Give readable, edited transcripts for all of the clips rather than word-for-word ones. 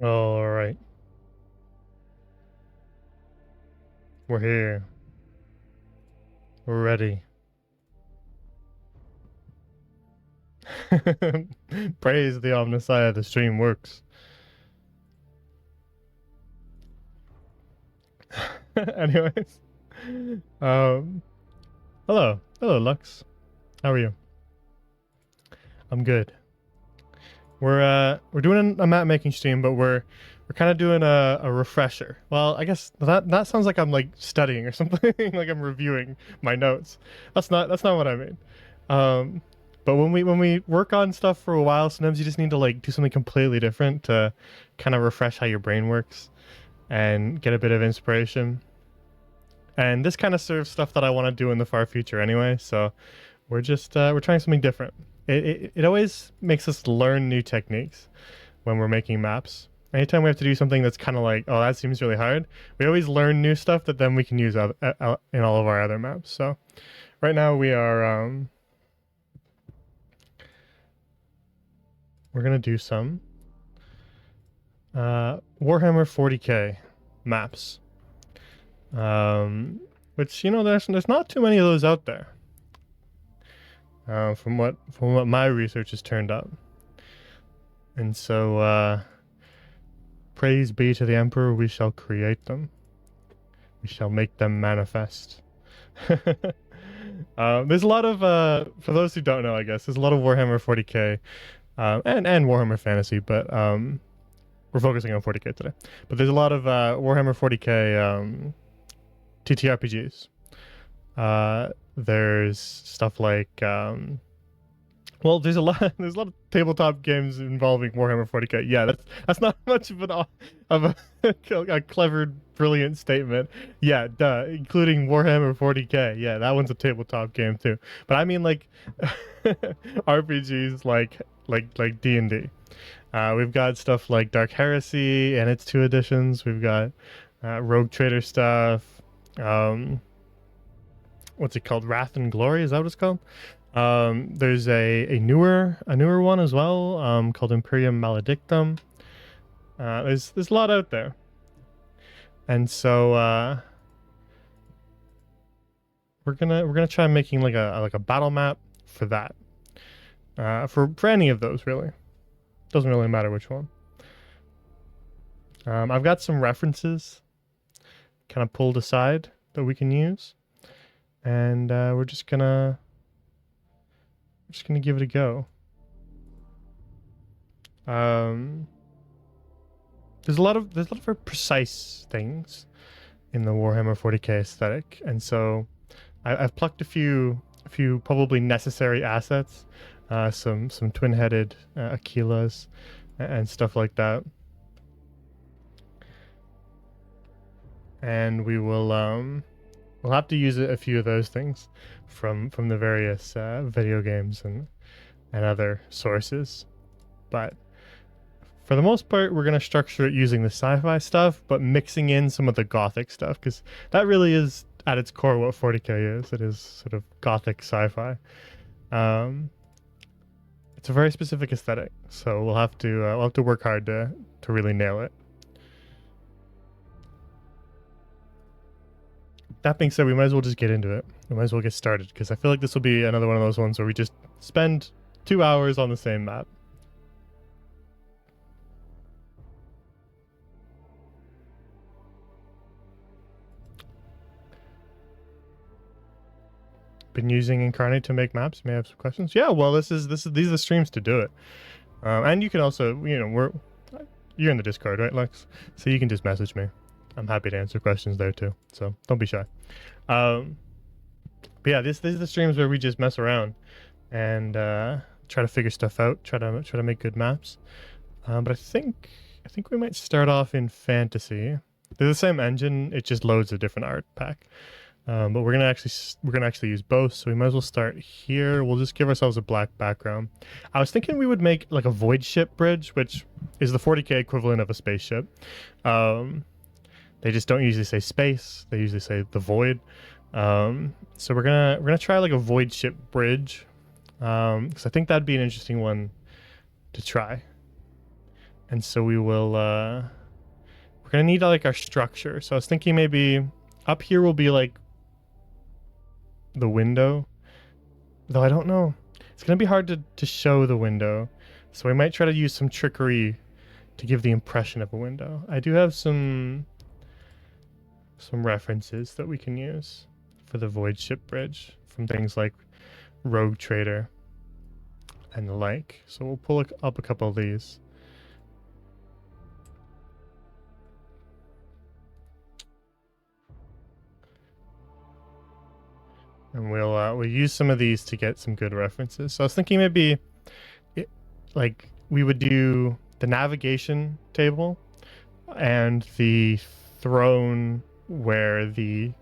All right, we're here. We're ready. Praise the Omnissiah, the stream works. Anyways, um, hello, Lux. How are you? I'm good. We're doing a map making stream, but we're kind of doing a refresher. Well, I guess that sounds like I'm like studying or something, like I'm reviewing my notes. That's not what I mean. Um, but when we work on stuff for a while, sometimes you just need to like do something completely different to kind of refresh how your brain works and get a bit of inspiration. And this kind of serves stuff that I want to do in the far future anyway. So we're trying something different. It always makes us learn new techniques when we're making maps. Anytime we have to do something that's kind of like, oh, that seems really hard, we always learn new stuff that then we can use in all of our other maps. So right now we're gonna do some Warhammer 40k maps, which there's not too many of those out there. From what my research has turned up, and so praise be to the Emperor, we shall create them. We shall make them manifest. There's a lot of for those who don't know, I guess there's a lot of Warhammer 40k, and Warhammer Fantasy, but we're focusing on 40k today. But there's a lot of Warhammer 40k TTRPGs. There's stuff like well, there's a lot of tabletop games involving Warhammer 40k. Yeah, that's not much of a clever, brilliant statement. Yeah, duh, including Warhammer 40k. Yeah, that one's a tabletop game too. But I mean like RPGs like D&D. We've got stuff like Dark Heresy and its 2 editions. We've got Rogue Trader stuff. What's it called? Wrath and Glory, is that what it's called? There's a newer one as well, called Imperium Maledictum. There's a lot out there, and so we're gonna try making like a battle map for that. For any of those, really, doesn't really matter which one. I've got some references kind of pulled aside that we can use, and we're just gonna give it a go. There's a lot of very precise things in the Warhammer 40k aesthetic, and so I've plucked a few probably necessary assets, some twin-headed Aquilas and stuff like that, and we'll have to use a few of those things from the various video games and other sources. But for the most part, we're going to structure it using the sci-fi stuff, but mixing in some of the gothic stuff, because that really is at its core what 40k is. It is sort of gothic sci-fi. It's a very specific aesthetic, so we'll have to work hard to really nail it. That being said, we might as well just get into it. We might as well get started, because I feel like this will be another one of those ones where we just spend 2 hours on the same map. Been using Incarnate to make maps? You may have some questions. Yeah, well, these are the streams to do it. And you can also, you're in the Discord, right, Lex? So you can just message me. I'm happy to answer questions there too, so don't be shy. But yeah, these are the streams where we just mess around and try to figure stuff out, try to make good maps. But I think we might start off in fantasy. They're the same engine, it just loads a different art pack. But we're gonna actually use both, so we might as well start here. We'll just give ourselves a black background. I was thinking we would make like a void ship bridge, which is the 40k equivalent of a spaceship. They just don't usually say space; they usually say the void. So we're gonna try like a void ship bridge, because I think that'd be an interesting one to try. And so we will, we're gonna need like our structure. So I was thinking maybe up here will be like the window, though I don't know. It's gonna be hard to show the window. So we might try to use some trickery to give the impression of a window. I do have some references that we can use for the Void Ship Bridge from things like Rogue Trader and the like. So we'll pull up a couple of these. And we'll use some of these to get some good references. So I was thinking maybe like we would do the navigation table and the throne where the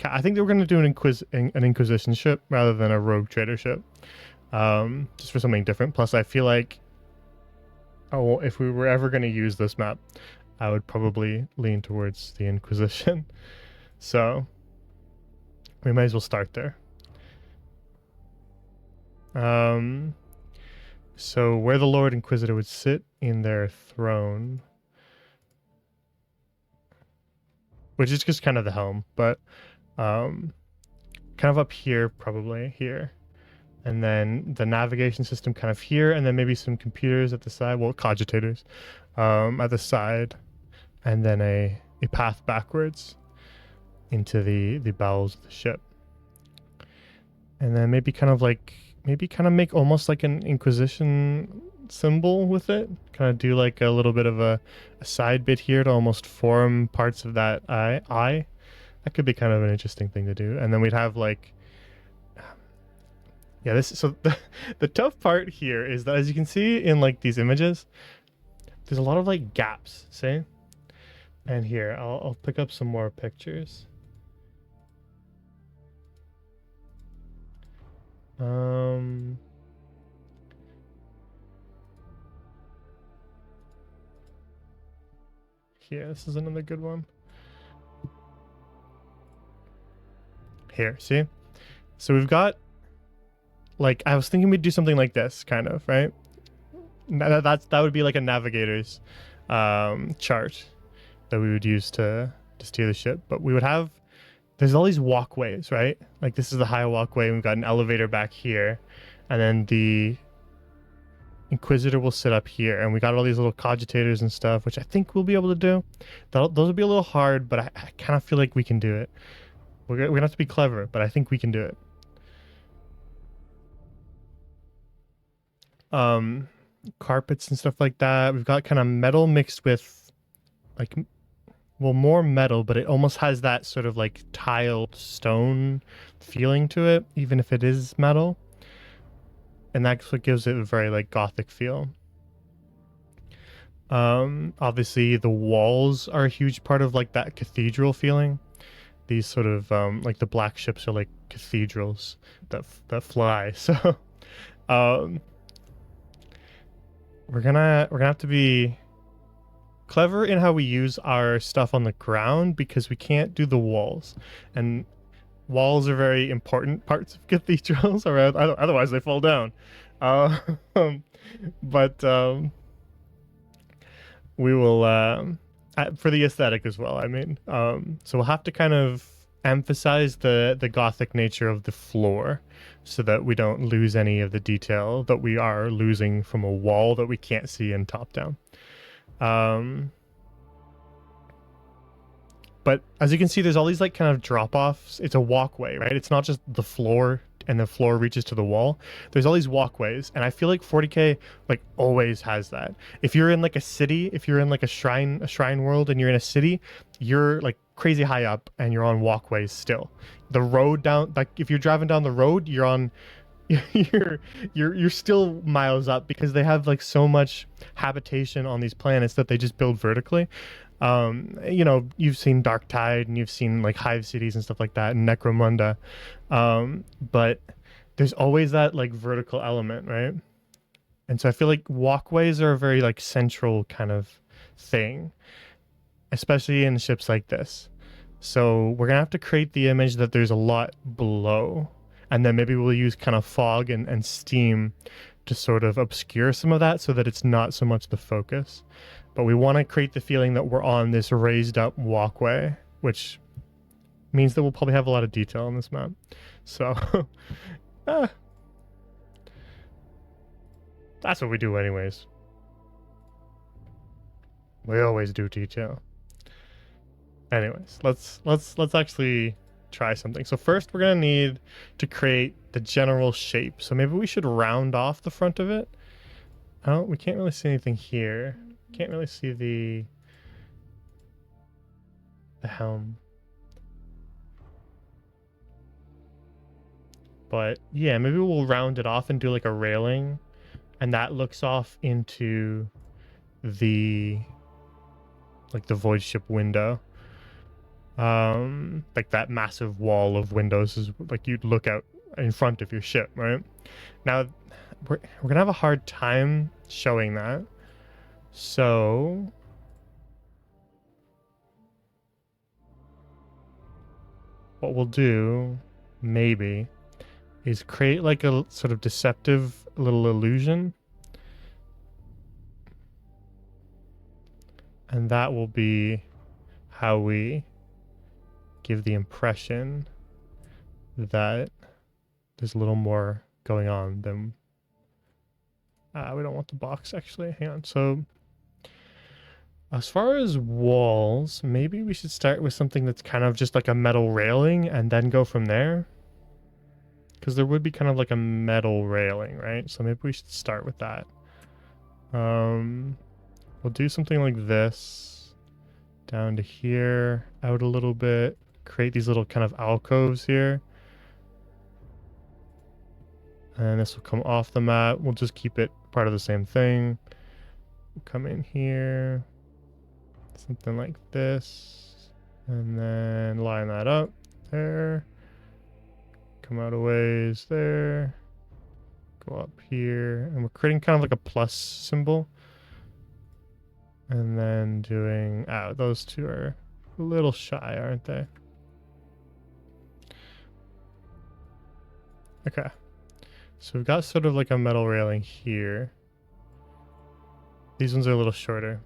I think they were going to do an Inquisition ship rather than a Rogue Trader ship, just for something different. Plus, I feel like, oh, if we were ever going to use this map, I would probably lean towards the Inquisition. So we might as well start there. So where the Lord Inquisitor would sit in their throne, which is just kind of the helm, but kind of up here, probably here. And then the navigation system kind of here, and then maybe some computers at the side, well, cogitators at the side, and then a path backwards into the bowels of the ship. And then maybe kind of make almost like an Inquisition symbol with it. Kind of do like a little bit of a side bit here to almost form parts of that eye. That could be kind of an interesting thing to do. And then we'd have like, yeah, so the tough part here is that, as you can see in like these images, there's a lot of like gaps, see? And here, I'll pick up some more pictures. Here, this is another good one. Here, see? So we've got, like, I was thinking we'd do something like this, kind of, right? That would be like a navigator's chart that we would use to steer the ship. But we would have, there's all these walkways, right? Like this is the high walkway, and we've got an elevator back here, and then the Inquisitor will sit up here, and we got all these little cogitators and stuff, which I think we'll be able to do. Those will be a little hard, but I kind of feel like we can do it. We're gonna have to be clever, but I think we can do it. Carpets and stuff like that. We've got kind of metal mixed with, like, well, more metal, but it almost has that sort of like tiled stone feeling to it, even if it is metal. And that's what gives it a very like Gothic feel. Obviously the walls are a huge part of like that cathedral feeling. These sort of like the black ships are like cathedrals that fly. So we're gonna have to be clever in how we use our stuff on the ground, because we can't do the walls, and walls are very important parts of cathedrals, or otherwise they fall down. But we will for the aesthetic as well, I mean, so we'll have to kind of emphasize the Gothic nature of the floor so that we don't lose any of the detail that we are losing from a wall that we can't see in top down. But as you can see, there's all these like kind of drop-offs. It's a walkway, right? It's not just the floor and the floor reaches to the wall. There's all these walkways, and I feel like 40K like always has that. If you're in like a city, if you're in like a shrine world and you're in a city, you're like crazy high up and you're on walkways still. The road down, like if you're driving down the road, you're on you're still miles up, because they have like so much habitation on these planets that they just build vertically. You know, you've seen Dark Tide and you've seen like Hive Cities and stuff like that, and Necromunda, but there's always that like vertical element, right? And so I feel like walkways are a very like central kind of thing, especially in ships like this. So we're gonna have to create the image that there's a lot below, and then maybe we'll use kind of fog and steam to sort of obscure some of that so that it's not so much the focus. But we want to create the feeling that we're on this raised up walkway, which means that we'll probably have a lot of detail on this map. So that's what we do anyways. We always do detail. Anyways, let's actually try something. So first we're gonna need to create the general shape. So maybe we should round off the front of it. Oh, we can't really see anything here. Can't really see the helm. But yeah, maybe we'll round it off and do like a railing, and that looks off into the void ship window. Like that massive wall of windows is like you'd look out in front of your ship, right? Now we're gonna have a hard time showing that. So what we'll do maybe is create like a sort of deceptive little illusion. And that will be how we give the impression that there's a little more going on than... we don't want the box, actually. Hang on. So as far as walls, maybe we should start with something that's kind of just like a metal railing and then go from there. Because there would be kind of like a metal railing, right? So maybe we should start with that. We'll do something like this. Down to here, out a little bit. Create these little kind of alcoves here. And this will come off the mat. We'll just keep it part of the same thing. We'll come in here. Something like this. And then line that up there. Come out a ways there. Go up here. And we're creating kind of like a plus symbol. And then doing... those two are a little shy, aren't they? Okay. So we've got sort of like a metal railing here. These ones are a little shorter.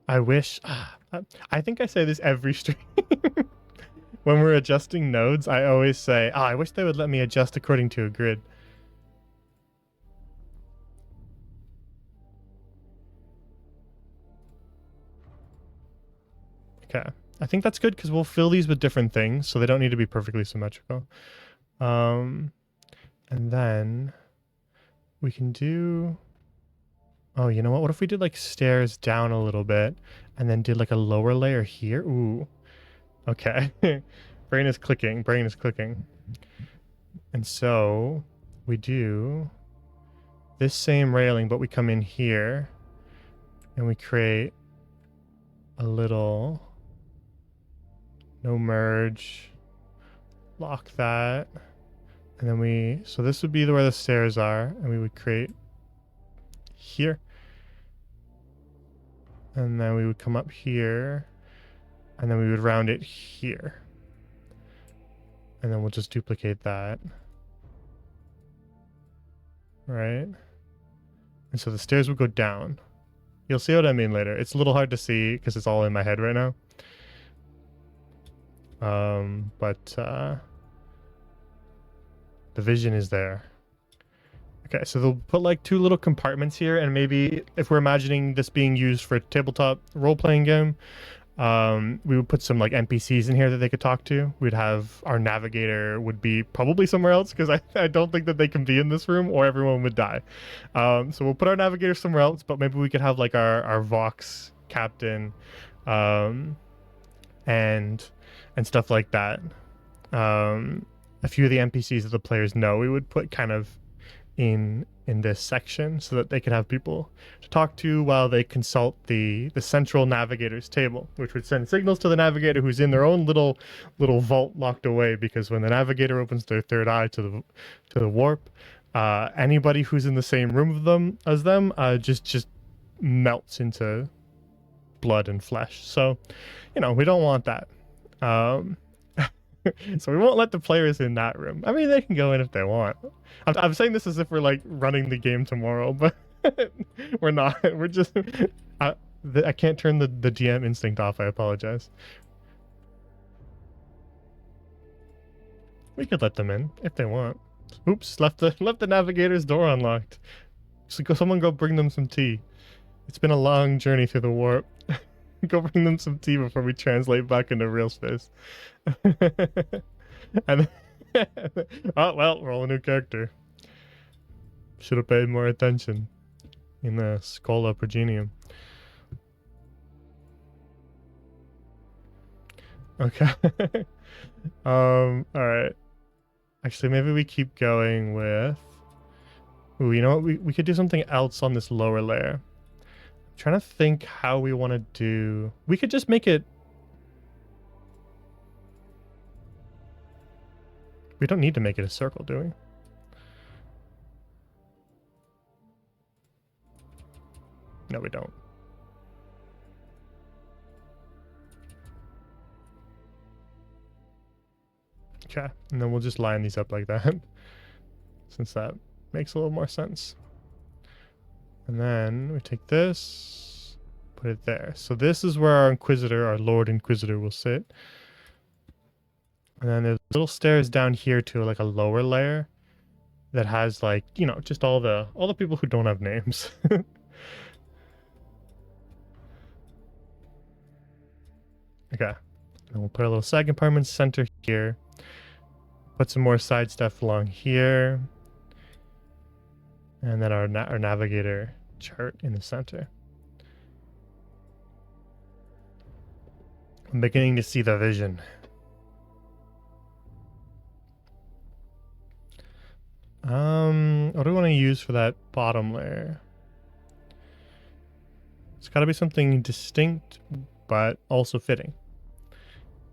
I wish... I think I say this every stream. When we're adjusting nodes, I always say, I wish they would let me adjust according to a grid. Okay. I think that's good because we'll fill these with different things, so they don't need to be perfectly symmetrical. And then we can do... Oh, you know what? What if we did like stairs down a little bit and then did like a lower layer here? Ooh. Okay. Brain is clicking. Brain is clicking. And so we do this same railing, but we come in here and we create a little no merge. Lock that. And then so this would be where the stairs are, and we would create here. And then we would come up here, and then we would round it here. And then we'll just duplicate that. Right? And so the stairs would go down. You'll see what I mean later. It's a little hard to see because it's all in my head right now. But the vision is there. Okay, so they'll put like two little compartments here, and maybe if we're imagining this being used for a tabletop role-playing game, we would put some like NPCs in here that they could talk to. We'd have our navigator would be probably somewhere else because I don't think that they can be in this room or everyone would die. So we'll put our navigator somewhere else, but maybe we could have like our Vox captain and stuff like that. A few of the NPCs that the players know we would put kind of in this section so that they could have people to talk to while they consult the central navigator's table, which would send signals to the navigator who's in their own little vault locked away, because when the navigator opens their third eye to the warp, Anybody who's in the same room of them as them just melts into blood and flesh. So, we don't want that. Um, so we won't let the players in that room. I mean, they can go in if they want. I'm saying this as if we're like running the game tomorrow, but we're not. We're just. I can't turn the GM instinct off. I apologize. We could let them in if they want. Oops, left the navigator's door unlocked. So someone go bring them some tea. It's been a long journey through the warp. Go bring them some tea before we translate back into real space. And oh well, roll a new character. Should have paid more attention in the Schola Progenium. Okay. All right. Actually, maybe we keep going with. Ooh, you know what? We could do something else on this lower layer. I'm trying to think how we want to do. We could just make it. We don't need to make it a circle, do we? No, we don't. Okay, and then we'll just line these up like that, since that makes a little more sense. And then we take this, put it there. So this is where our Inquisitor, our Lord Inquisitor, will sit. And then there's little stairs down here to like a lower layer that has like, just all the people who don't have names. Okay. And we'll put a little side compartment center here. Put some more side stuff along here. And then our navigator chart in the center. I'm beginning to see the vision. What do we want to use for that bottom layer? It's got to be something distinct, but also fitting.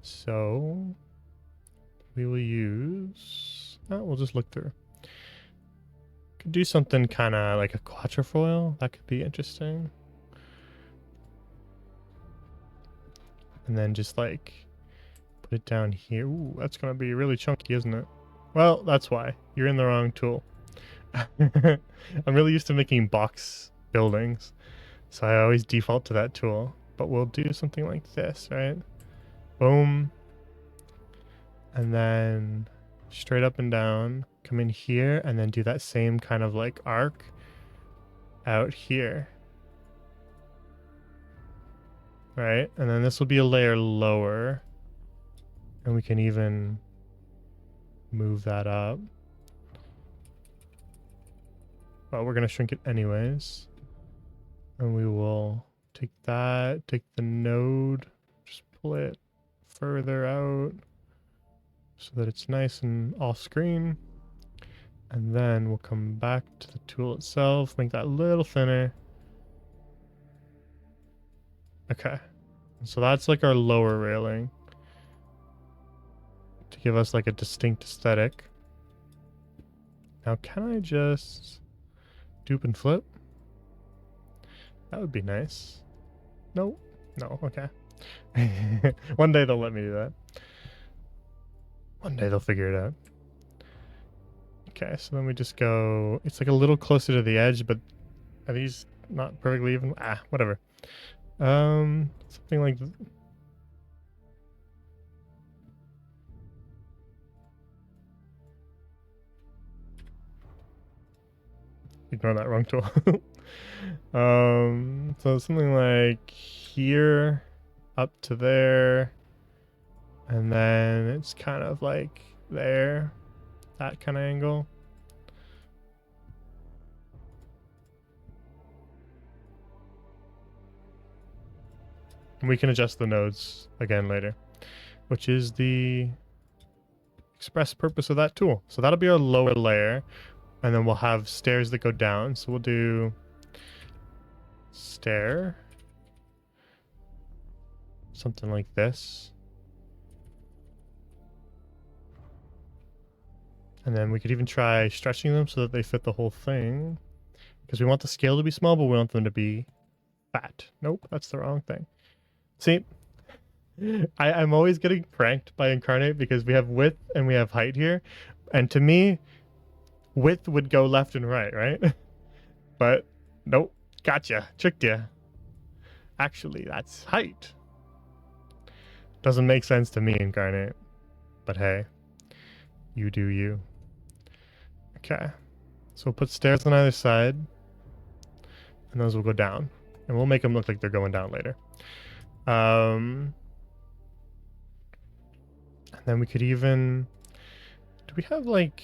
So we will use. We'll just look through. Could do something kind of like a quatrefoil. That could be interesting. And then just like put it down here. Ooh, that's gonna be really chunky, isn't it? Well, that's why. You're in the wrong tool. I'm really used to making box buildings, so I always default to that tool. But we'll do something like this, right? Boom. And then straight up and down, come in here, and then do that same kind of like arc out here. Right? And then this will be a layer lower. And we can even move that up. Well, we're going to shrink it anyways. And we will take that, take the node, just pull it further out so that it's nice and off screen. And then we'll come back to the tool itself, make that a little thinner. Okay. So that's like our lower railing to give us like a distinct aesthetic. Now, can I just dupe and flip? That would be nice. No, no, okay. One day they'll let me do that. One day they'll figure it out. Okay, so then we just go, it's like a little closer to the edge, but are these not perfectly even? Whatever. Something like ignore that, wrong tool. So something like here up to there, and then it's kind of like there, that kind of angle. And we can adjust the nodes again later, which is the express purpose of that tool. So that'll be our lower layer, and then we'll have stairs that go down. So we'll do stair, something like this. And then we could even try stretching them so that they fit the whole thing. Because we want the scale to be small, but we want them to be fat. Nope, that's the wrong thing. See, I'm always getting pranked by Incarnate because we have width and we have height here. And to me, width would go left and right, right? But nope, gotcha, tricked you. Actually, that's height. Doesn't make sense to me, Incarnate. But hey, you do you. Okay, so we'll put stairs on either side. And those will go down. And we'll make them look like they're going down later. And then we could even... Do we have like...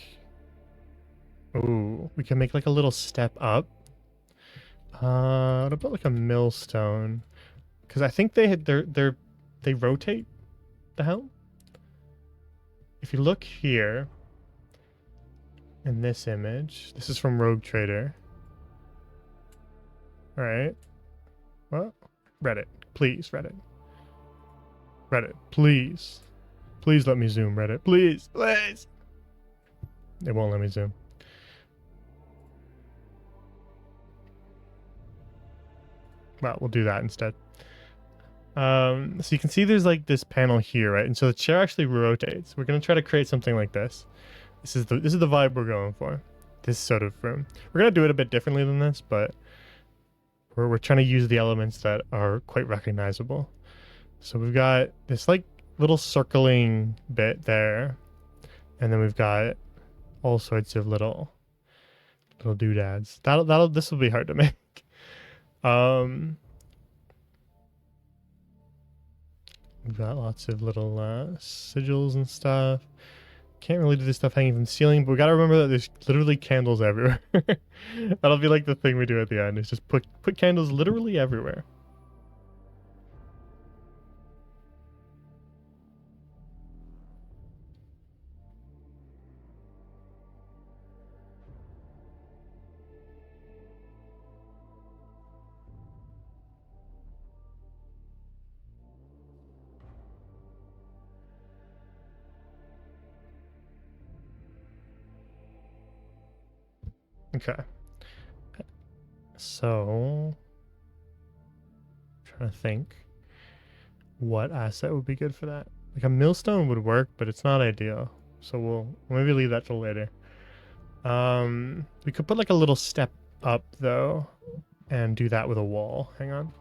Ooh, we can make like a little step up. What about like a millstone? Because I think they rotate the helm. If you look here in this image, this is from Rogue Trader. All right. Well, Reddit, please, Reddit. Reddit, please. Please let me zoom, Reddit. Please, please. It won't let me zoom. Well, we'll do that instead. So you can see there's like this panel here, right? And so the chair actually rotates. We're gonna try to create something like this. This is the vibe we're going for. This sort of room. We're gonna do it a bit differently than this, but we're trying to use the elements that are quite recognizable. So we've got this like little circling bit there, and then we've got all sorts of little doodads. This will be hard to make. We've got lots of little sigils and stuff. Can't really do this stuff hanging from the ceiling, but we gotta remember that there's literally candles everywhere. That'll be like the thing we do at the end, is just put candles literally everywhere. Okay. So, trying to think what asset would be good for that. Like a millstone would work, but it's not ideal. So we'll maybe leave that till later. We could put like a little step up though, and do that with a wall. Hang on.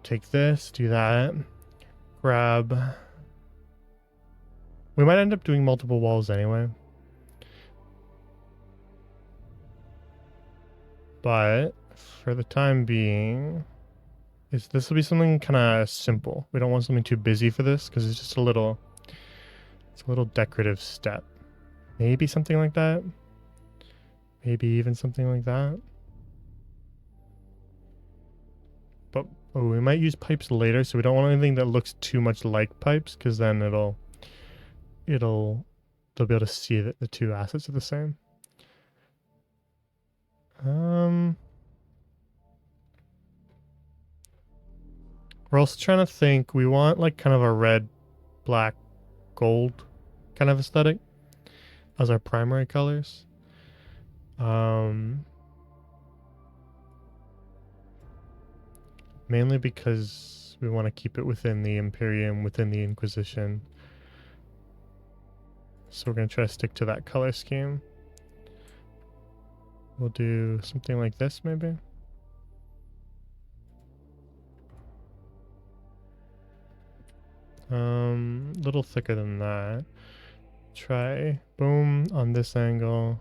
Take this, do that. Grab. We might end up doing multiple walls anyway. But for the time being, this will be something kind of simple. We don't want something too busy for this because it's just a little decorative step. Maybe something like that. Maybe even something like that. But we might use pipes later, so we don't want anything that looks too much like pipes, because then they'll be able to see that the two assets are the same. We're also trying to think, we want like kind of a red, black, gold kind of aesthetic as our primary colors. Mainly because we want to keep it within the Imperium, within the Inquisition. So we're going to try to stick to that color scheme. We'll do something like this, maybe. Little thicker than that. Try boom on this angle.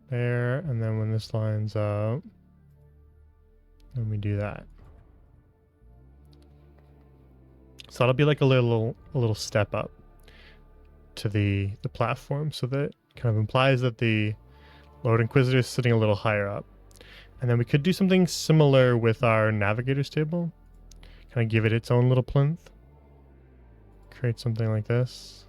There, and then when this lines up, then we do that. So that'll be like a little step up to the platform, so that kind of implies that the Lord Inquisitor is sitting a little higher up. And then we could do something similar with our navigator's table. Kind of give it its own little plinth. Create something like this.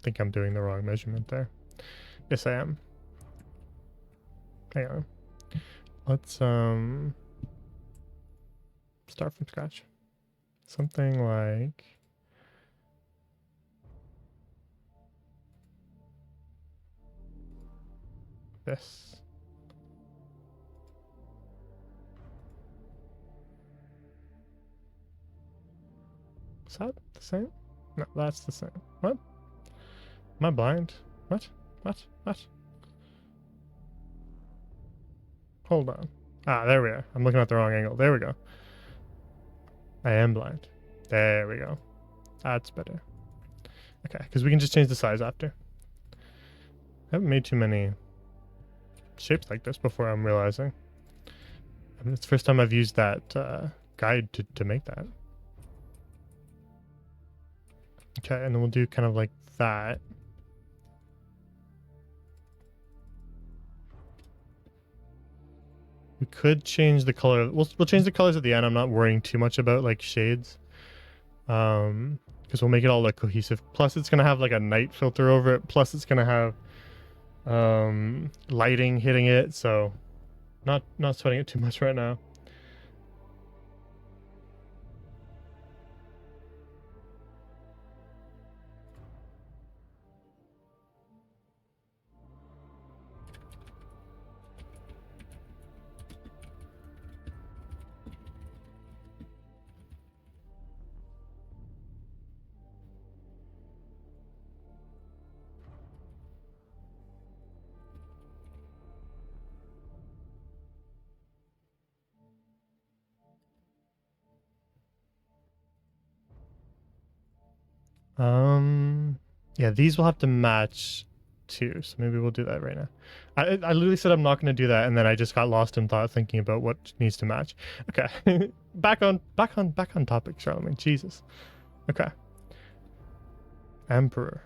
think I'm doing the wrong measurement there. Yes, I am. Hang on. Let's start from scratch. Something like this. Is that the same? No, that's the same. What? Am I blind? What? What? What? Hold on. Ah, there we are. I'm looking at the wrong angle. There we go. I am blind. There we go. That's better. Okay, because we can just change the size after. I haven't made too many shapes like this before, I'm realizing. I mean, it's the first time I've used that guide to make that. Okay, and then we'll do kind of like that. We could change the color. We'll change the colors at the end. I'm not worrying too much about like shades. Because we'll make it all like cohesive. Plus it's gonna have like a night filter over it. Plus it's gonna have lighting hitting it, so not sweating it too much right now. Yeah, these will have to match too, so maybe we'll do that right now. I literally said I'm not going to do that, and then I just got lost in thought thinking about what needs to match. Okay, back on topic, Charlemagne. Jesus. Okay. Emperor.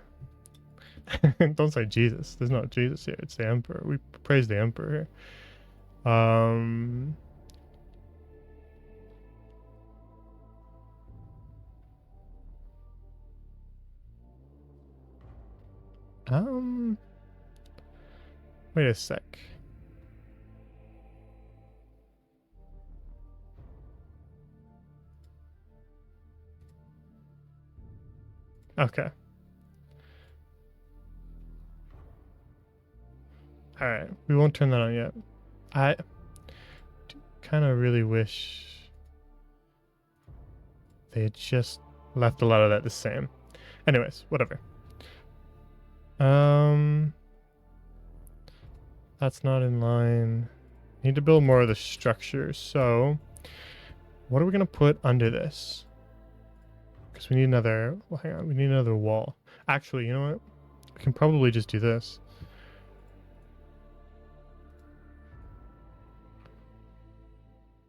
Don't say Jesus. There's not Jesus here. It's the Emperor. We praise the Emperor here. Wait a sec. Okay. All right. We won't turn that on yet. I kind of really wish they had just left a lot of that the same. Anyways, whatever. That's not in line. Need to build more of the structure. So, what are we gonna put under this? Because we need another. Well, hang on. We need another wall. Actually, you know what? We can probably just do this.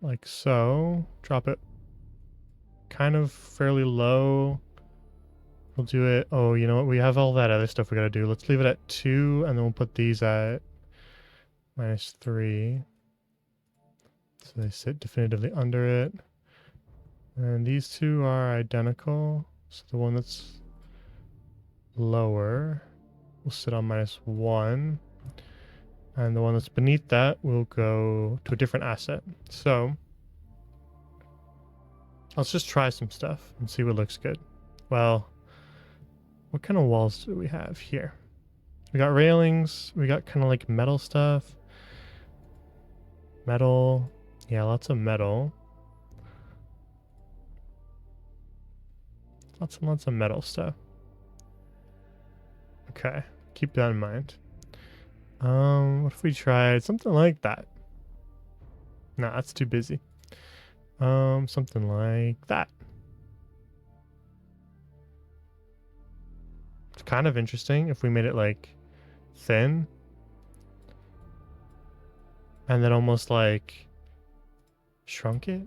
Like so. Drop it kind of fairly low. We'll do it. Oh, you know what? We have all that other stuff we gotta do. Let's leave it at 2, and then we'll put these at -3. So they sit definitively under it. And these two are identical. So the one that's lower will sit on -1. And the one that's beneath that will go to a different asset. So let's just try some stuff and see what looks good. Well, what kind of walls do we have here? We got railings. We got kind of like metal stuff. Metal. Yeah, lots of metal. Lots and lots of metal stuff. Okay, keep that in mind. What if we tried something like that? Nah, that's too busy. Something like that. It's kind of interesting if we made it like thin. And then almost like shrunk it.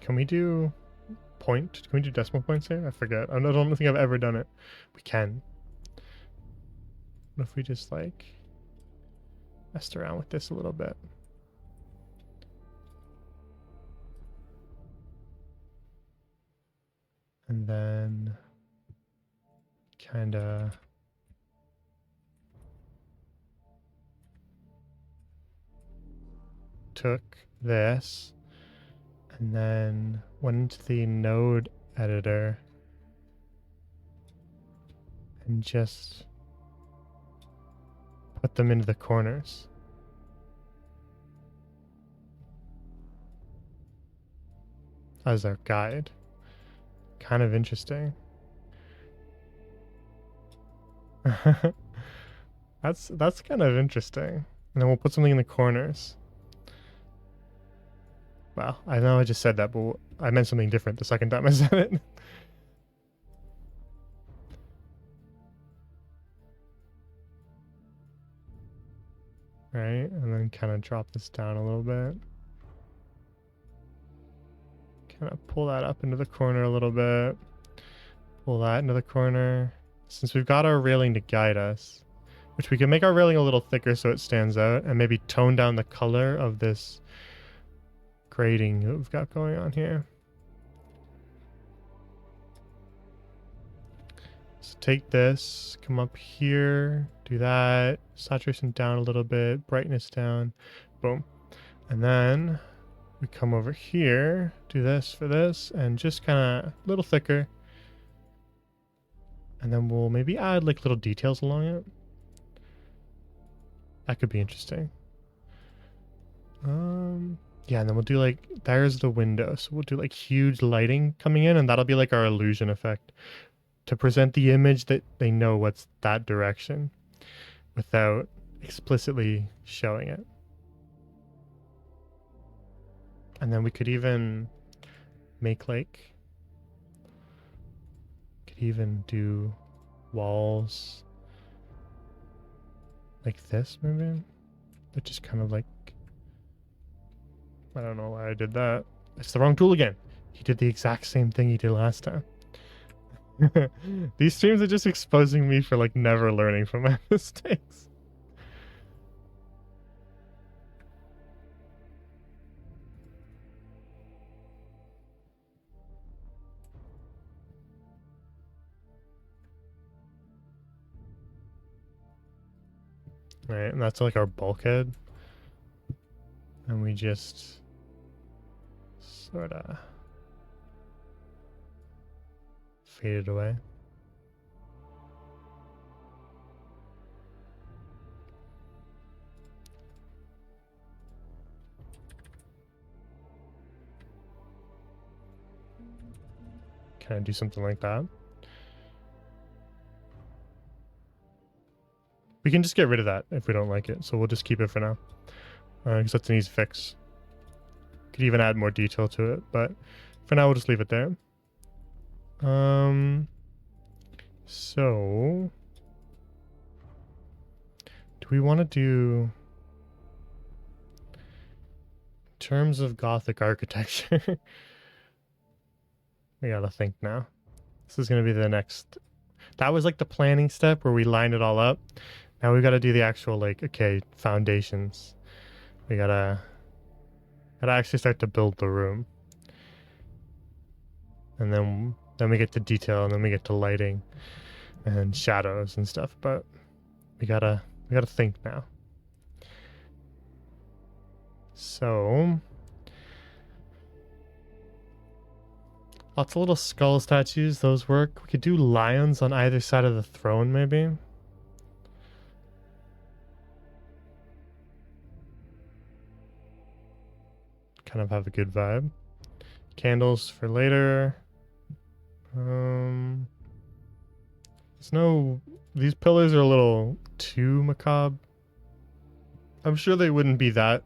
Can we do point? Can we do decimal points here? I forget. I don't think I've ever done it. We can. What if we just like messed around with this a little bit? And then kind of took this and then went into the node editor and just put them into the corners. As our guide. Kind of interesting. That's kind of interesting. And then we'll put something in the corners. Well, I know I just said that, but I meant something different the second time I said it. Right, and then kind of drop this down a little bit. Kind of pull that up into the corner a little bit. Pull that into the corner. Since we've got our railing to guide us, which we can make our railing a little thicker so it stands out, and maybe tone down the color of this grading that we've got going on here. So take this, come up here, do that, saturation down a little bit, brightness down, boom. And then we come over here, do this for this, and just kind of a little thicker. And then we'll maybe add like little details along it. That could be interesting. Yeah, and then we'll do like, there's the window. So we'll do like huge lighting coming in, and that'll be like our illusion effect to present the image that they know what's that direction without explicitly showing it. And then we could even make like, could even do walls like this maybe, but just kind of like, I don't know why I did that. It's the wrong tool again. He did the exact same thing he did last time. These streams are just exposing me for like never learning from my mistakes. Right, and that's like our bulkhead. And we just sort of fade it away. Kind of do something like that. We can just get rid of that if we don't like it, so we'll just keep it for now. Because that's an easy fix. Could even add more detail to it, but for now we'll just leave it there. So do we want to do in terms of Gothic architecture? We gotta think now. This is gonna be the next. That was like the planning step where we lined it all up. Now we gotta do the actual like, okay, foundations. We gotta actually start to build the room. And then we get to detail, and then we get to lighting and shadows and stuff, but we gotta think now. So lots of little skull statues, those work. We could do lions on either side of the throne maybe. Kind of have a good vibe. Candles for later. These pillars are a little too macabre. I'm sure they wouldn't be that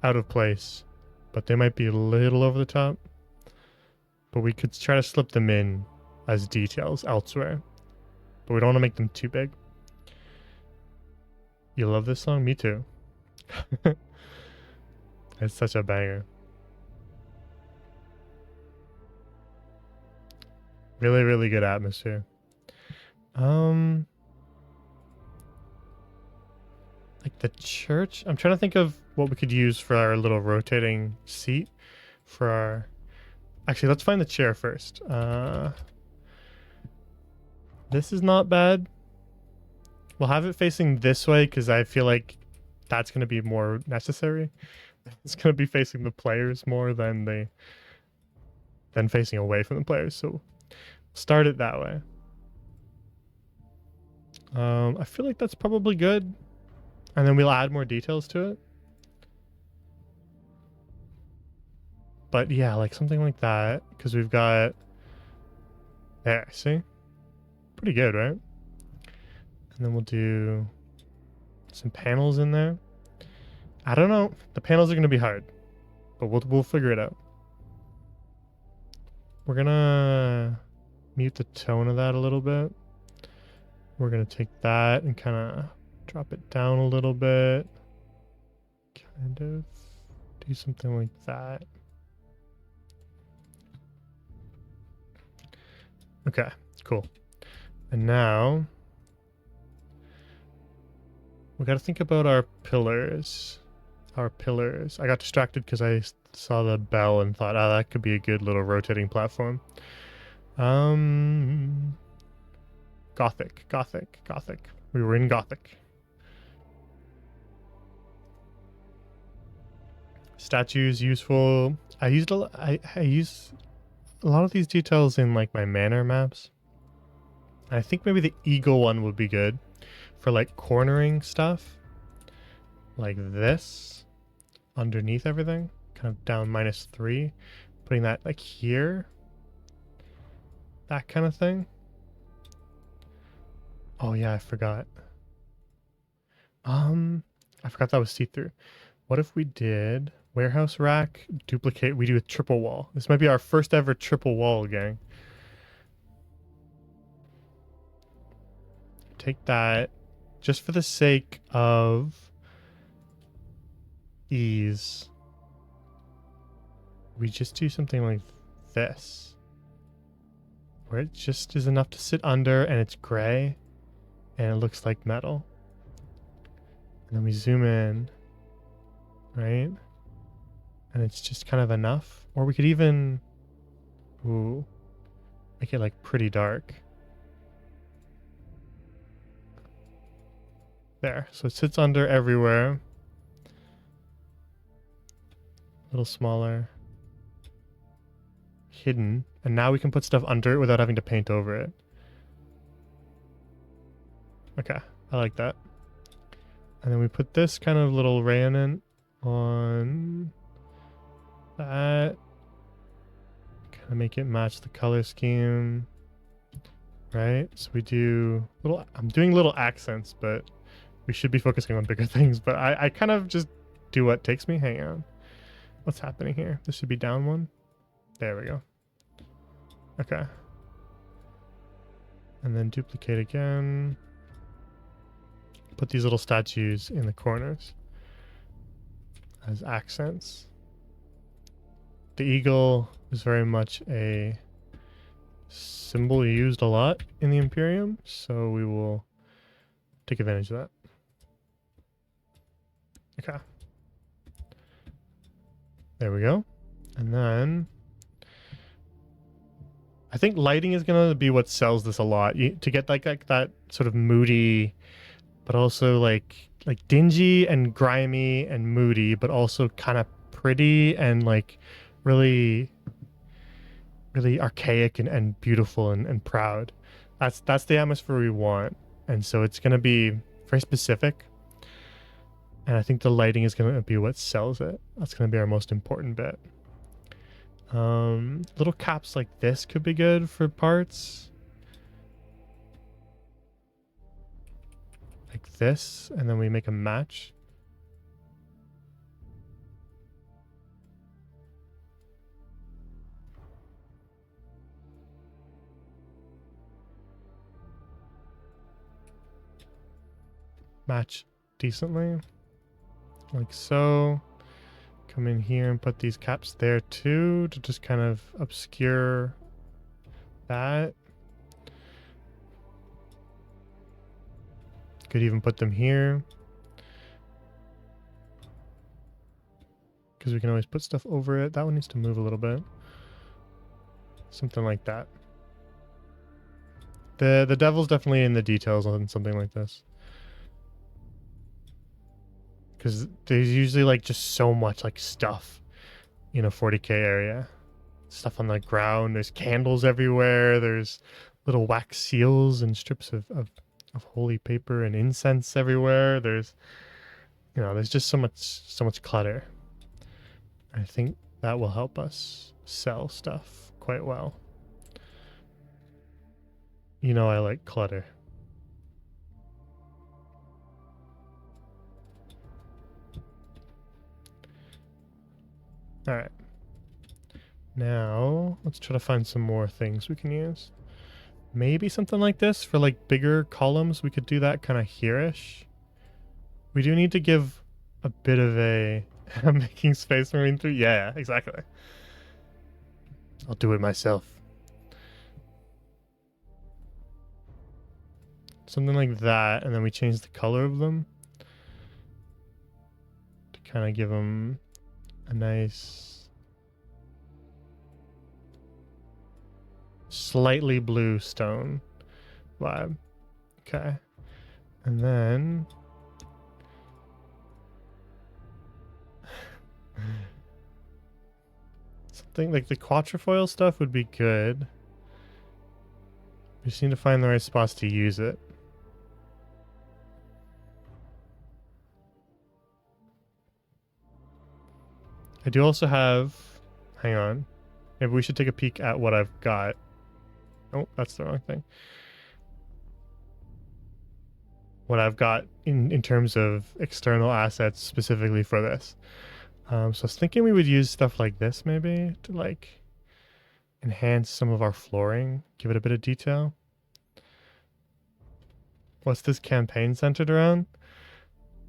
out of place, but they might be a little over the top. But we could try to slip them in as details elsewhere, but we don't want to make them too big. You love this song? Me too. It's such a banger. Really, really good atmosphere. Um, like the church. I'm trying to think of what we could use for our little rotating seat for our. Actually, let's find the chair first. This is not bad. We'll have it facing this way because I feel like that's going to be more necessary. It's going to be facing the players more than facing away from the players. So start it that way. I feel like that's probably good. And then we'll add more details to it. But yeah, like something like that. Because we've got... There, see? Pretty good, right? And then we'll do some panels in there. I don't know. The panels are going to be hard. But we'll figure it out. We're going to mute the tone of that a little bit. We're going to take that and kind of drop it down a little bit. Kind of do something like that. Okay, cool. And now we got to think about our pillars. Our pillars. I got distracted because I saw the bell and thought, oh, that could be a good little rotating platform. Gothic. We were in Gothic. Statues useful. I use a lot of these details in like my manor maps. I think maybe the eagle one would be good for like cornering stuff. Like this underneath everything, kind of down -3, putting that like here. That kind of thing. Oh yeah, I forgot. I forgot that was see-through. What if we did warehouse rack, duplicate, we do a triple wall. This might be our first ever triple wall, gang. Take that just for the sake of ease. We just do something like this. Where it just is enough to sit under and it's gray and it looks like metal. And then we zoom in, right? And it's just kind of enough. Or we could even, make it like pretty dark. There, so it sits under everywhere. A little smaller. Hidden. And now we can put stuff under it without having to paint over it. Okay, I like that. And then we put this kind of little rayon on that. Kind of make it match the color scheme. Right? So we do little, I'm doing little accents, but we should be focusing on bigger things. But I kind of just do what takes me. Hang on. What's happening here? This should be down one. There we go. Okay. And then duplicate again. Put these little statues in the corners as accents. The eagle is very much a symbol used a lot in the Imperium, so we will take advantage of that. Okay. There we go. And then I think lighting is going to be what sells this a lot. To get like that sort of moody, but also like dingy and grimy and moody, but also kind of pretty and like really archaic and beautiful and proud. That's the atmosphere we want. And so it's going to be very specific. And I think the lighting is going to be what sells it. That's going to be our most important bit. Little caps like this could be good for parts. Like this, and then we make a match. Match decently. Like so. Come in here and put these caps there too to just kind of obscure that. Could even put them here, because we can always put stuff over it. That one needs to move a little bit. Something like that. The devil's definitely in the details on something like this, because there's usually like just so much like stuff in a 40k area. Stuff on the ground, there's candles everywhere, there's little wax seals and strips of holy paper and incense everywhere. There's, you know, there's just so much clutter. I think that will help us sell stuff quite well. You know, I like clutter. All right. Now, let's try to find some more things we can use. Maybe something like this for like bigger columns. We could do that kind of here-ish. We do need to give a bit of a making space marine through. Yeah, exactly. I'll do it myself. Something like that, and then we change the color of them to kind of give them a nice slightly blue stone vibe. Okay. And then something like the quatrefoil stuff would be good. We just need to find the right spots to use it. I do also have, hang on, maybe we should take a peek at what I've got. Oh, that's the wrong thing. What I've got in terms of external assets specifically for this. So I was thinking we would use stuff like this maybe to like enhance some of our flooring, give it a bit of detail. What's this campaign centered around?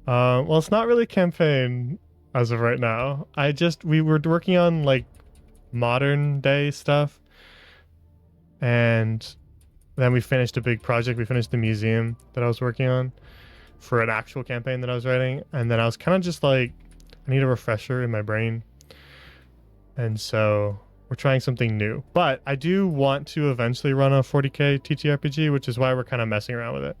Well, it's not really a campaign as of right now. We were working on like modern day stuff, and then we finished a big project. We finished the museum that I was working on for an actual campaign that I was writing, and then I was kind of just like, I need a refresher in my brain, and so we're trying something new. But I do want to eventually run a 40k TTRPG, which is why we're kind of messing around with it.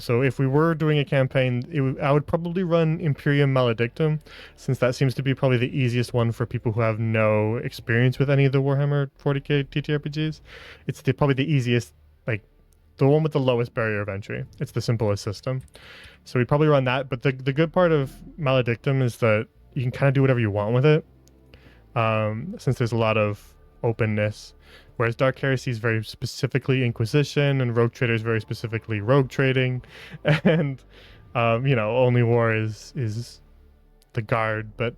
So if we were doing a campaign, I would probably run Imperium Maledictum, since that seems to be probably the easiest one for people who have no experience with any of the Warhammer 40k TTRPGs. It's probably the easiest, like the one with the lowest barrier of entry. It's the simplest system. So we'd probably run that. But the good part of Maledictum is that you can kind of do whatever you want with it, since there's a lot of openness. Whereas Dark Heresy is very specifically Inquisition, and Rogue Trader is very specifically rogue trading, and you know, Only War is the Guard. But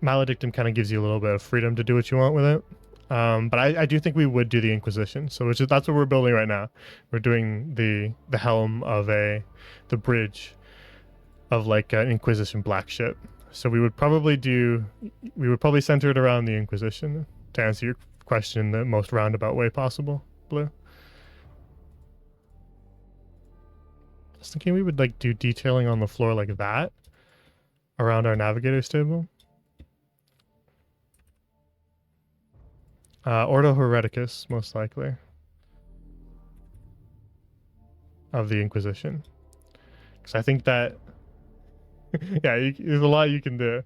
Maledictum kind of gives you a little bit of freedom to do what you want with it. But I do think we would do the Inquisition. So that's what we're building right now. We're doing the helm of the bridge of like an Inquisition black ship. So we would probably center it around the Inquisition, to answer your question in the most roundabout way possible, Blue. I was thinking we would like do detailing on the floor like that around our navigator's table. Ordo Hereticus, most likely, of the Inquisition. Because I think that yeah, there's a lot you can do.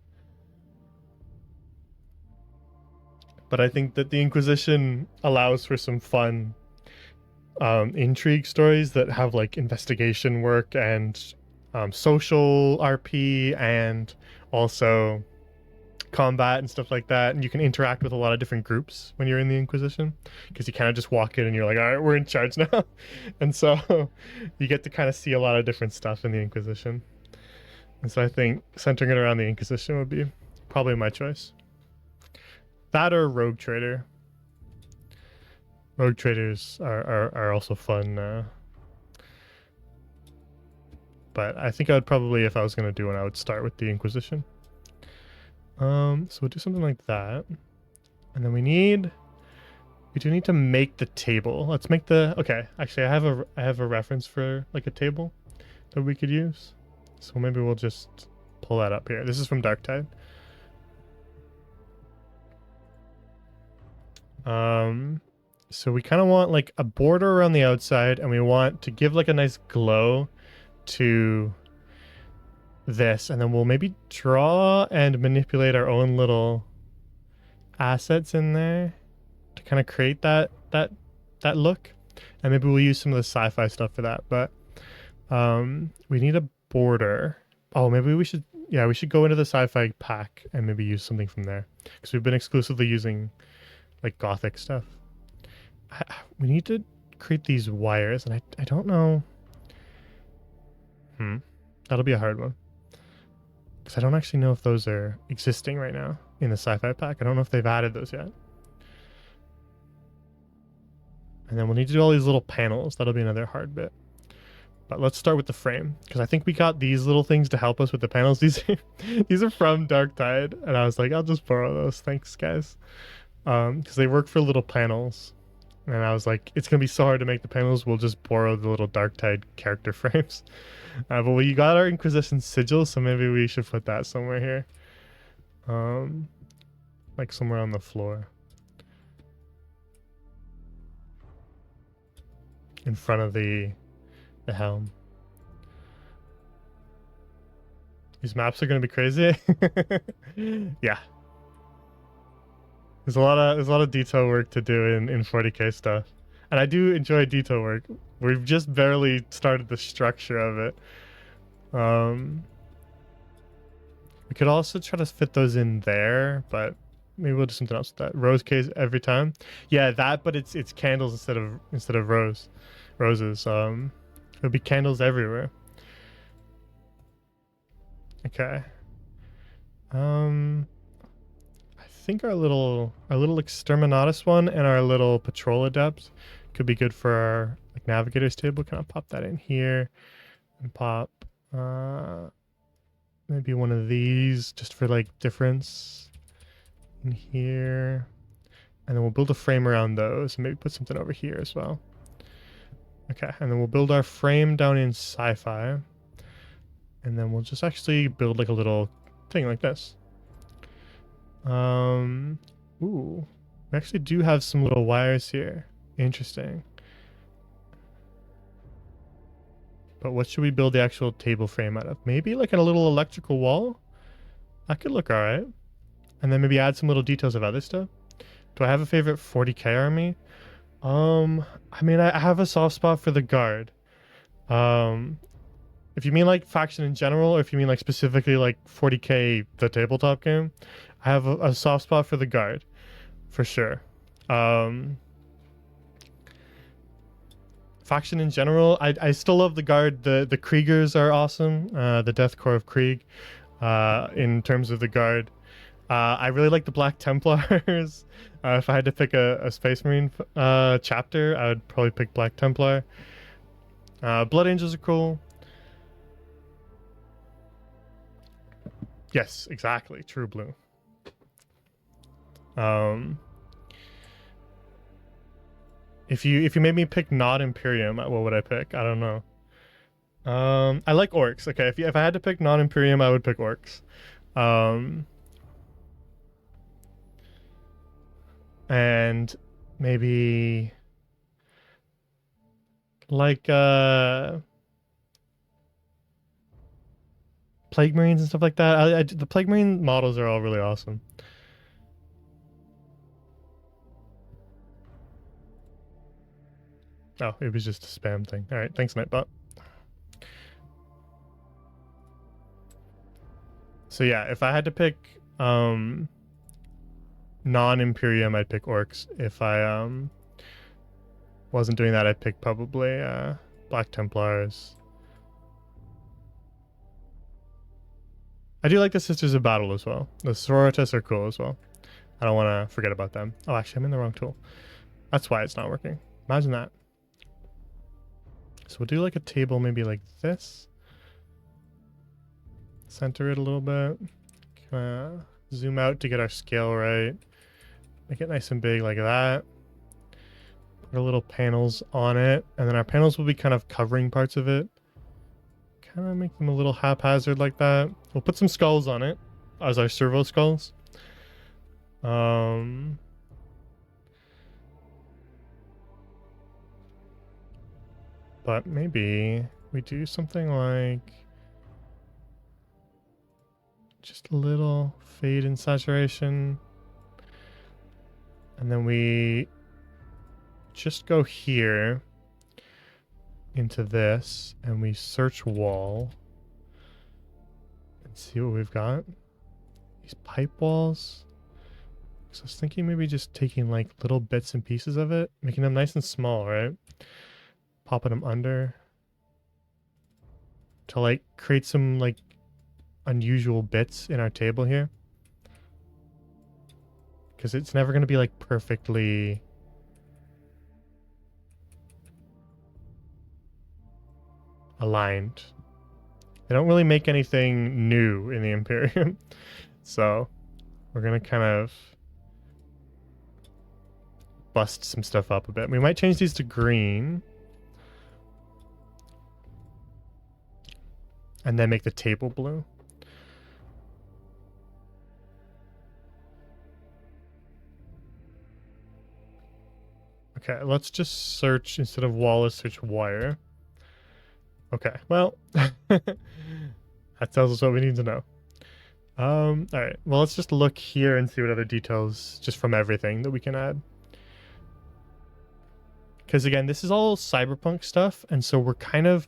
But I think that the Inquisition allows for some fun intrigue stories that have like investigation work and social RP, and also combat and stuff like that. And you can interact with a lot of different groups when you're in the Inquisition, because you kind of just walk in and you're like, all right, we're in charge now. And so you get to kind of see a lot of different stuff in the Inquisition. And so I think centering it around the Inquisition would be probably my choice. That or Rogue Trader. Rogue Traders are also fun. But I think I would probably, if I was going to do one, I would start with the Inquisition. So we'll do something like that. And then we do need to make the table. Let's make the, okay, actually I have a reference for like a table that we could use. So maybe we'll just pull that up here. This is from Darktide. So we kind of want like a border around the outside, and we want to give like a nice glow to this, and then we'll maybe draw and manipulate our own little assets in there to kind of create that look. And maybe we'll use some of the sci-fi stuff for that. But we need a border. Oh, maybe we should, yeah, we should go into the sci-fi pack and maybe use something from there, because we've been exclusively using like gothic stuff. We need to create these wires, and I don't know. That'll be a hard one, because I don't actually know if those are existing right now in the sci-fi pack. I don't know if they've added those yet. And then we'll need to do all these little panels. That'll be another hard bit. But let's start with the frame, because I think we got these little things to help us with the panels. These are from Darktide, and I was like, I'll just borrow those. Thanks, guys. Because they work for little panels. And I was like, it's going to be so hard to make the panels. We'll just borrow the little Darktide character frames. But we got our Inquisition sigil, so maybe we should put that somewhere here. Like somewhere on the floor. In front of the helm. These maps are going to be crazy. Yeah. There's a lot of detail work to do in 40k stuff. And I do enjoy detail work. We've just barely started the structure of it. We could also try to fit those in there, but maybe we'll do something else with that. Rose case every time. Yeah, that, but it's candles instead of roses. There'll be candles everywhere. Okay. I think our little exterminatus one and our little patrol adept could be good for our like navigator's table. Can I pop that in here and pop maybe one of these just for like difference in here, and then we'll build a frame around those and maybe put something over here as well. Okay, and then we'll build our frame down in sci-fi, and then we'll just actually build like a little thing like this. Ooh, we actually do have some little wires here. Interesting. But what should we build the actual table frame out of? Maybe like a little electrical wall? That could look alright. And then maybe add some little details of other stuff. Do I have a favorite 40k army? I mean, I have a soft spot for the guard. If you mean like faction in general, or if you mean like specifically like 40k, the tabletop game, I have a soft spot for the guard, for sure. Faction in general, I still love the guard. The Kriegers are awesome. The Death Corps of Krieg, in terms of the guard. I really like the Black Templars. If I had to pick a Space Marine chapter, I would probably pick Black Templar. Blood Angels are cool. Yes, exactly. True blue. If you made me pick not Imperium, what would I pick? I don't know. I like orcs. Okay, if I had to pick non Imperium, I would pick orcs. And maybe like Plague Marines and stuff like that. The Plague Marine models are all really awesome. Oh, it was just a spam thing. All right, thanks, Nightbot. So yeah, if I had to pick non-Imperium, I'd pick orcs. If I wasn't doing that, I'd pick probably Black Templars. I do like the Sisters of Battle as well. The Sororitas are cool as well. I don't want to forget about them. Oh, actually, I'm in the wrong tool. That's why it's not working. Imagine that. So we'll do like a table maybe like this. Center it a little bit. Zoom out to get our scale right. Make it nice and big like that. Put our little panels on it, and then our panels will be kind of covering parts of it. Kind of make them a little haphazard like that. We'll put some skulls on it as our servo skulls. But maybe we do something like just a little fade and saturation. And then we just go here into this and we search wall and see what we've got. These pipe walls. So I was thinking maybe just taking like little bits and pieces of it, making them nice and small, right? Popping them under to like create some like unusual bits in our table here. Because it's never going to be like perfectly aligned. They don't really make anything new in the Imperium. So we're going to kind of bust some stuff up a bit. We might change these to green. And then make the table blue. Okay, let's just search, instead of wall, let's search wire. Okay, well, that tells us what we need to know. All right, well, let's just look here and see what other details, just from everything, that we can add. Because again, this is all cyberpunk stuff, and so we're kind of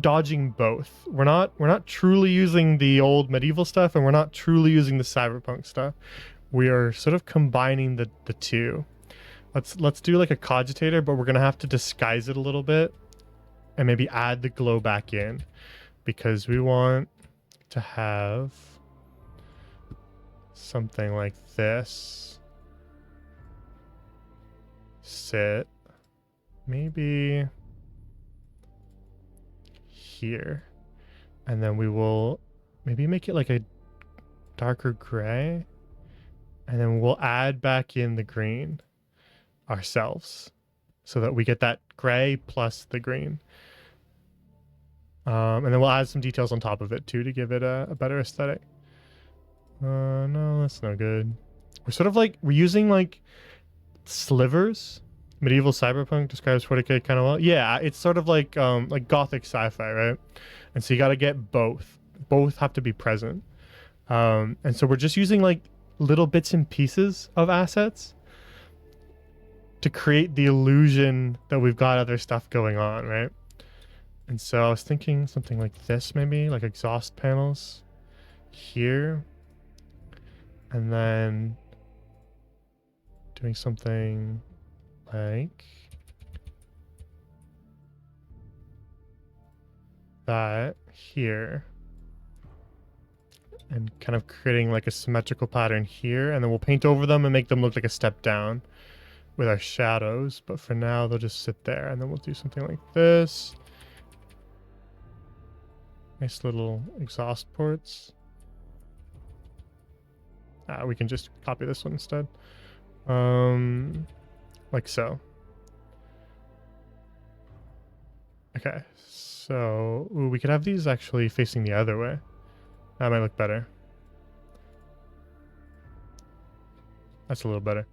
dodging both. We're not truly using the old medieval stuff, and we're not truly using the cyberpunk stuff. We are sort of combining the two. Let's do like a cogitator, but we're gonna have to disguise it a little bit and maybe add the glow back in, because we want to have something like this sit maybe here, and then we will maybe make it like a darker gray, and then we'll add back in the green ourselves so that we get that gray plus the green. And then we'll add some details on top of it too to give it a better aesthetic. No, that's no good. We're sort of like, we're using like slivers. Medieval cyberpunk describes 40K kind of well. Yeah, it's sort of like gothic sci-fi, right? And so you got to get both. Both have to be present. And so we're just using like little bits and pieces of assets to create the illusion that we've got other stuff going on, right? And so I was thinking something like this, maybe like exhaust panels here, and then doing something like that here, and kind of creating like a symmetrical pattern here, and then we'll paint over them and make them look like a step down with our shadows. But for now, they'll just sit there, and then we'll do something like this. Nice little exhaust ports. We can just copy this one instead. Like so. Okay, so we could have these actually facing the other way. That might look better. That's a little better.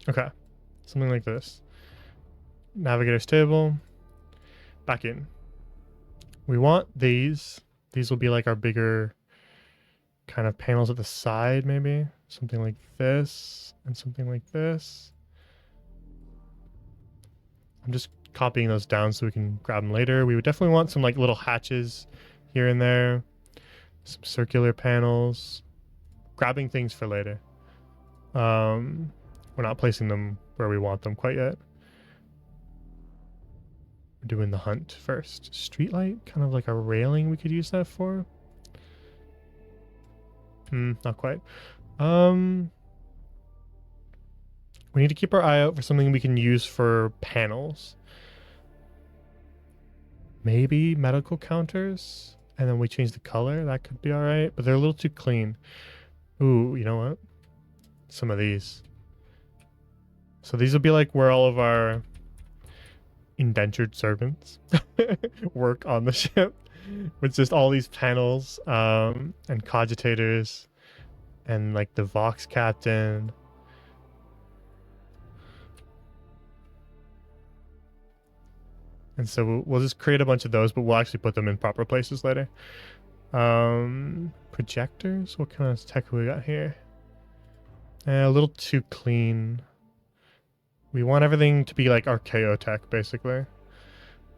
Okay, something like this. Navigator's table. Back in. We want these. These will be like our bigger kind of panels at the side, maybe. Something like this and something like this. I'm just copying those down so we can grab them later. We would definitely want some like little hatches here and there. Some circular panels. Grabbing things for later. We're not placing them where we want them quite yet. We're doing the hunt first. Streetlight, kind of like a railing we could use that for. Not quite. We need to keep our eye out for something we can use for panels. Maybe medical counters And then we change the color. That could be all right, but they're a little too clean. Ooh, you know what? Some of these. So these will be like where all of our indentured servants work on the ship, with just all these panels and cogitators and like the Vox captain. And so we'll just create a bunch of those, but we'll actually put them in proper places later. Projectors? What kind of tech we got here? A little too clean. We want everything to be like archaeo tech, basically.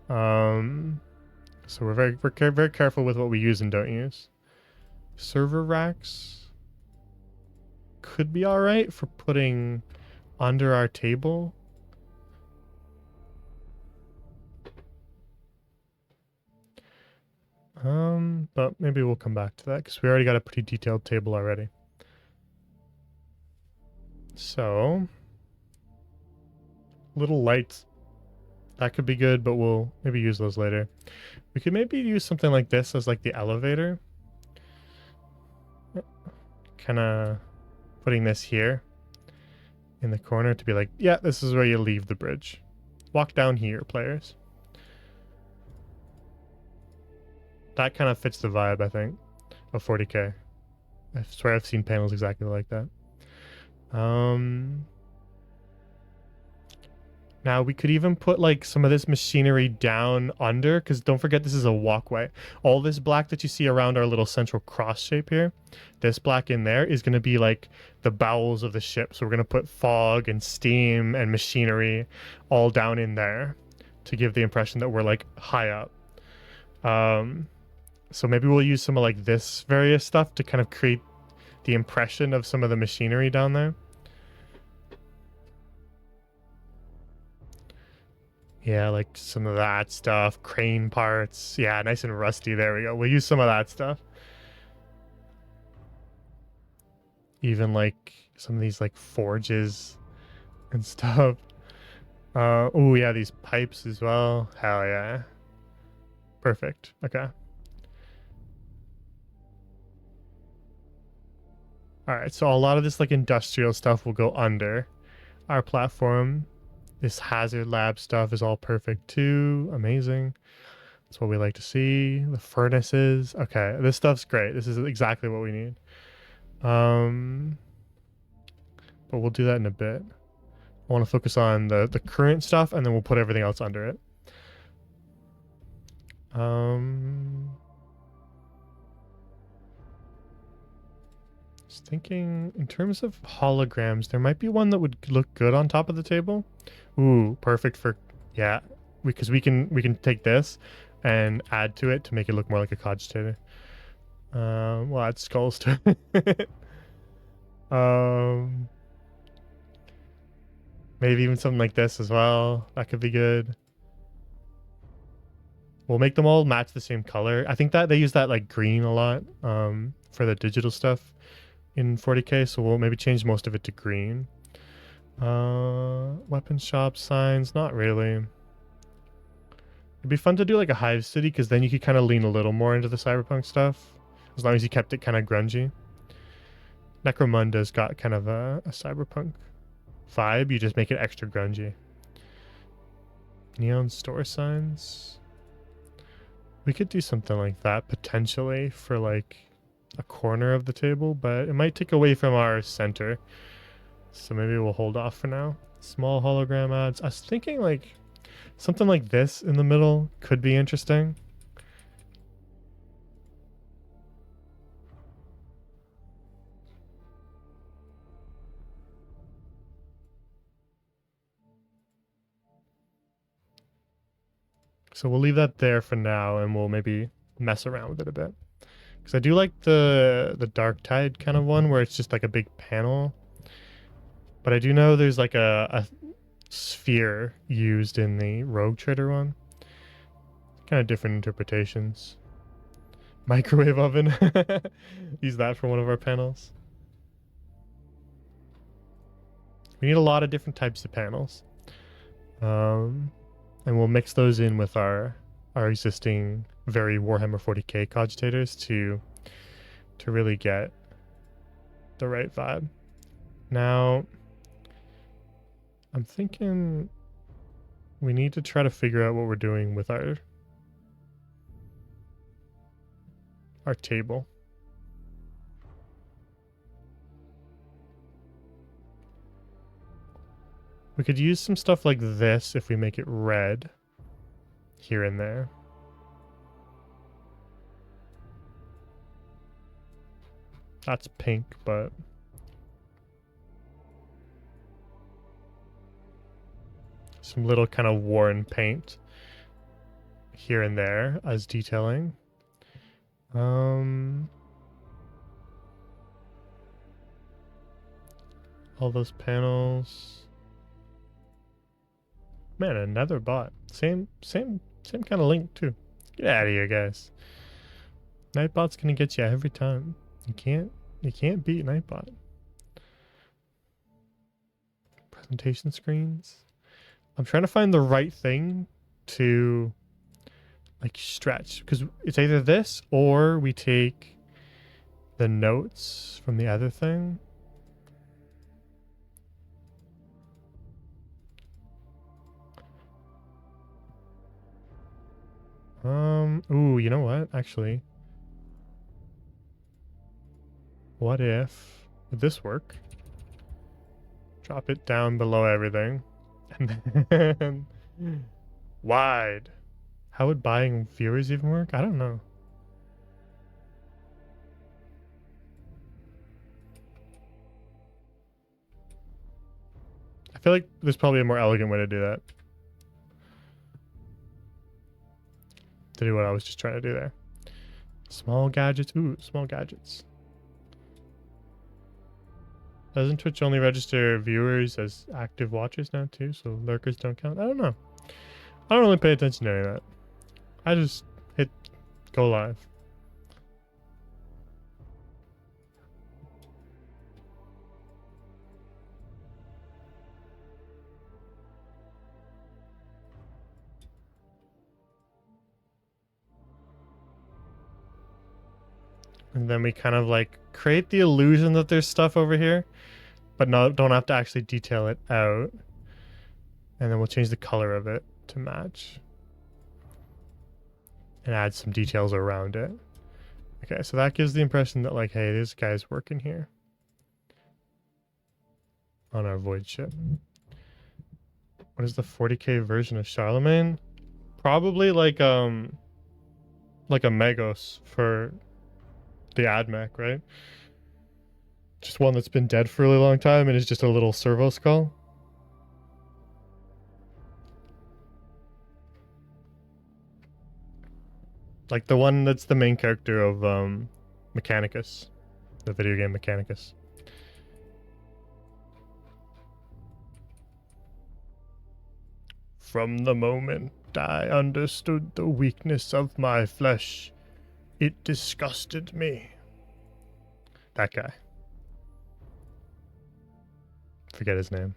So we're very careful with what we use and don't use. Server racks could be all right for putting under our table. But maybe we'll come back to that because we already got a pretty detailed table already. So, little lights. That could be good, but we'll maybe use those later. We could maybe use something like this as like the elevator. Kind of putting this here in the corner to be like, yeah, this is where you leave the bridge. Walk down here, players. That kind of fits the vibe, I think, of 40k. I swear I've seen panels exactly like that. Now we could even put like some of this machinery down under, because don't forget this is a walkway. All this black that you see around our little central cross shape here, this black in there is going to be like the bowels of the ship. So we're going to put fog and steam and machinery all down in there to give the impression that we're like high up. So maybe we'll use some of like this various stuff to kind of create the impression of some of the machinery down there. Yeah, like some of that stuff, crane parts. Yeah, nice and rusty. There we go. We'll use some of that stuff. Even like some of these like forges and stuff. Oh yeah, these pipes as well. Hell yeah. Perfect. Okay. All right, so a lot of this like industrial stuff will go under our platform. This hazard lab stuff is all perfect too. Amazing. That's what we like to see. The furnaces. Okay, this stuff's great. This is exactly what we need. But we'll do that in a bit. I want to focus on the current stuff, and then we'll put everything else under it. Just thinking in terms of holograms, there might be one that would look good on top of the table. Ooh, perfect for, yeah, because we can take this and add to it to make it look more like a cogitator. We'll add skulls to it. Maybe even something like this as well. That could be good. We'll make them all match the same color. I think that they use that like green a lot for the digital stuff in 40k, so we'll maybe change most of it to green. Weapon shop signs, not really. It'd be fun to do like a hive city, because then you could kind of lean a little more into the cyberpunk stuff, as long as you kept it kind of grungy. Necromunda's got kind of a cyberpunk vibe. You just make it extra grungy. Neon store signs. We could do something like that potentially for like a corner of the table, but it might take away from our center. So maybe we'll hold off for now. Small hologram ads. I was thinking like something like this in the middle could be interesting. So we'll leave that there for now, and we'll maybe mess around with it a bit. Because I do like the Dark Tide kind of one, where it's just like a big panel. But I do know there's like a sphere used in the Rogue Trader one. Kind of different interpretations. Microwave oven. Use that for one of our panels. We need a lot of different types of panels. And we'll mix those in with our existing very Warhammer 40k cogitators to really get the right vibe. Now, I'm thinking we need to try to figure out what we're doing with our table. We could use some stuff like this if we make it red here and there. That's pink, but some little kind of worn paint here and there as detailing. All those panels. Man, another bot. Same kind of link too. Get out of here, guys. Nightbot's gonna get you every time. You can't beat Nightbot. Presentation screens. I'm trying to find the right thing to like stretch, because it's either this or we take the notes from the other thing. Ooh, you know what? Actually, what if, would this work? Drop it down below everything. And then wide. How would buying viewers even work? I don't know. I feel like there's probably a more elegant way to do that. To do what I was just trying to do there. Small gadgets. Ooh, small gadgets. Doesn't Twitch only register viewers as active watchers now too, so lurkers don't count? I don't know. I don't really pay attention to any of that. I just hit go live. And then we kind of like create the illusion that there's stuff over here, but don't have to actually detail it out. And then we'll change the color of it to match. And add some details around it. Okay, so that gives the impression that like, hey, this guy's working here. On our void ship. What is the 40k version of Charlemagne? Probably like a Megos for the AdMech, right? Just one that's been dead for a really long time and is just a little servo skull. Like the one that's the main character of Mechanicus, the video game Mechanicus. From the moment I understood the weakness of my flesh, it disgusted me. That guy. Forget his name.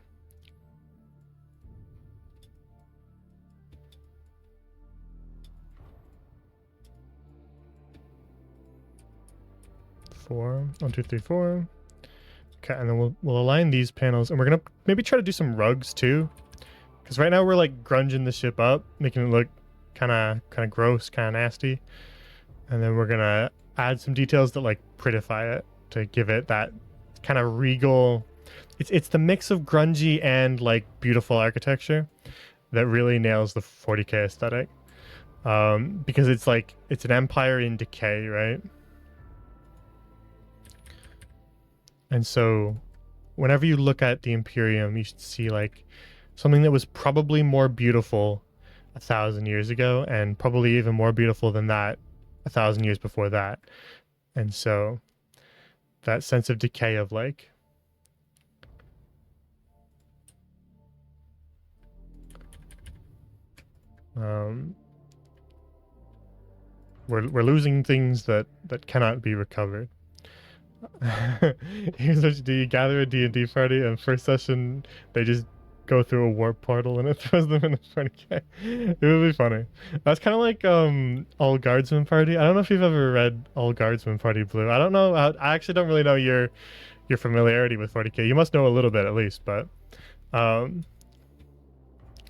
Four. 1, 2, 3, 4. Okay, and then we'll align these panels, and we're gonna maybe try to do some rugs too, because right now we're like grunging the ship up, making it look kind of gross, kind of nasty, and then we're gonna add some details that like prettify it to give it that kind of regal. It's the mix of grungy and like beautiful architecture that really nails the 40k aesthetic, because it's like it's an empire in decay, right? And so whenever you look at the Imperium, you should see like something that was probably more beautiful 1,000 years ago, and probably even more beautiful than that 1,000 years before that. And so that sense of decay of like we're losing things that cannot be recovered. Here's what you do: you gather a D&D party, and first session they just go through a warp portal and it throws them in the 40k. It would be funny. That's kind of like All Guardsman Party. I don't know if you've ever read All Guardsman Party Blue. I don't know. I actually don't really know your familiarity with 40k. You must know a little bit at least, but um,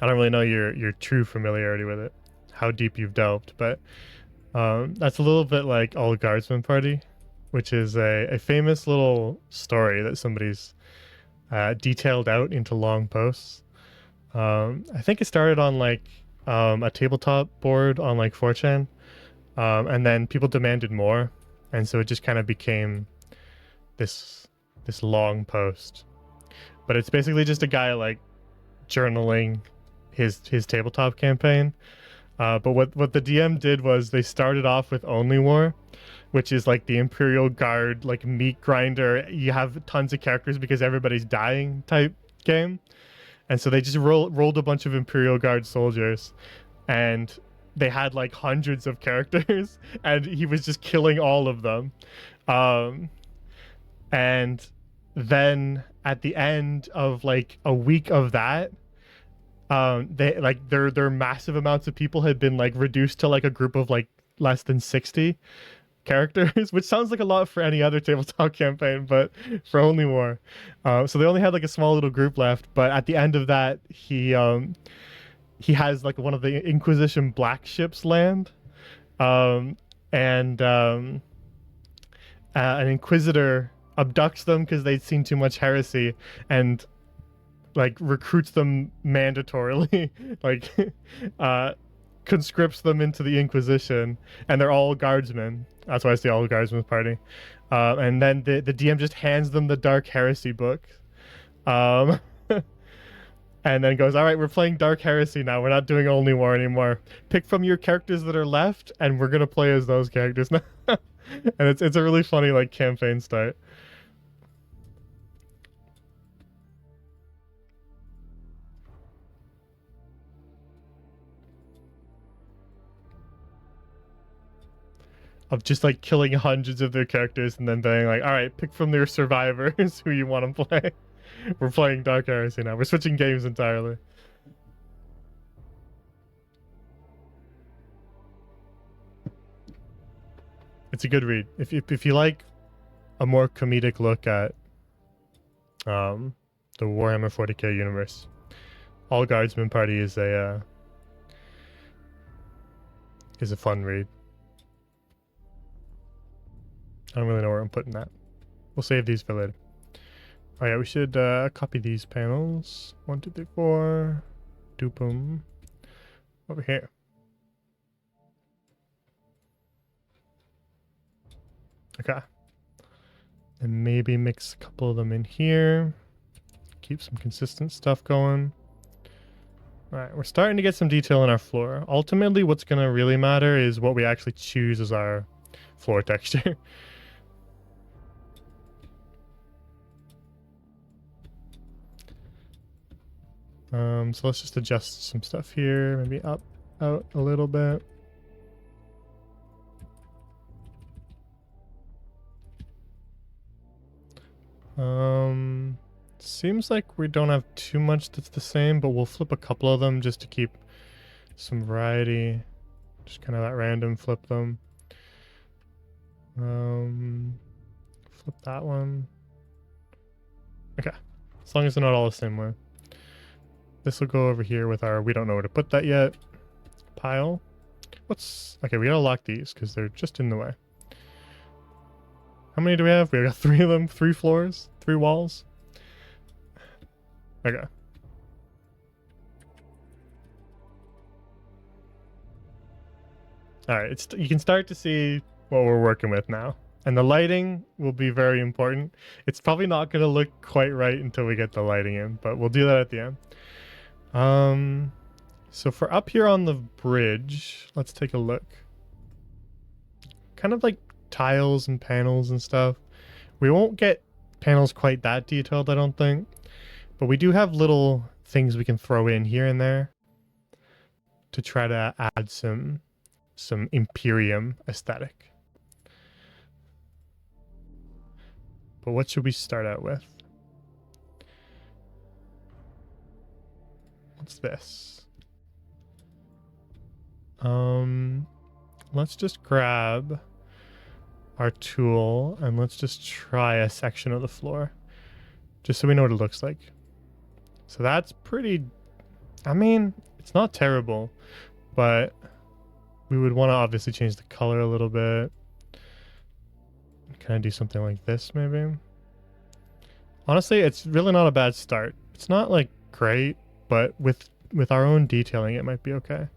I don't really know your true familiarity with it, how deep you've delved. But that's a little bit like All Guardsman Party, which is a famous little story that somebody's detailed out into long posts. I think it started on like a tabletop board on like 4chan, and then people demanded more, and so it just kind of became this long post. But it's basically just a guy like journaling his tabletop campaign. But what the DM did was they started off with Only War, which is like the Imperial Guard, like meat grinder. You have tons of characters because everybody's dying type game. And so they just rolled a bunch of Imperial Guard soldiers, and they had like hundreds of characters, and he was just killing all of them. And then at the end of like a week of that, they like their massive amounts of people had been like reduced to like a group of like less than 60 characters, which sounds like a lot for any other tabletop campaign, but for Only War. So they only had like a small little group left, but at the end of that, he has like one of the Inquisition black ships land, and an Inquisitor abducts them because they'd seen too much heresy and like recruits them mandatorily, like conscripts them into the Inquisition, and they're all guardsmen. That's why it's the All Guardsmen Party. And then the DM just hands them the Dark Heresy book. And then goes, all right, we're playing Dark Heresy now. We're not doing Only War anymore. Pick from your characters that are left, and we're going to play as those characters now. And it's a really funny like campaign start. Of just like killing hundreds of their characters and then being like, all right, pick from their survivors who you want to play. We're playing Dark Heresy now. We're switching games entirely. It's a good read. If you like a more comedic look at the Warhammer 40k universe, All Guardsman Party is a fun read. I don't really know where I'm putting that. We'll save these for later. Oh yeah, we should copy these panels. 1, 2, 3, 4. Dupe them over here. Okay. And maybe mix a couple of them in here. Keep some consistent stuff going. Alright, we're starting to get some detail in our floor. Ultimately, what's going to really matter is what we actually choose as our floor texture. So let's just adjust some stuff here. Maybe up, out a little bit. Seems like we don't have too much that's the same, but we'll flip a couple of them just to keep some variety. Just kind of that random flip them. Flip that one. Okay, as long as they're not all the same way. This will go over here with our we don't know where to put that yet pile. Okay, we gotta lock these because they're just in the way. How many do we have? We got 3 of them, 3 floors, 3 walls. Okay. All right, you can start to see what we're working with now. And the lighting will be very important. It's probably not going to look quite right until we get the lighting in, but we'll do that at the end. So for up here on the bridge, let's take a look. Kind of like tiles and panels and stuff. We won't get panels quite that detailed, I don't think. But we do have little things we can throw in here and there to try to add some Imperium aesthetic. But what should we start out with? What's this? Let's just grab our tool and let's just try a section of the floor just so we know what it looks like. So that's pretty, I mean, it's not terrible, but we would want to obviously change the color a little bit. Can I do something like this maybe? Honestly, it's really not a bad start. It's not like great, but with our own detailing it might be okay.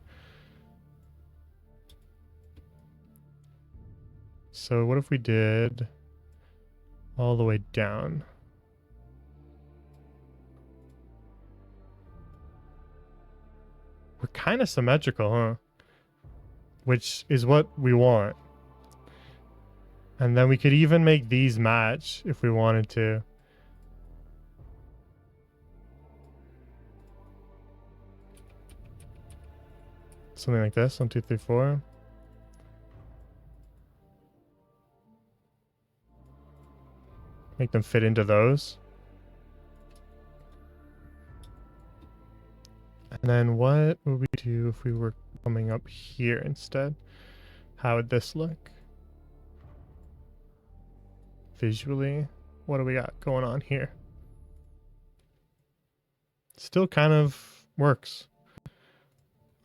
So what if we did all the way down? We're kind of symmetrical, huh? Which is what we want. And then we could even make these match if we wanted to. Something like this, 1, 2, 3, 4. Make them fit into those. And then what would we do if we were coming up here instead? How would this look? Visually, what do we got going on here? Still kind of works.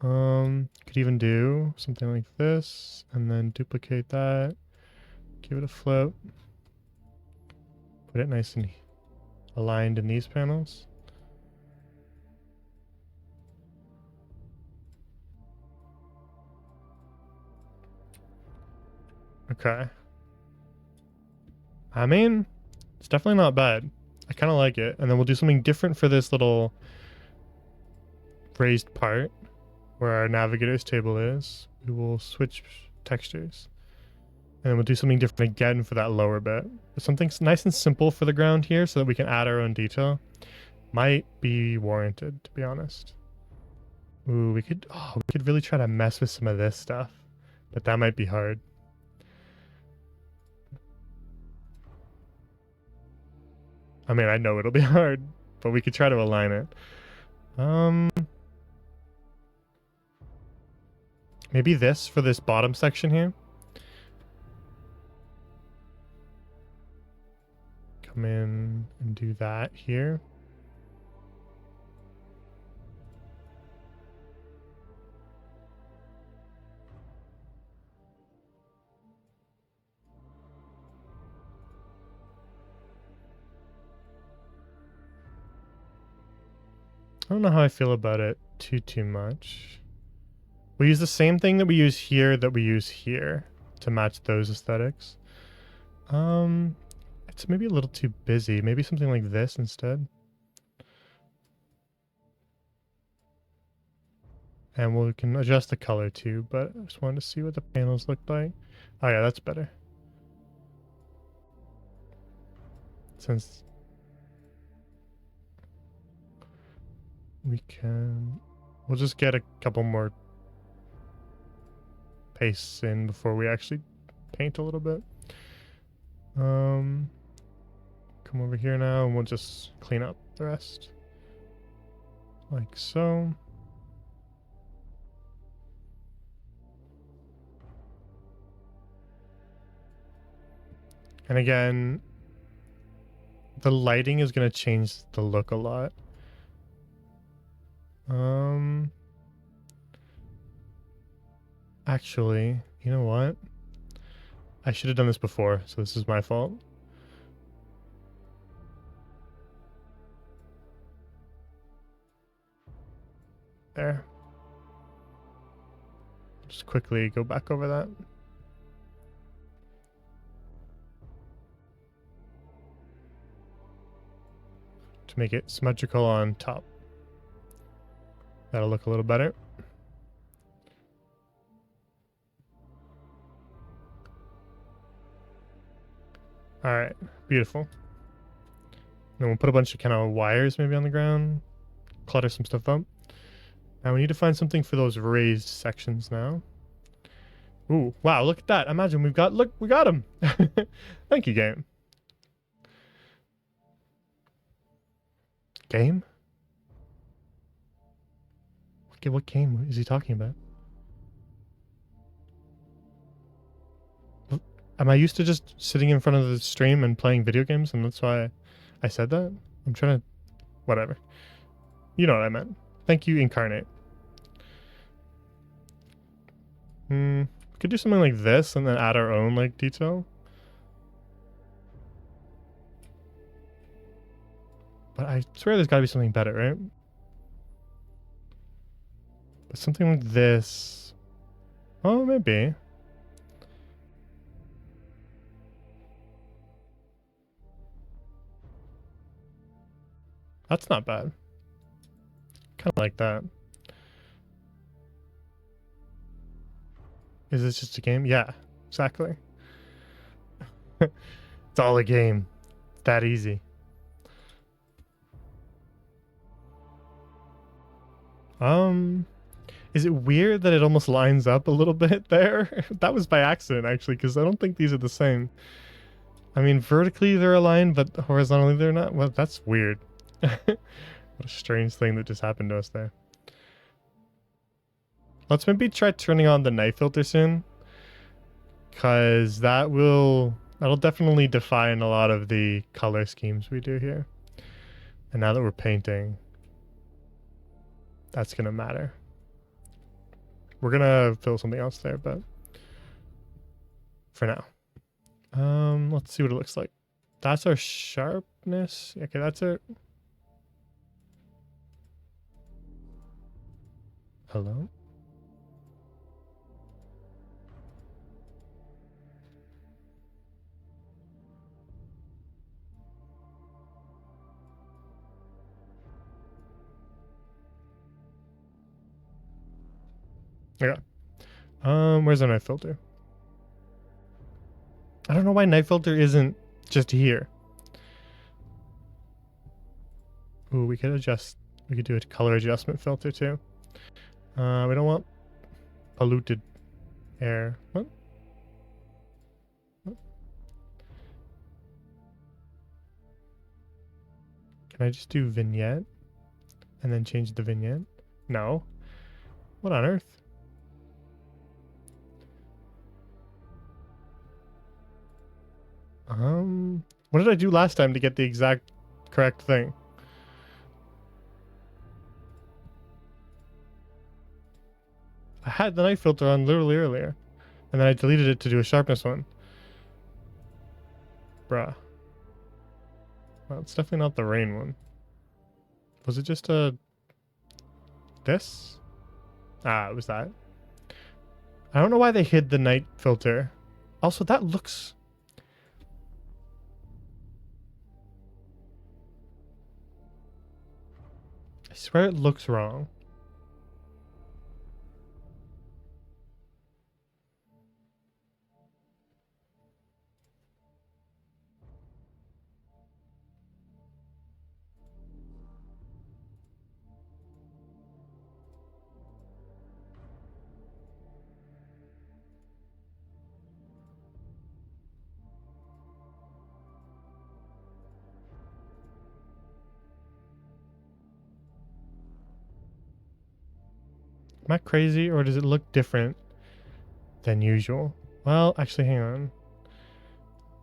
Could even do something like this and then duplicate that. Give it a float. Put it nice and aligned in these panels. Okay. I mean, it's definitely not bad. I kind of like it. And then we'll do something different for this little raised part where our navigator's table is. We will switch textures. And then we'll do something different again for that lower bit. Something nice and simple for the ground here so that we can add our own detail. Might be warranted, to be honest. Ooh, we could really try to mess with some of this stuff. But that might be hard. I mean, I know it'll be hard, but we could try to align it. Maybe this for this bottom section here. Come in and do that here. I don't know how I feel about it too much. We use the same thing that we use here to match those aesthetics. It's maybe a little too busy. Maybe something like this instead. And we can adjust the color too, but I just wanted to see what the panels look like. Oh yeah, that's better. Since we'll just get a couple more pastes in before we actually paint a little bit. Come over here now and we'll just clean up the rest. Like so. And again, the lighting is going to change the look a lot. Actually, you know what? I should have done this before, so this is my fault. There. Just quickly go back over that. To make it symmetrical on top. That'll look a little better. All right, beautiful. Then we'll put a bunch of kind of wires maybe on the ground, clutter some stuff up. Now we need to find something for those raised sections now. Ooh, wow, look at that. Imagine we got them. Thank you, game. Game? Okay, what game is he talking about? Am I used to just sitting in front of the stream and playing video games, and that's why I said that? I'm trying to... Whatever. You know what I meant. Thank you, Incarnate. We could do something like this and then add our own, like, detail. But I swear there's gotta be something better, right? But something like this... Oh, maybe. That's not bad. Kind of like that. Is this just a game? Yeah, exactly. It's all a game. It's that easy. Is it weird that it almost lines up a little bit there? That was by accident, actually, because I don't think these are the same. I mean, vertically they're aligned, but horizontally they're not. Well, that's weird. What a strange thing that just happened to us there. Let's maybe try turning on the night filter soon, because that'll definitely define a lot of the color schemes we do here. And now that we're painting, that's gonna matter. We're gonna fill something else there, but for now. Let's see what it looks like. That's our sharpness. Okay, that's our... Hello? Yeah. Where's our night filter? I don't know why night filter isn't just here. Ooh, we could do a color adjustment filter too. We don't want polluted air. What? Can I just do vignette and then change the vignette? No. What on earth? What did I do last time to get the exact correct thing? I had the night filter on literally earlier, and then I deleted it to do a sharpness one. Bruh. Well, it's definitely not the rain one. Was it just this? Ah, it was that. I don't know why they hid the night filter. Also, that looks... I swear it looks wrong. Am I crazy, or does it look different than usual? Well, actually, hang on.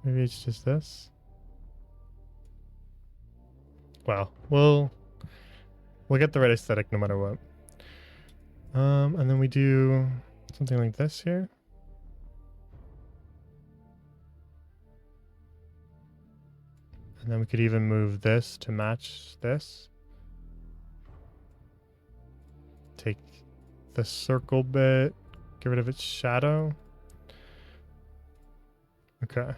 Maybe it's just this. Well, we'll get the right aesthetic no matter what. And then we do something like this here. And then we could even move this to match this. Take the circle bit, get rid of its shadow. Okay.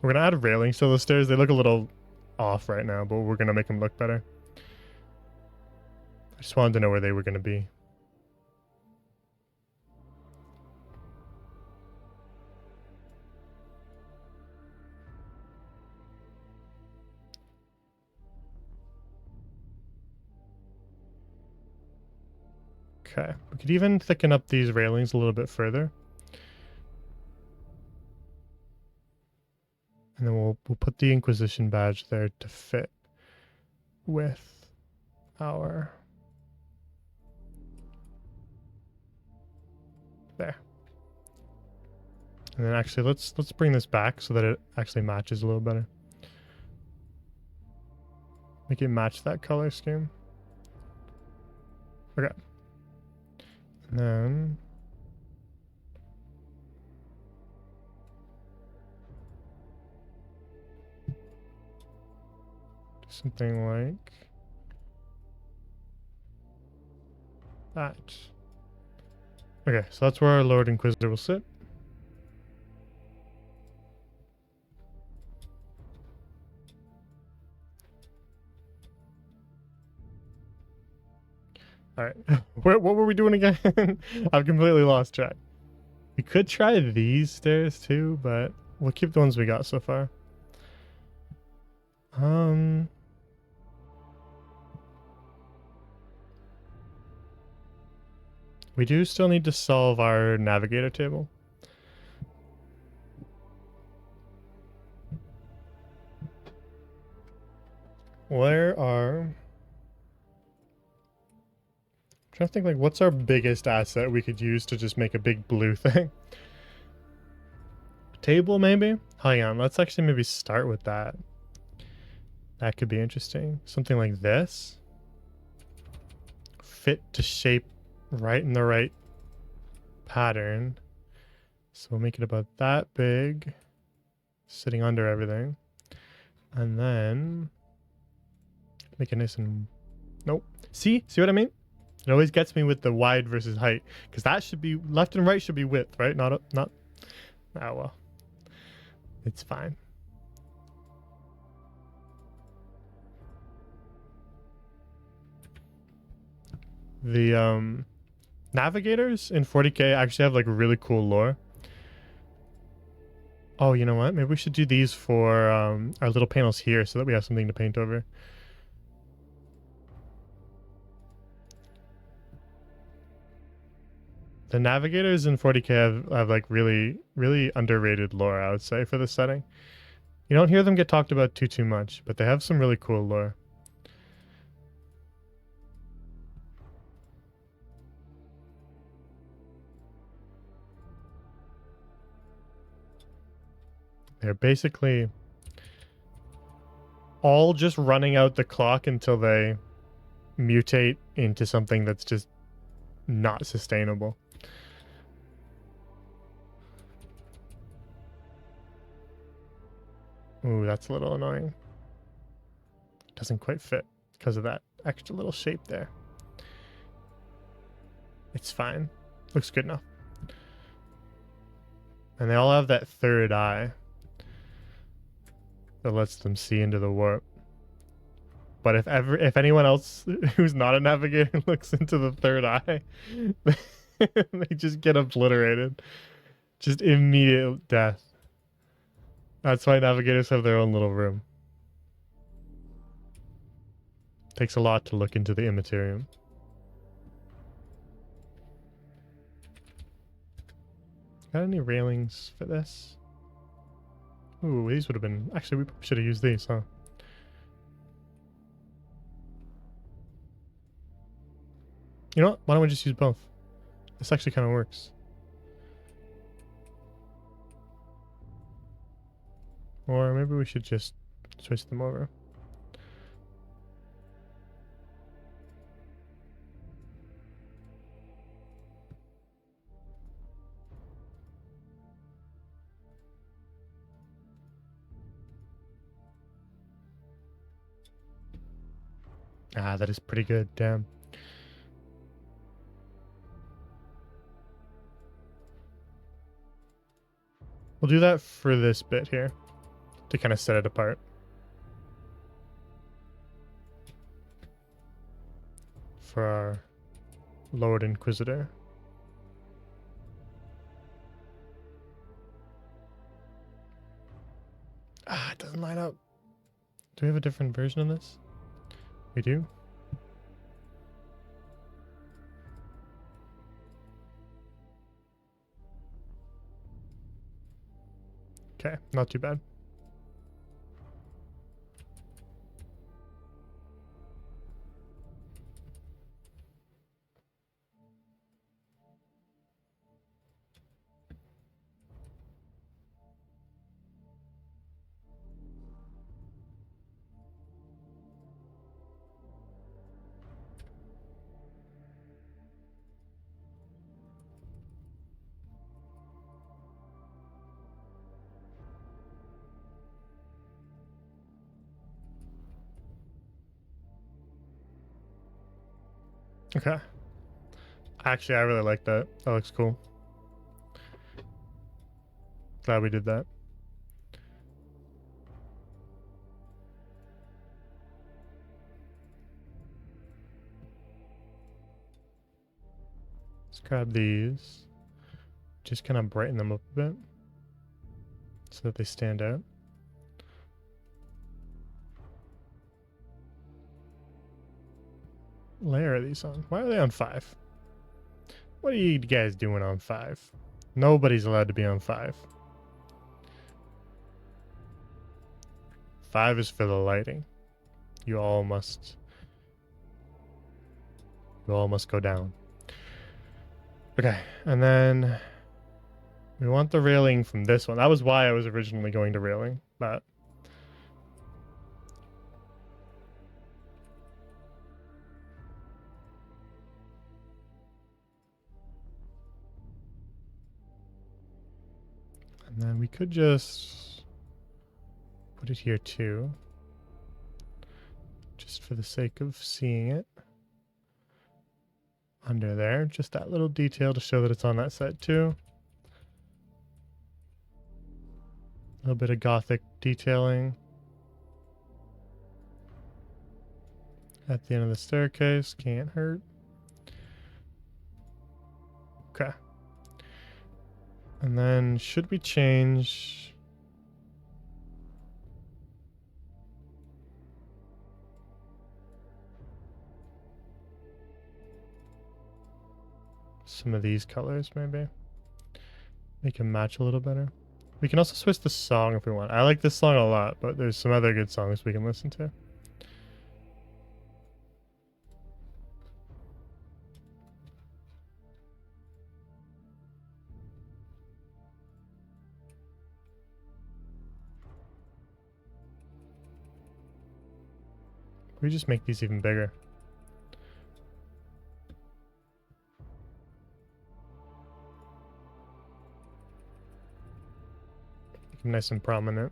We're gonna add a railing. So the stairs, they look a little off right now, but we're gonna make them look better. I just wanted to know where they were gonna be. Okay, we could even thicken up these railings a little bit further. And then we'll put the Inquisition badge there to fit with our... There. And then actually let's bring this back so that it actually matches a little better. Make it match that color scheme. Okay. And then something like that. Okay, so that's where our Lord Inquisitor will sit. Alright, what were we doing again? I've completely lost track. We could try these stairs too, but we'll keep the ones we got so far. We do still need to solve our navigator table. Where are... I'm trying to think, like, what's our biggest asset we could use to just make a big blue thing? Table, maybe? Hang on, let's actually maybe start with that. That could be interesting. Something like this. Fit to shape right in the right pattern. So we'll make it about that big. Sitting under everything. And then... make it nice and... Nope. See what I mean? It always gets me with the wide versus height. Because that should be... left and right should be width, right? Not... Oh, well. It's fine. The navigators in 40k actually have like really cool lore. Oh, you know what? Maybe we should do these for our little panels here so that we have something to paint over. The navigators in 40k have like really underrated lore, I would say, for this setting. You don't hear them get talked about too much, but they have some really cool lore. They're basically all just running out the clock until they mutate into something that's just not sustainable. Ooh, that's a little annoying. Doesn't quite fit because of that extra little shape there. It's fine. Looks good enough. And they all have that third eye that lets them see into the warp. But if anyone else who's not a navigator looks into the third eye, they just get obliterated. Just immediate death. That's why navigators have their own little room. Takes a lot to look into the immaterium. Got any railings for this? Ooh, these would have been... Actually, we should have used these, huh? You know what? Why don't we just use both? This actually kind of works. Or maybe we should just switch them over. Ah, that is pretty good, damn. We'll do that for this bit here to kind of set it apart. For our Lord Inquisitor. Ah, it doesn't line up. Do we have a different version of this? We do. Okay, not too bad. Okay. Actually, I really like that. That looks cool. Glad we did that. Let's grab these. Just kind of brighten them up a bit so that they stand out. Layer are these on? Why are they on 5? What are you guys doing on 5? Nobody's allowed to be on 5. 5 is for the lighting. You all must go down. Okay, and then we want the railing from this one. That was why I was originally going to railing, but and then we could just put it here too, just for the sake of seeing it. Under there, just that little detail to show that it's on that side too. A little bit of gothic detailing at the end of the staircase, can't hurt. Okay. And then should we change some of these colors maybe? Make them match a little better. We can also switch the song if we want. I like this song a lot, but there's some other good songs we can listen to. We just make these even bigger. Make them nice and prominent.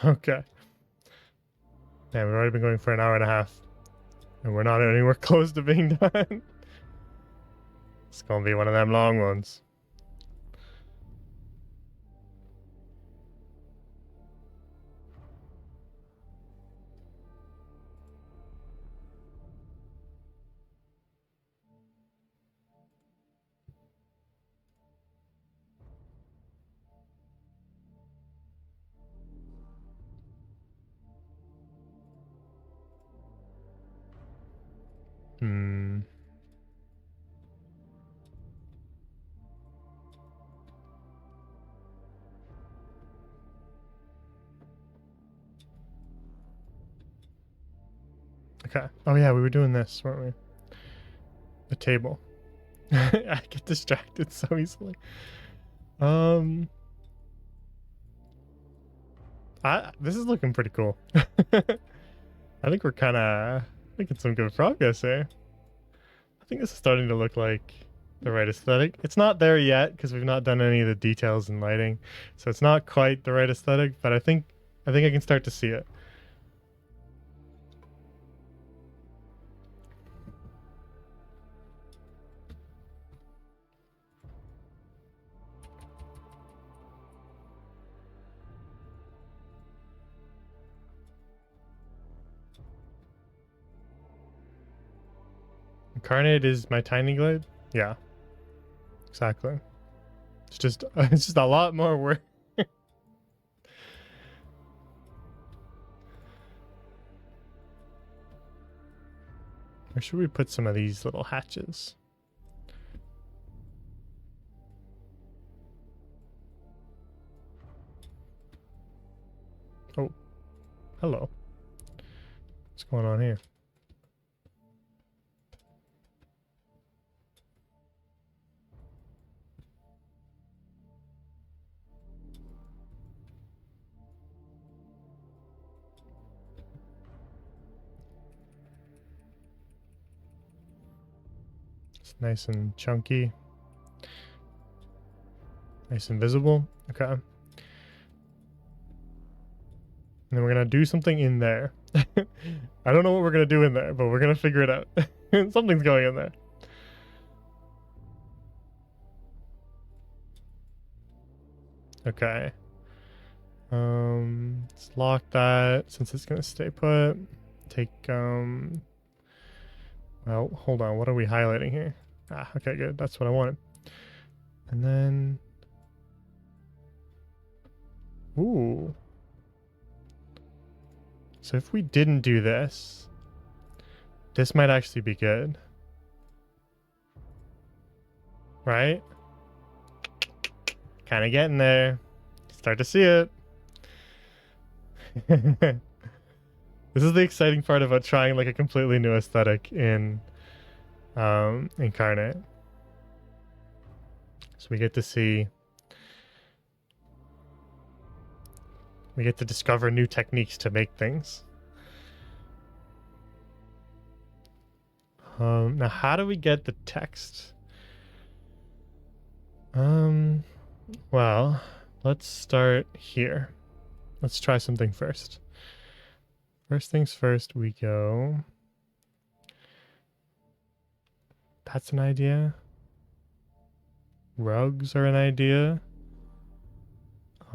Okay. Man, we've already been going for an hour and a half. And we're not anywhere close to being done. It's gonna be one of them long ones. Hmm. Okay. Oh yeah, we were doing this, weren't we? The table. I get distracted so easily. This is looking pretty cool. I think we're kind of making some good progress here. I think this is starting to look like the right aesthetic. It's not there yet because we've not done any of the details and lighting, so it's not quite the right aesthetic. But I think I can start to see it. Incarnate is my tiny glade. Yeah, exactly. It's just a lot more work. Or should we put some of these little hatches? Oh, hello. What's going on here? It's nice and chunky. Nice and visible. Okay. And then we're gonna do something in there. I don't know what we're gonna do in there, but we're gonna figure it out. Something's going in there. Okay. Let's lock that since it's gonna stay put. Take well, hold on, what are we highlighting here? Ah, okay, good. That's what I wanted. And then ooh. So if we didn't do this, this might actually be good. Right? Kind of getting there. Start to see it. This is the exciting part about trying like a completely new aesthetic in Incarnate. So we get to see, we get to discover new techniques to make things. Now how do we get the text? Well, let's start here. Let's try something first. First things first, we go. That's an idea. Rugs are an idea.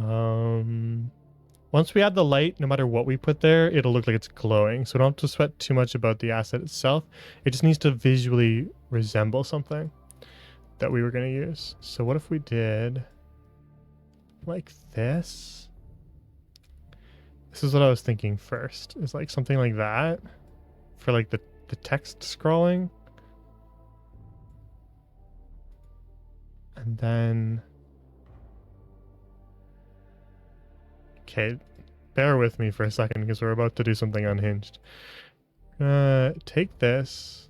Once we add the light, no matter what we put there, it'll look like it's glowing. So we don't have to sweat too much about the asset itself. It just needs to visually resemble something that we were going to use. So what if we did like this? This is what I was thinking first, is like something like that for like the text scrolling. And then, okay, bear with me for a second because we're about to do something unhinged. Take this.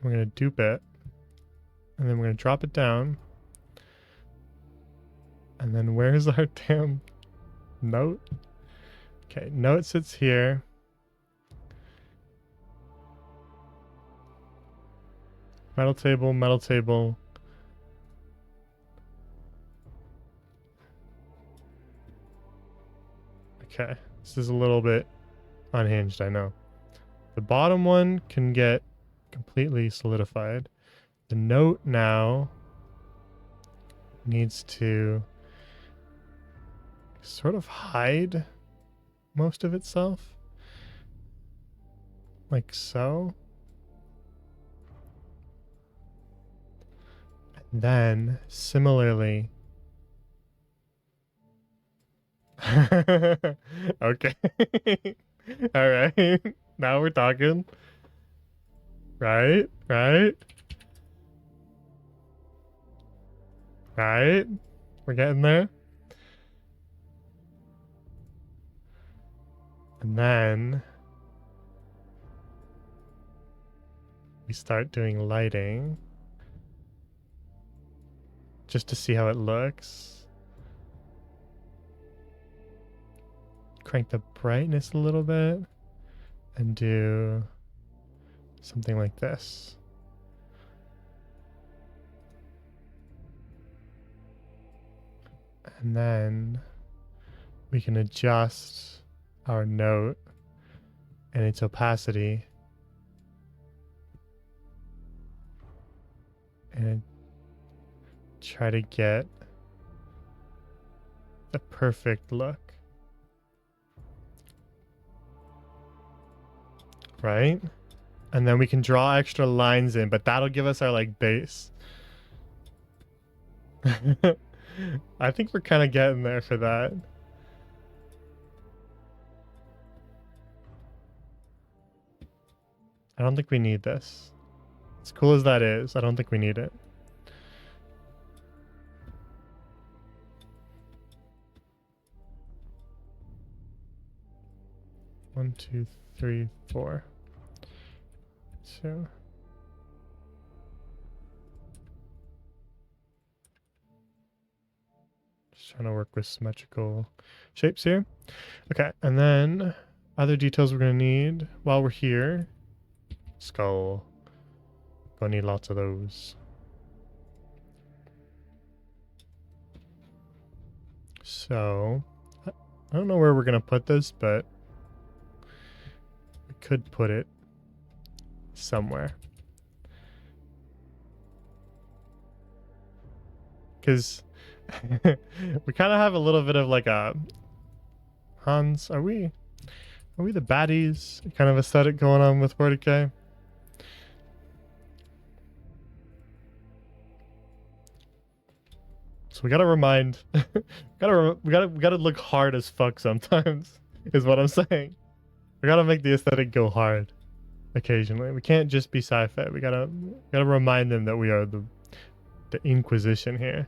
We're going to dupe it. And then we're going to drop it down. And then where's our damn note? Okay, note sits here. Metal table, metal table. Okay, this is a little bit unhinged, I know. The bottom one can get completely solidified. The note now needs to sort of hide most of itself. Like so. And then, similarly... Okay. Alright. Now we're talking. Right? Right? Right? We're getting there. And then we start doing lighting just to see how it looks. Crank the brightness a little bit and do something like this. And then we can adjust our note and its opacity and try to get the perfect look. Right? And then we can draw extra lines in, but that'll give us our like base. I think we're kind of getting there for that. I don't think we need this. As cool as that is, I don't think we need it. One, two, three, four. So just trying to work with symmetrical shapes here. Okay, and then other details we're gonna need while we're here. Skull. Gonna need lots of those. So, I don't know where we're going to put this, but we could put it somewhere. Because we kind of have a little bit of like a Hans. Are we the baddies kind of aesthetic going on with 40k? So we gotta remind, we gotta look hard as fuck sometimes. Is what I'm saying. We gotta make the aesthetic go hard occasionally. We can't just be sci-fi. We gotta remind them that we are the Inquisition here.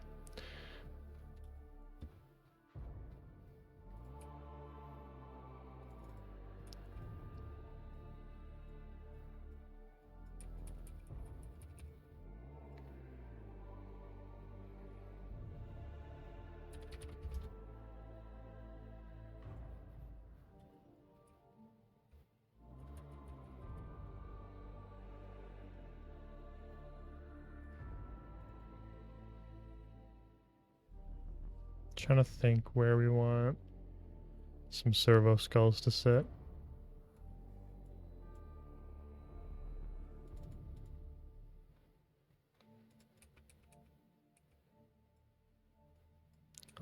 Trying to think where we want some servo skulls to sit.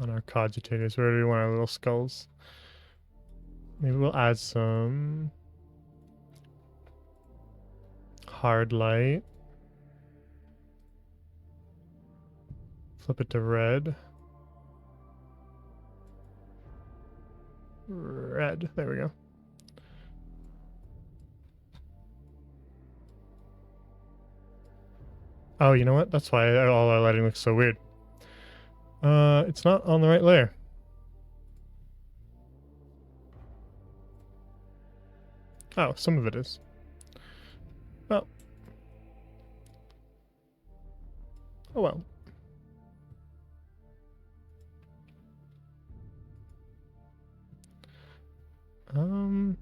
On our cogitators, where do we want our little skulls? Maybe we'll add some hard light. Flip it to red. Red. There we go. Oh, you know what? That's why all our lighting looks so weird. It's not on the right layer. Oh, some of it is. Well. Oh well. Kind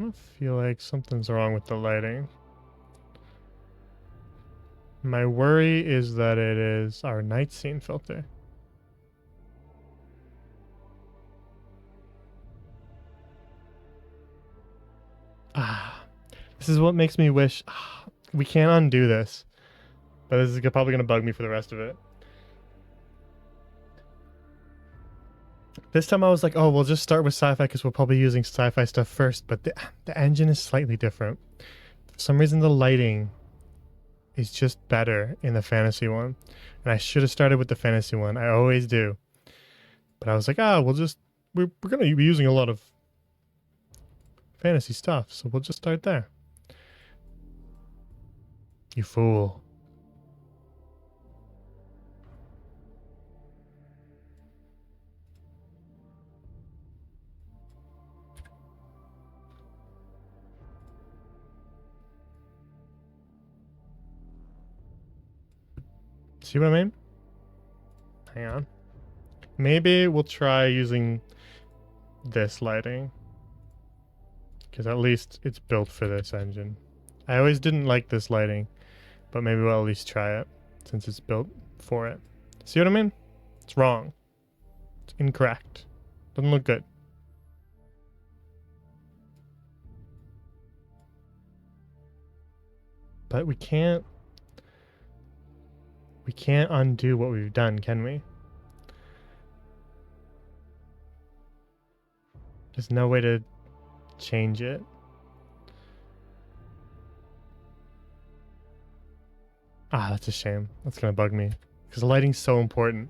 of feel like something's wrong with the lighting. My worry is that it is our night scene filter. This is what makes me wish we can't undo this. But this is probably going to bug me for the rest of it. This time I was like, oh, we'll just start with sci-fi because we're probably using sci-fi stuff first. But the engine is slightly different. For some reason, the lighting is just better in the fantasy one. And I should have started with the fantasy one. I always do. But I was like, we're going to be using a lot of fantasy stuff. So we'll just start there. You fool. See what I mean? Hang on. Maybe we'll try using this lighting. Because at least it's built for this engine. I always didn't like this lighting. But maybe we'll at least try it. Since it's built for it. See what I mean? It's wrong. It's incorrect. Doesn't look good. But we can't undo what we've done, can we? There's no way to change it. That's a shame. That's gonna bug me. Because the lighting's so important.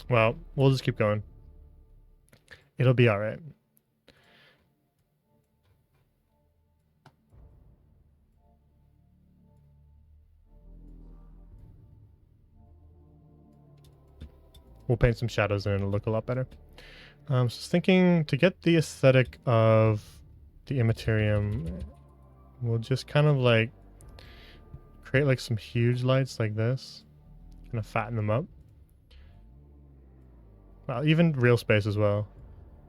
Well, we'll just keep going. It'll be alright. We'll paint some shadows in and it'll look a lot better. So I was thinking to get the aesthetic of the Immaterium, we'll just kind of like create like some huge lights like this, kind of fatten them up. Well, even real space as well.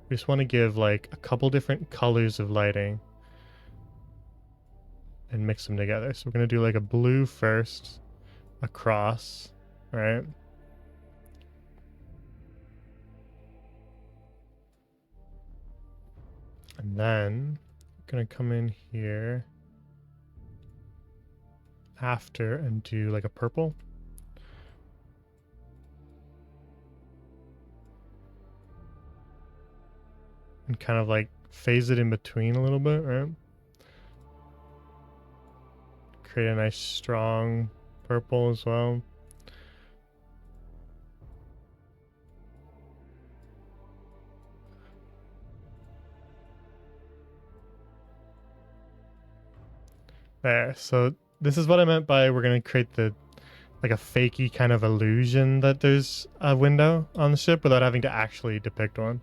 We just want to give like a couple different colors of lighting and mix them together. So we're going to do like a blue first across, right? And then I'm going to come in here after and do like a purple. And kind of like phase it in between a little bit, right? Create a nice strong purple as well. There, so this is what I meant by we're gonna create the like a fakey kind of illusion that there's a window on the ship without having to actually depict one.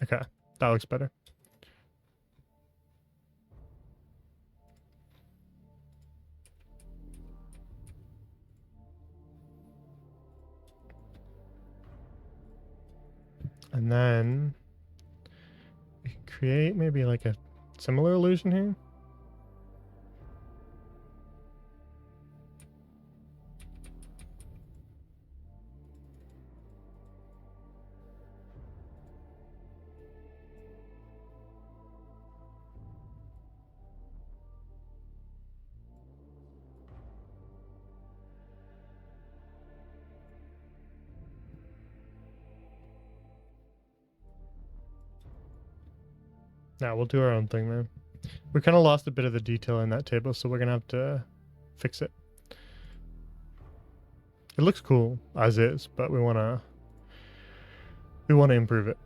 Okay, that looks better. And then we can create maybe like a similar illusion here. Now we'll do our own thing, man. We kind of lost a bit of the detail in that table, so we're gonna have to fix it. It looks cool as is, but we wanna improve it.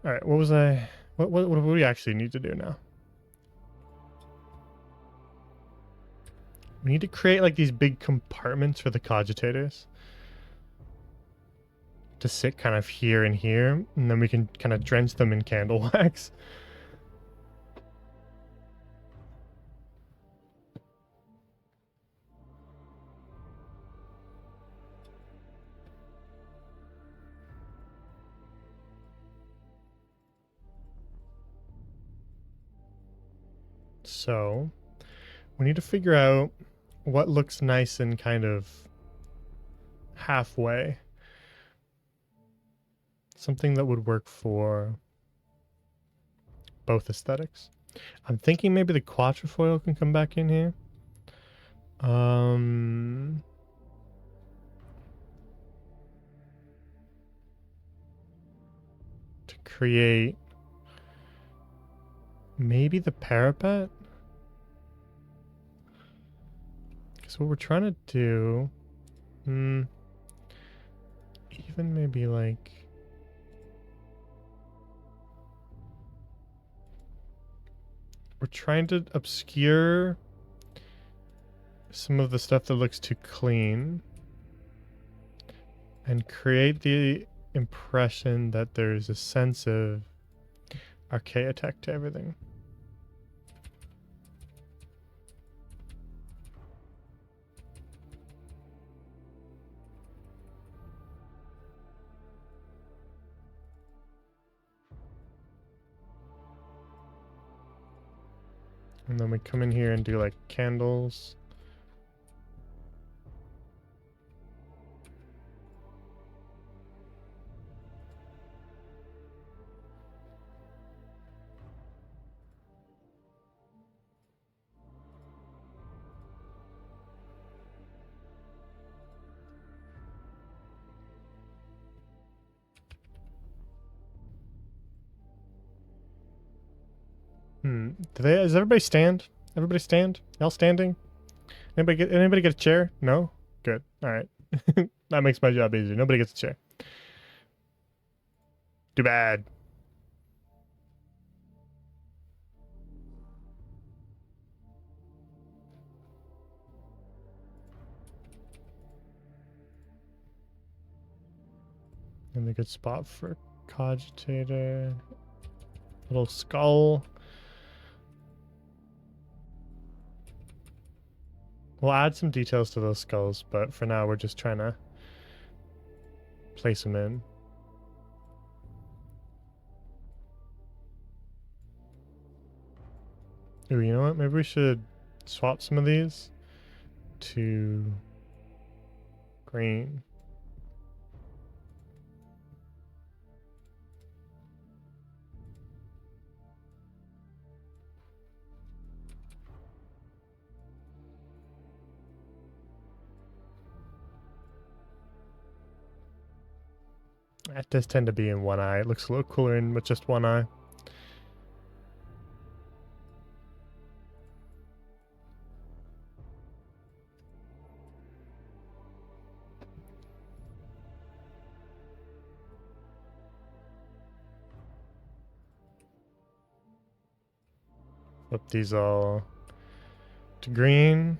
All right, what was I? What do we actually need to do now? We need to create like these big compartments for the cogitators to sit kind of here and here, and then we can kind of drench them in candle wax. So we need to figure out what looks nice and kind of halfway. Something that would work for both aesthetics. I'm thinking maybe the quatrefoil can come back in here. To create maybe the parapet. So what we're trying to do, even maybe like we're trying to obscure some of the stuff that looks too clean and create the impression that there's a sense of archaeotech to everything. And then we come in here and do like candles. Is everybody stand? Everybody stand? Y'all standing? Anybody get a chair? No? Good. All right. That makes my job easier. Nobody gets a chair. Too bad. And a good spot for cogitator. Little skull. We'll add some details to those skulls, but for now we're just trying to place them in. Ooh, you know what? Maybe we should swap some of these to green. It does tend to be in one eye. It looks a little cooler in with just one eye. Flip these all to green.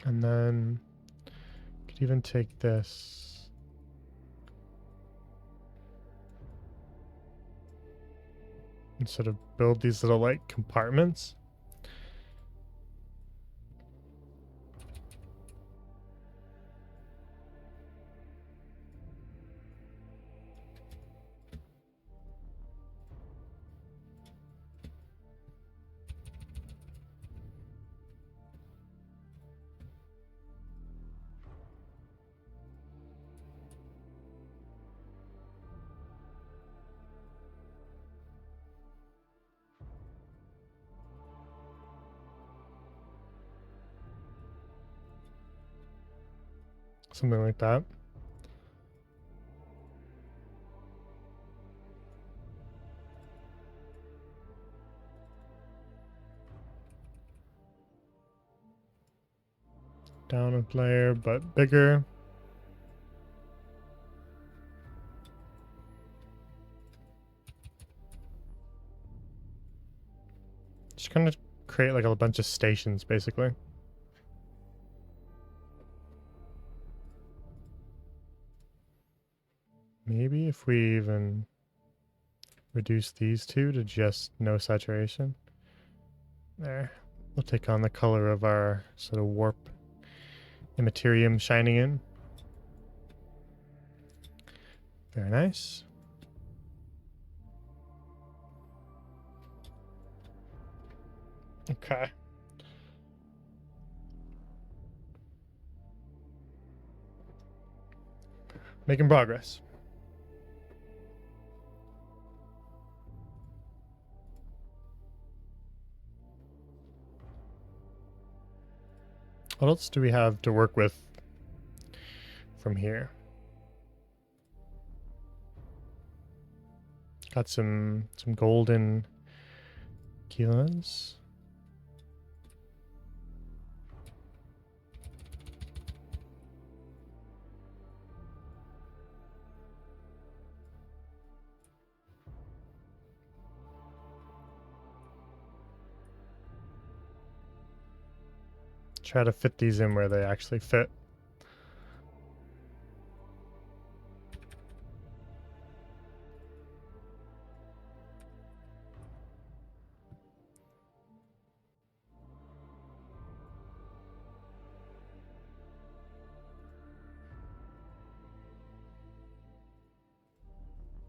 And then could even take this. And sort of build these little like compartments. Something like that. Down a layer, but bigger. Just kind of create like a bunch of stations, basically. Maybe if we even reduce these two to just no saturation. There. We'll take on the color of our sort of warp immaterium shining in. Very nice. Okay. Making progress. What else do we have to work with from here? Got some golden kilos. Try to fit these in where they actually fit.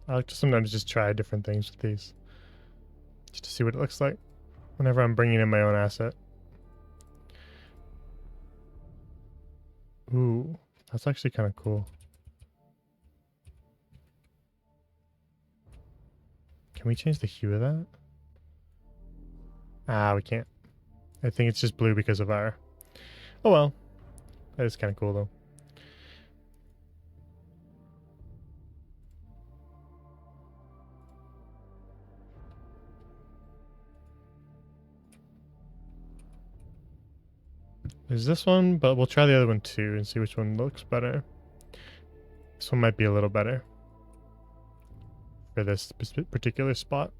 I like to sometimes just try different things with these, just to see what it looks like whenever I'm bringing in my own asset. Ooh, that's actually kind of cool. Can we change the hue of that? Ah, we can't. I think it's just blue because of our... Oh well. That is kind of cool though. There's this one, but we'll try the other one too and see which one looks better. This one might be a little better for this particular spot.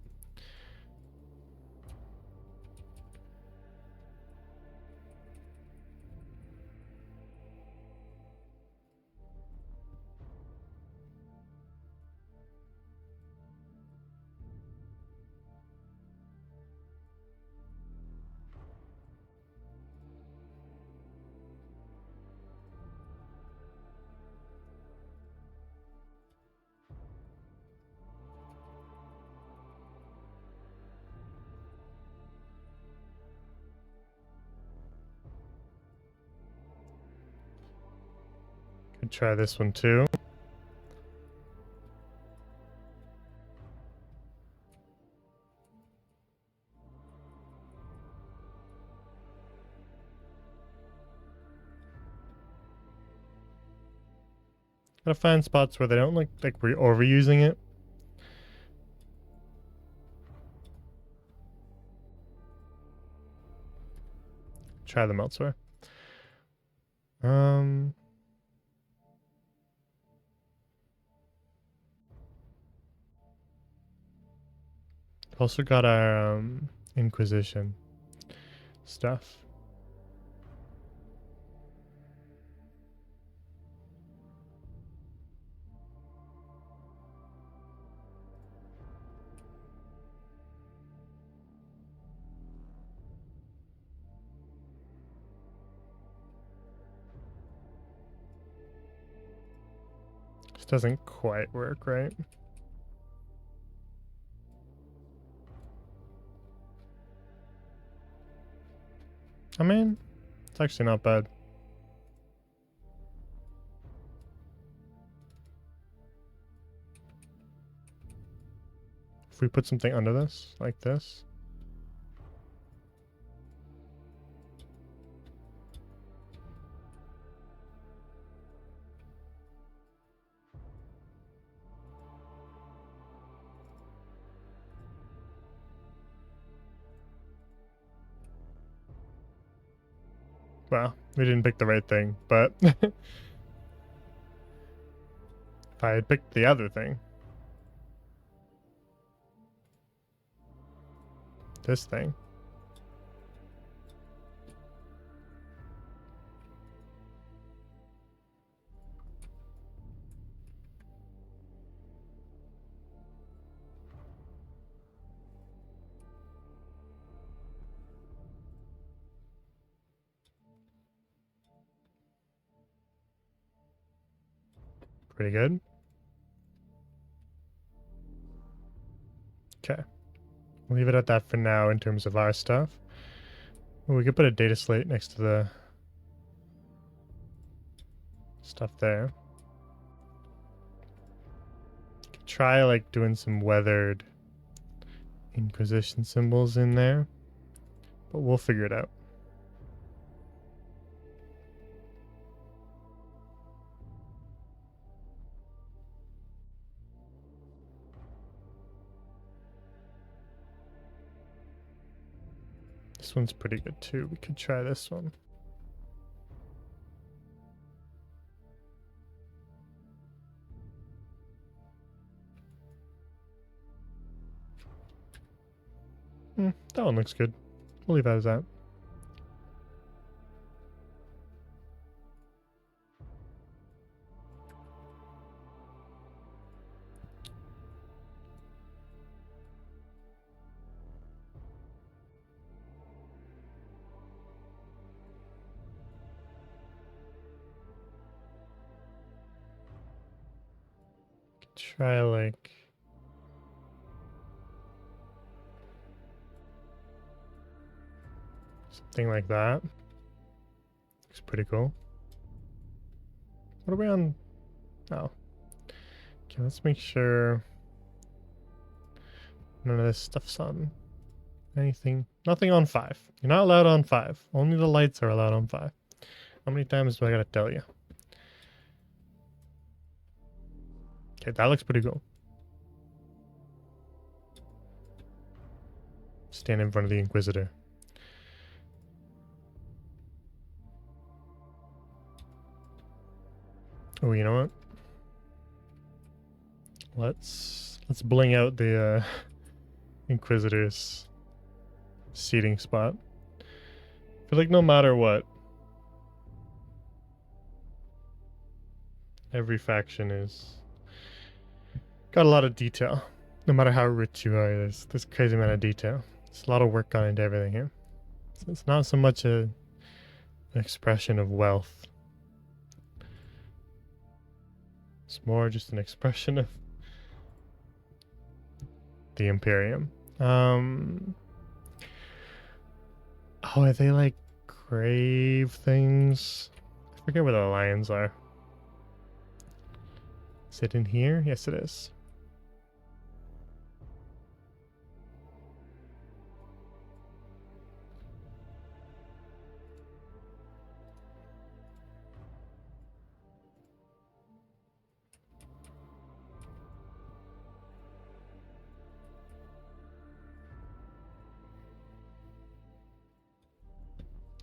Could try this one too. Gotta find spots where they don't look like we're overusing it. Try them elsewhere. Also got our Inquisition stuff. This doesn't quite work, right? I mean, it's actually not bad. If we put something under this, like this. Well, we didn't pick the right thing, but if I had picked the other thing, this thing, pretty good. Okay. We'll leave it at that for now in terms of our stuff. Well, we could put a data slate next to the stuff there. Could try like doing some weathered Inquisition symbols in there, but we'll figure it out. This one's pretty good too. We could try this one. That one looks good. We'll leave that as that. Try like something like that. Looks pretty cool. What are we on? Oh. Okay, let's make sure none of this stuff's on anything. Nothing on 5. You're not allowed on 5. Only the lights are allowed on 5. How many times do I gotta tell you? Okay, that looks pretty cool. Stand in front of the Inquisitor. Oh, you know what? Let's bling out the Inquisitor's seating spot. I feel like no matter what, every faction is got a lot of detail. No matter how rich you are, there's crazy amount of detail. There's a lot of work gone into everything here. So it's not so much an expression of wealth. It's more just an expression of the Imperium. Oh, are they like grave things? I forget where the lions are. Is it in here? Yes, it is.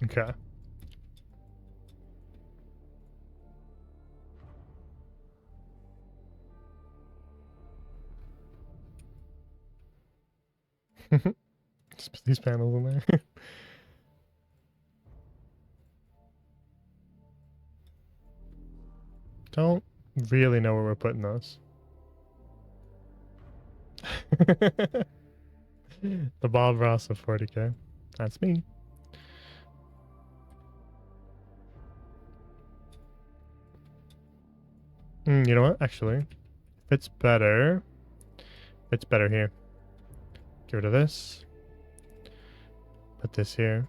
Okay. Just put these panels in there. Don't really know where we're putting those. The Bob Ross of 40k. That's me. You know what? Actually, it's better. It's better here. Get rid of this. Put this here.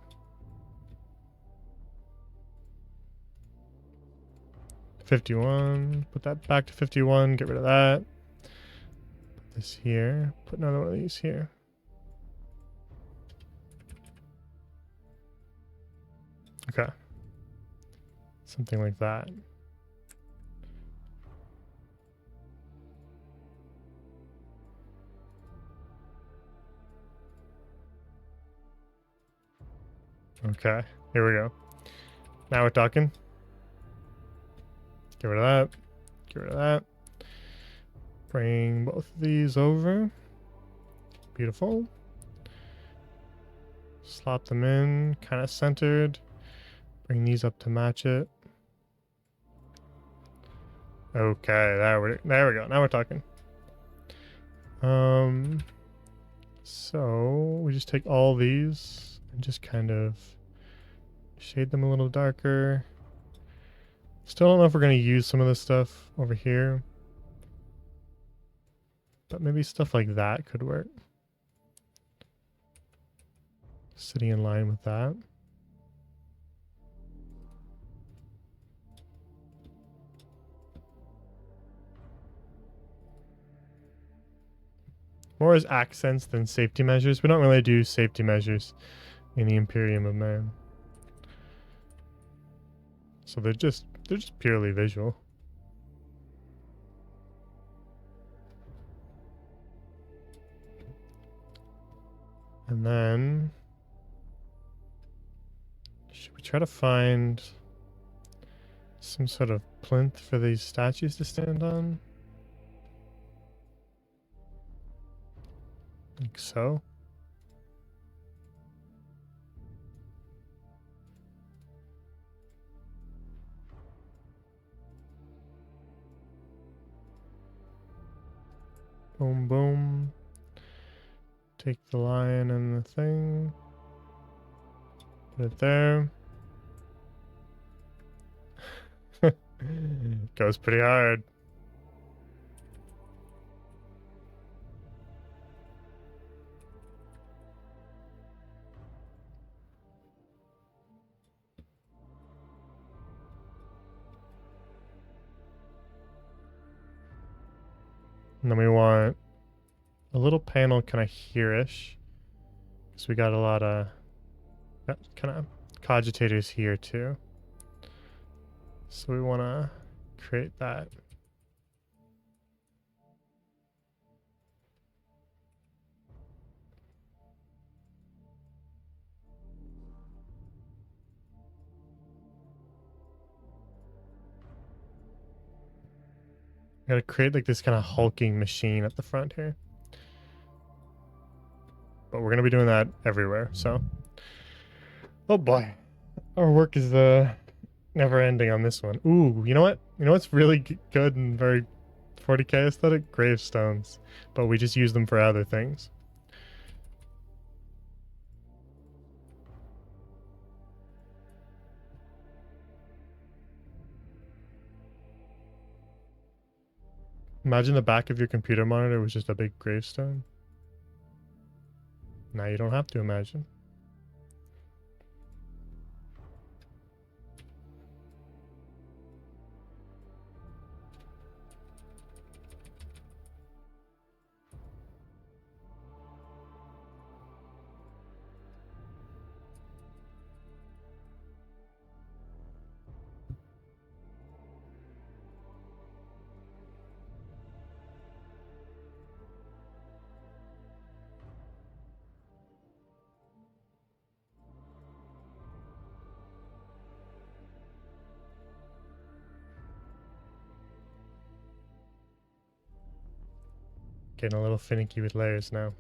$51. Put that back to 51. Get rid of that. Put this here. Put another one of these here. Okay. Something like that. Okay. Here we go. Now we're talking. Get rid of that. Get rid of that. Bring both of these over. Beautiful. Slot them in, kind of centered. Bring these up to match it. Okay, there we go. Now we're talking. So we just take all these and just kind of shade them a little darker. Still don't know if we're gonna use some of this stuff over here, but maybe stuff like that could work. Sitting in line with that. More as accents than safety measures. We don't really do safety measures in the Imperium of Man. So they're just purely visual. And then should we try to find some sort of plinth for these statues to stand on? Like so. Boom, boom. Take the lion and the thing. Put it there. Goes pretty hard. And then we want a little panel kind of here-ish. So we got a lot of kind of cogitators here too. So we want to create that. Gotta create like this kind of hulking machine at the front here. But we're gonna be doing that everywhere, so. Oh boy. Our work is never ending on this one. Ooh, you know what? You know what's really good and very 40k aesthetic? Gravestones. But we just use them for other things. Imagine the back of your computer monitor was just a big gravestone. Now you don't have to imagine. Getting a little finicky with layers now.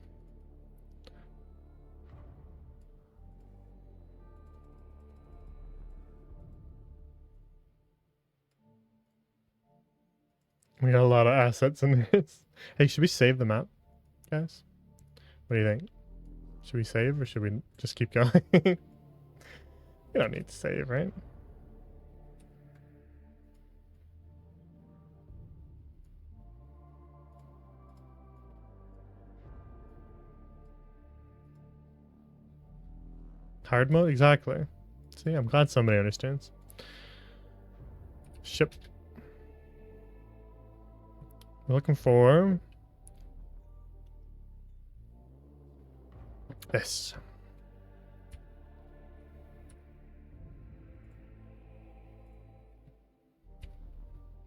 We got a lot of assets in this. Hey, should we save the map, guys? What do you think? Should we save or should we just keep going? We don't need to save, right? Hard mode? Exactly. See, I'm glad somebody understands. Ship. We're looking for this.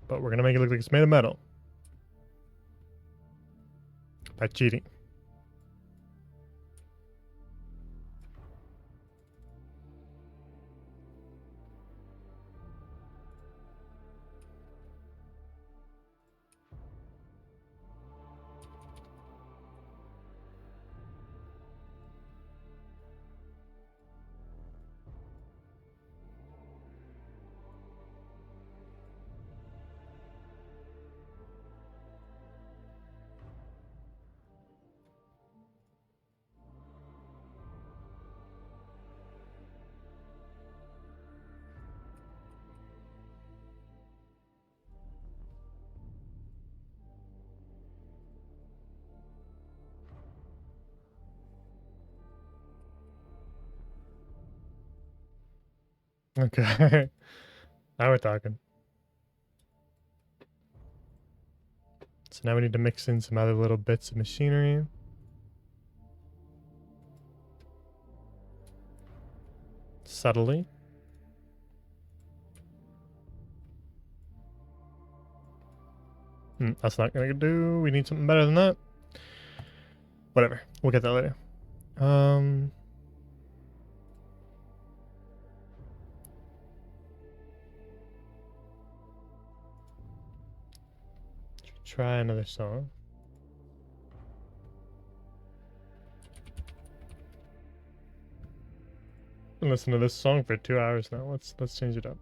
But we're gonna make it look like it's made of metal. By cheating. Okay. Now we're talking. So now we need to mix in some other little bits of machinery. Subtly. That's not gonna do. We need something better than that. Whatever. We'll get that later. Try another song. And listen to this song for 2 hours now. Let's change it up.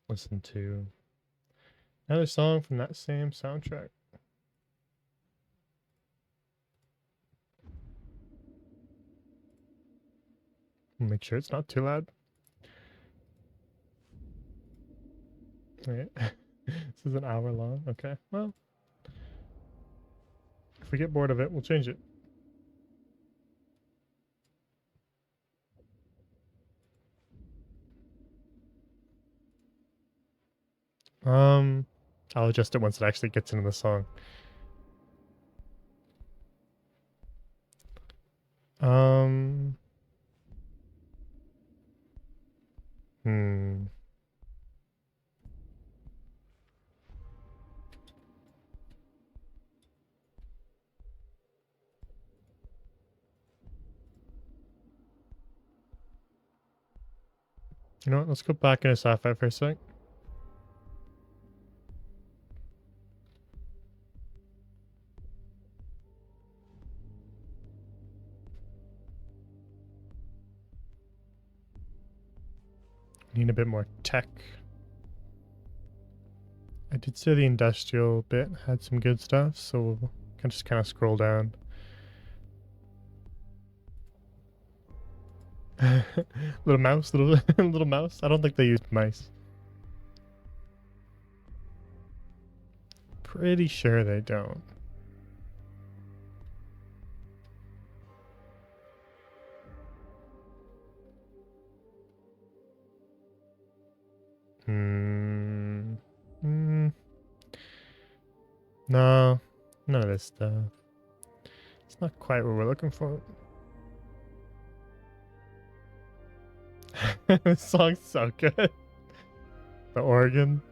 Listen to another song from that same soundtrack. We'll make sure it's not too loud. Right. This is an hour long. Okay, well, if we get bored of it, we'll change it. I'll adjust it once it actually gets into the song. Hmm. You know what? Let's go back into sci-fi for a sec. Need a bit more tech. I did say the industrial bit had some good stuff, so we'll just kind of scroll down. Little mouse, little mouse. I don't think they used mice. Pretty sure they don't. No, none of this stuff. It's not quite what we're looking for. This song's so good. The organ.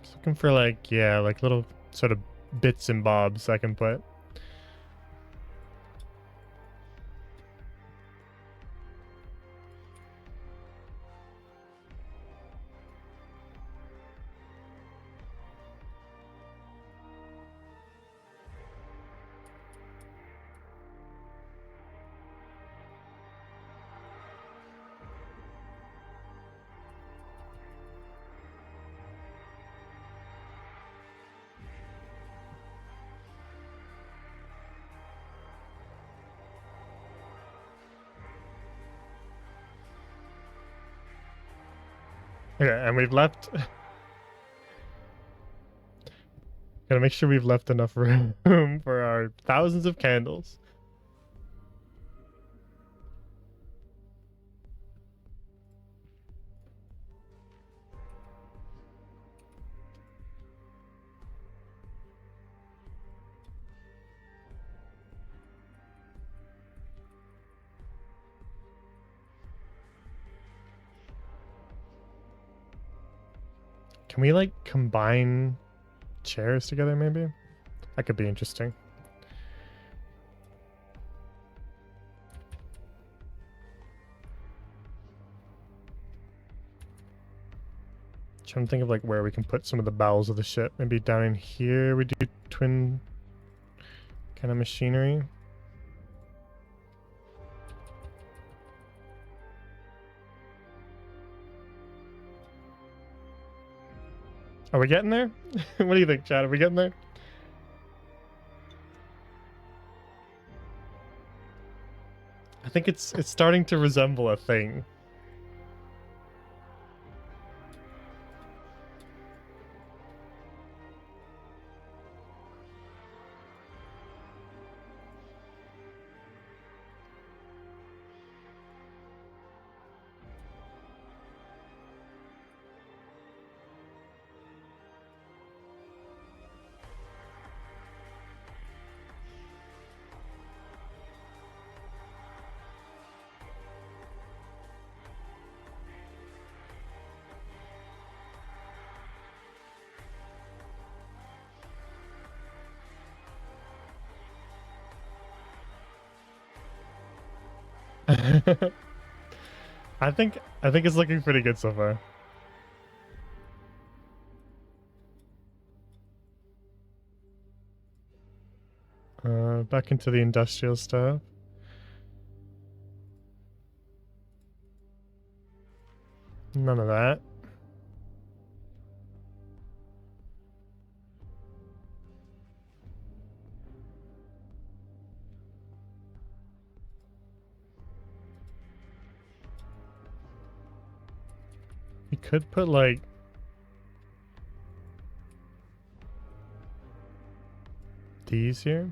Just looking for like, yeah, like little sort of bits and bobs I can put. Okay, and we've left. Gotta make sure we've left enough room for our thousands of candles. Can we like combine chairs together maybe? That could be interesting. Trying to think of like where we can put some of the bowels of the ship. Maybe down in here we do twin kind of machinery. Are we getting there? What do you think, Chad? Are we getting there? I think it's starting to resemble a thing. I think it's looking pretty good so far. Back into the industrial stuff. None of that. You could put like these here.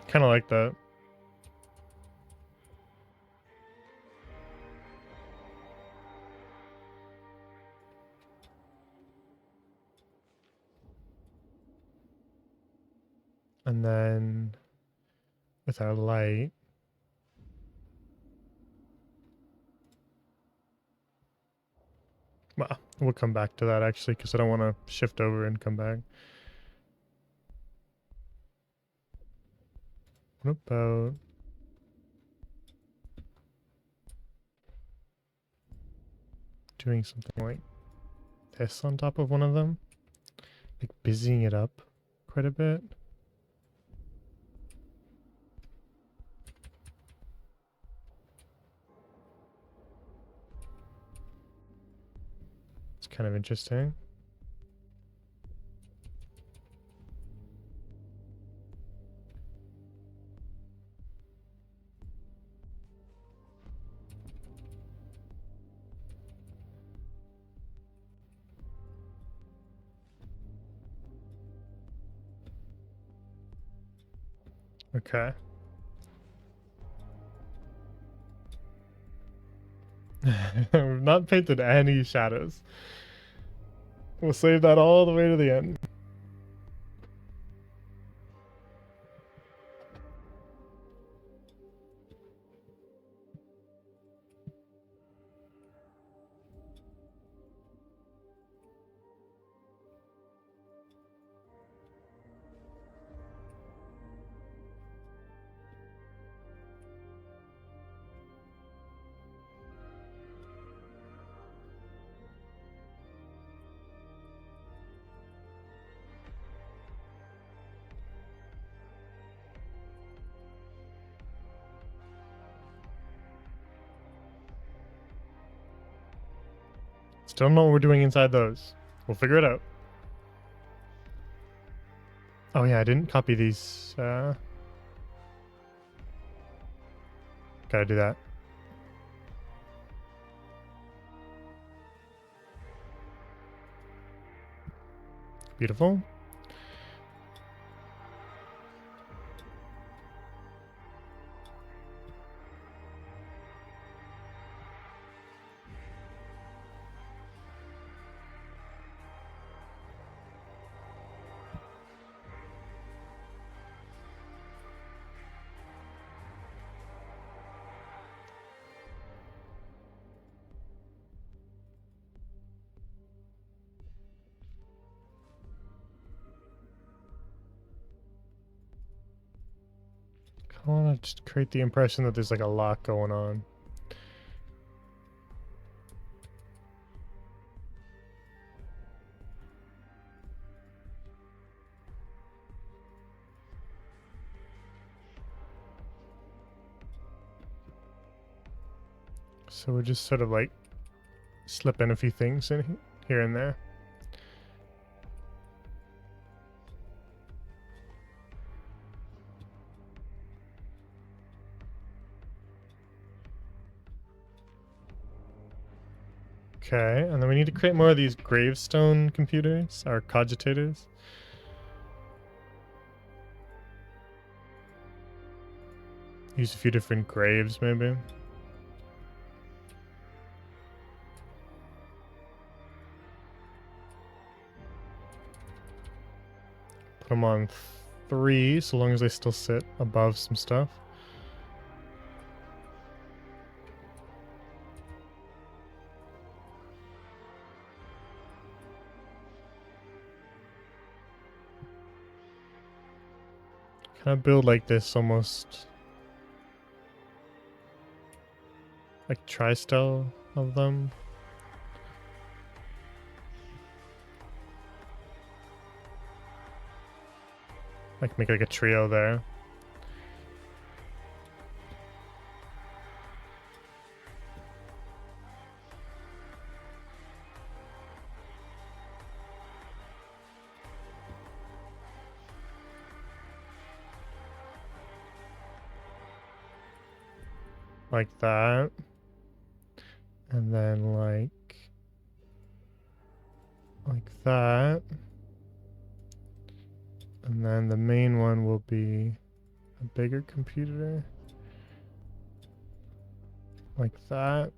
Kind of like that. And then with our light, well, we'll come back to that actually because I don't want to shift over and come back. What about doing something like this on top of one of them? Like busying it up quite a bit. It's kind of interesting. Okay. We've not painted any shadows. We'll save that all the way to the end. Still don't know what we're doing inside those. We'll figure it out. Oh yeah, I didn't copy these. Gotta do that. Beautiful. I want to just create the impression that there's like a lot going on. So we're just sort of like slip in a few things in here and there. Okay, and then we need to create more of these gravestone computers, our cogitators. Use a few different graves, maybe. Put them on 3, so long as they still sit above some stuff. Can I build like this almost like tri-style of them? Like make like a trio there. like that. And then like that. And then the main one will be a bigger computer. Like that.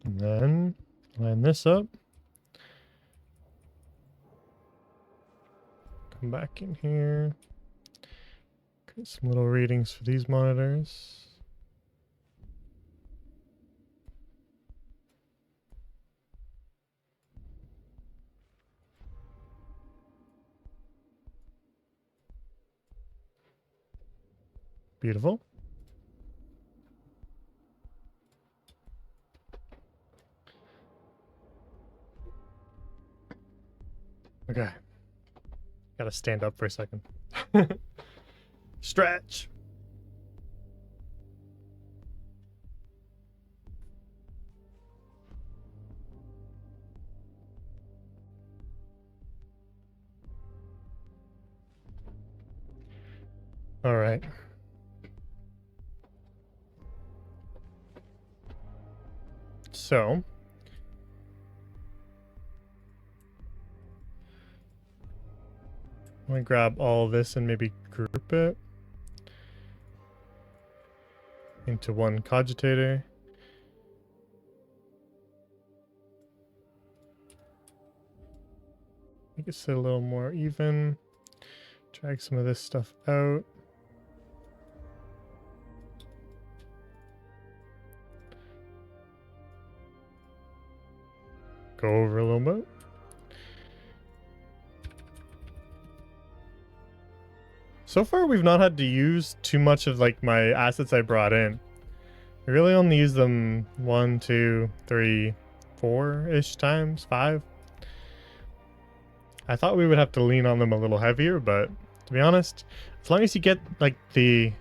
And then line this up. Come back in here. Get some little readings for these monitors. Beautiful. Okay. Gotta stand up for a second. Stretch. All right. So I'm gonna grab all this and maybe group it into one cogitator. Make it sit a little more even. Drag some of this stuff out. Go over a little bit. So far, we've not had to use too much of like my assets I brought in. I really only use them 1, 2, 3, 4-ish times, 5. I thought we would have to lean on them a little heavier, but to be honest, as long as you get like the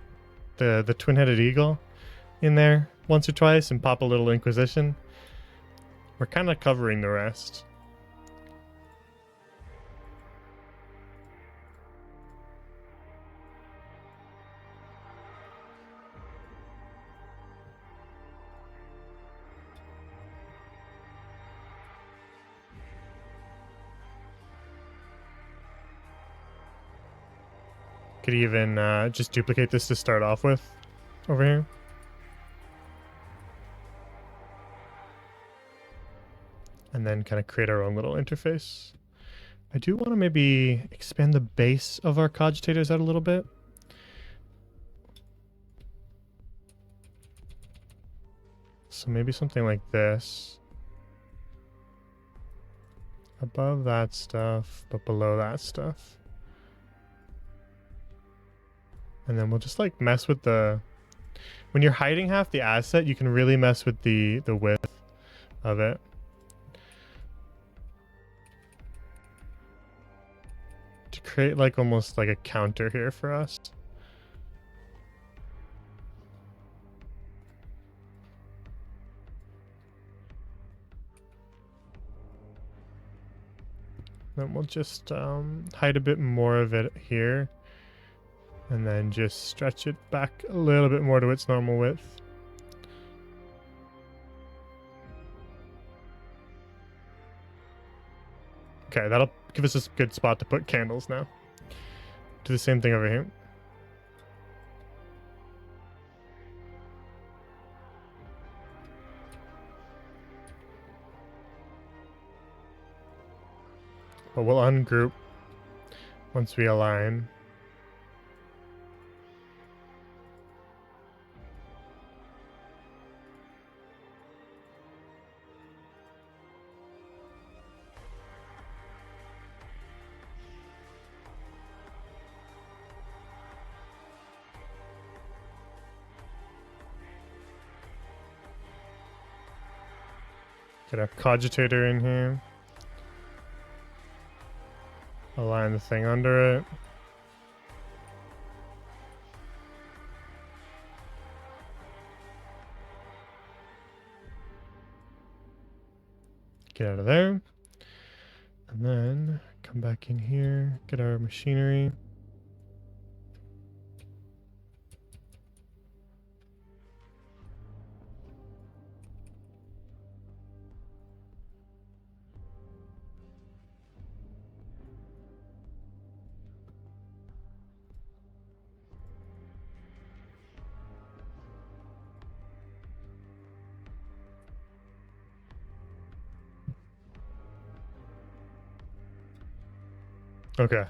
twin-headed eagle in there once or twice and pop a little Inquisition, we're kind of covering the rest. Could even just duplicate this to start off with over here. And then kind of create our own little interface. I do want to maybe expand the base of our cogitators out a little bit. So maybe something like this. Above that stuff, but below that stuff. And then we'll just like mess with the... When you're hiding half the asset, you can really mess with the width of it. To create like almost like a counter here for us. Then we'll just hide a bit more of it here. And then just stretch it back a little bit more to its normal width. Okay, that'll give us a good spot to put candles now. Do the same thing over here. But we'll ungroup once we align. Get our cogitator in here. Align the thing under it. Get out of there. And then come back in here, get our machinery. Okay.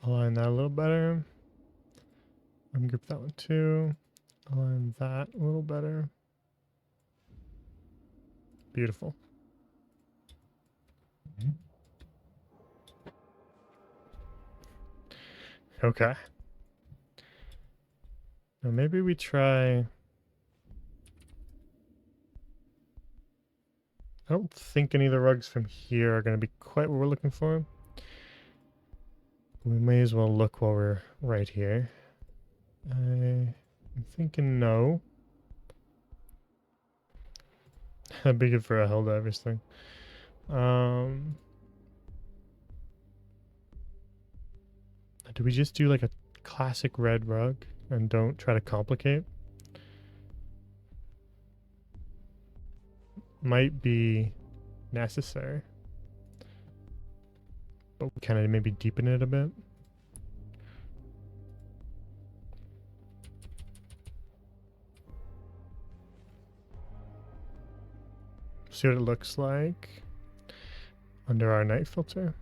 Align that a little better. Ungroup that one too. Align that a little better. Beautiful. Okay. Now maybe we try... I don't think any of the rugs from here are going to be quite what we're looking for. We may as well look while we're right here. I'm thinking no. That'd be good for a Helldivers thing. Do we just do like a classic red rug and don't try to complicate? Might be necessary. But we kind of maybe deepen it a bit. See what it looks like under our night filter.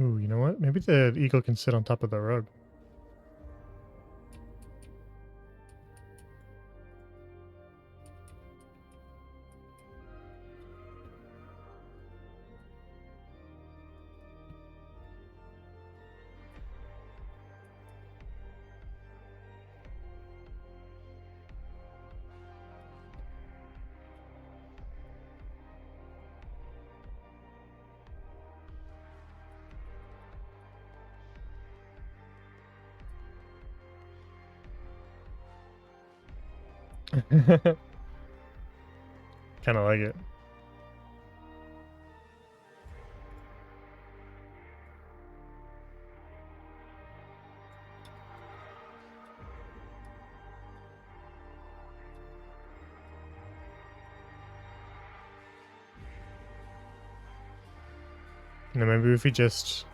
Ooh, you know what? Maybe the eagle can sit on top of the rug. Kind of like it. You know, maybe if we just...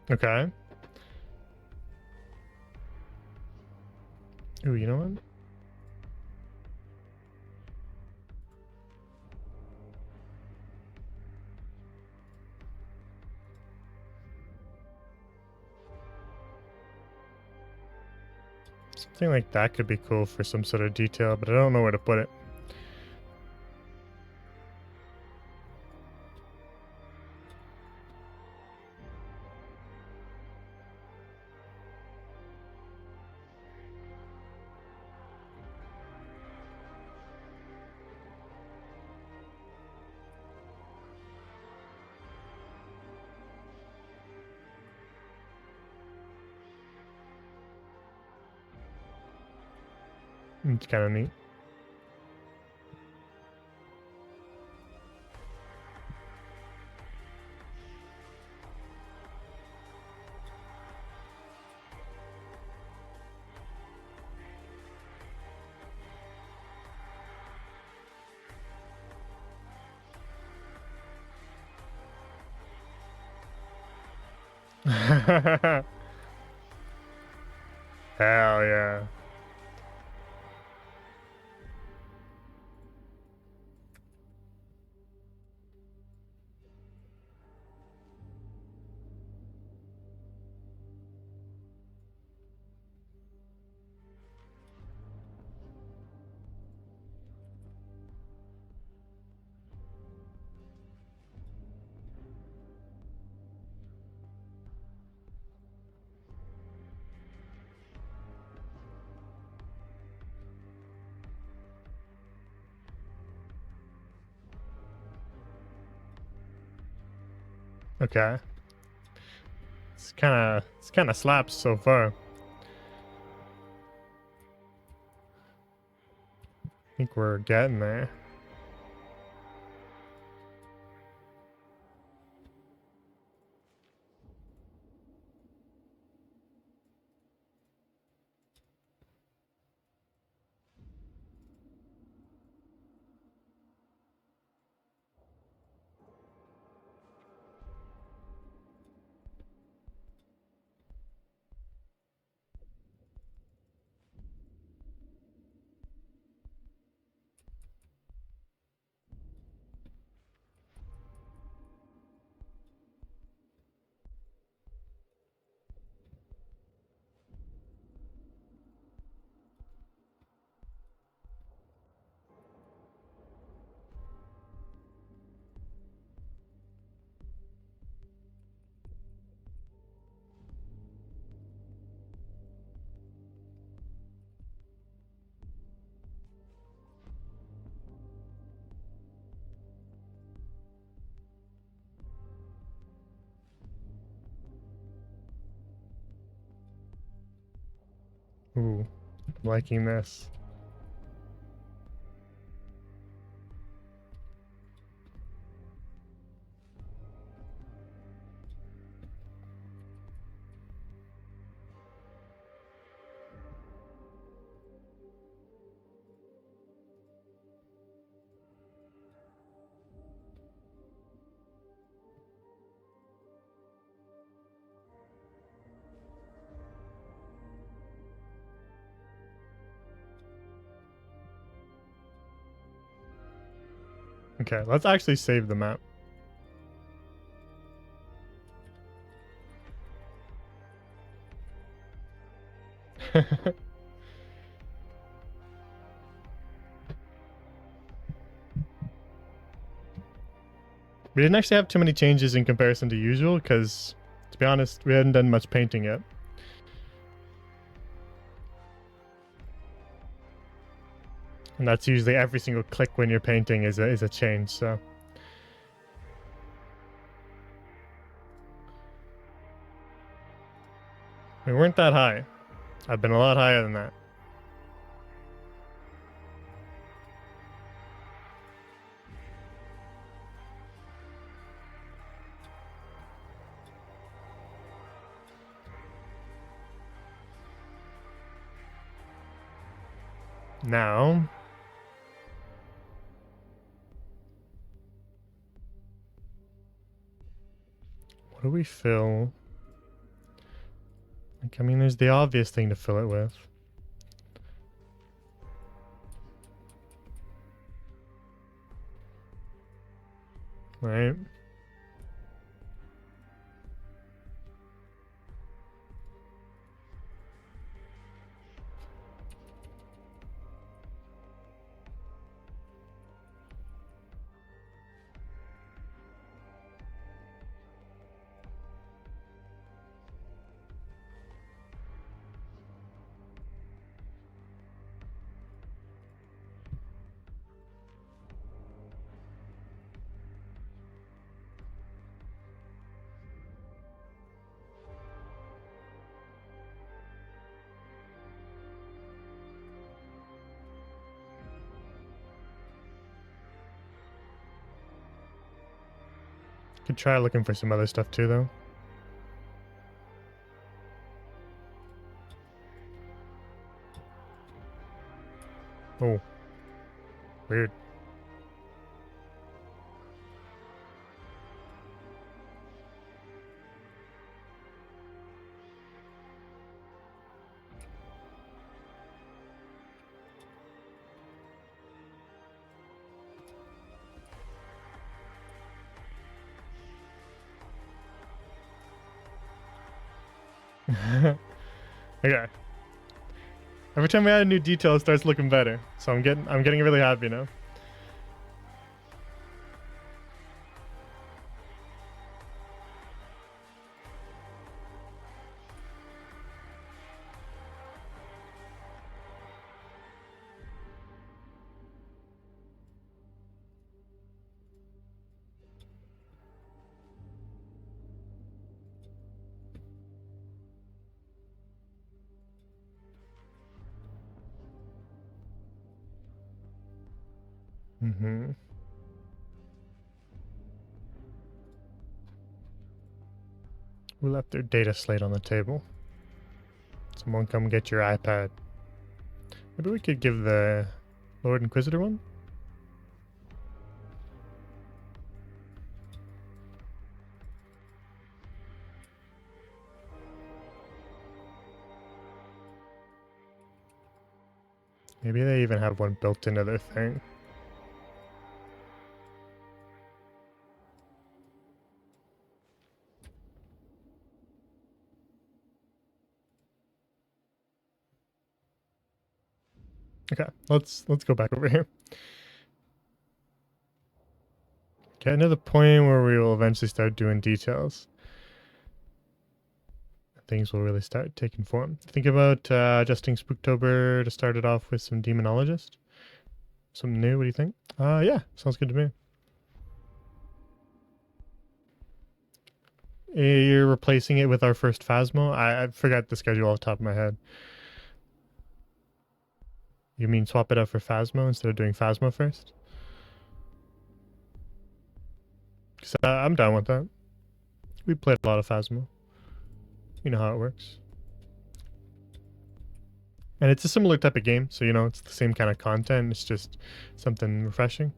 Okay. Ooh, you know what? Something like that could be cool for some sort of detail, but I don't know where to put it. It's kind of neat. Hell yeah. Okay. It's kind of slaps so far. I think we're getting there. Ooh, I'm liking this. Okay, let's actually save the map. We didn't actually have too many changes in comparison to usual because, to be honest, we hadn't done much painting yet. And that's usually every single click when you're painting is a change, so. We weren't that high. I've been a lot higher than that. Now, what do we fill? Like, I mean, there's the obvious thing to fill it with. Right? Could try looking for some other stuff too, though. Oh, weird. Okay. Every time we add a new detail, it starts looking better. So I'm getting really happy now. Mm-hmm. We left their data slate on the table. Someone come get your iPad. Maybe we could give the Lord Inquisitor one? Maybe they even have one built into their thing. Okay, let's go back over here. Getting to the point where we will eventually start doing details. Things will really start taking form. Think about adjusting Spooktober to start it off with some Demonologist. Something new, what do you think? Yeah, sounds good to me. You're replacing it with our first Phasmo? I forgot the schedule off the top of my head. You mean swap it out for Phasmo instead of doing Phasmo first? Because I'm down with that. We played a lot of Phasmo. You know how it works. And it's a similar type of game, so you know, it's the same kind of content, it's just something refreshing.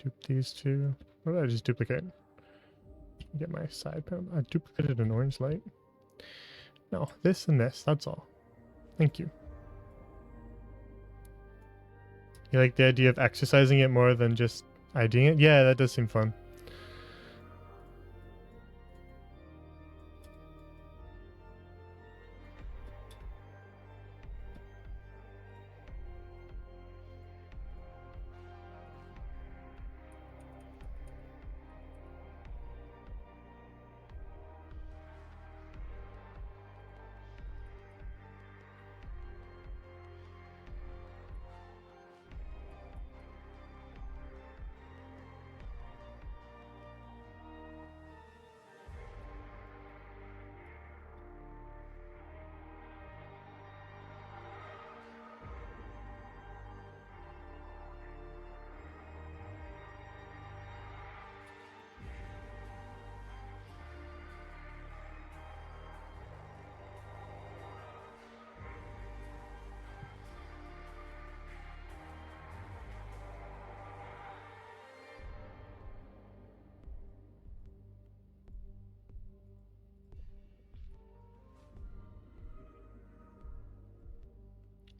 Dupe these two. What did I just duplicate? Get my side panel. I duplicated an orange light. No, this and this, that's all. Thank you. You like the idea of exercising it more than just IDing it? Yeah, that does seem fun.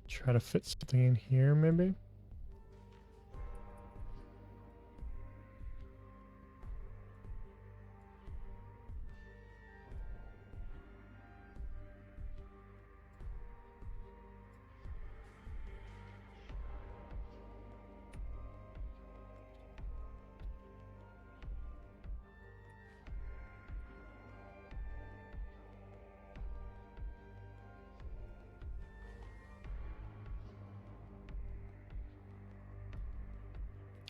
Try to fit something in here, maybe?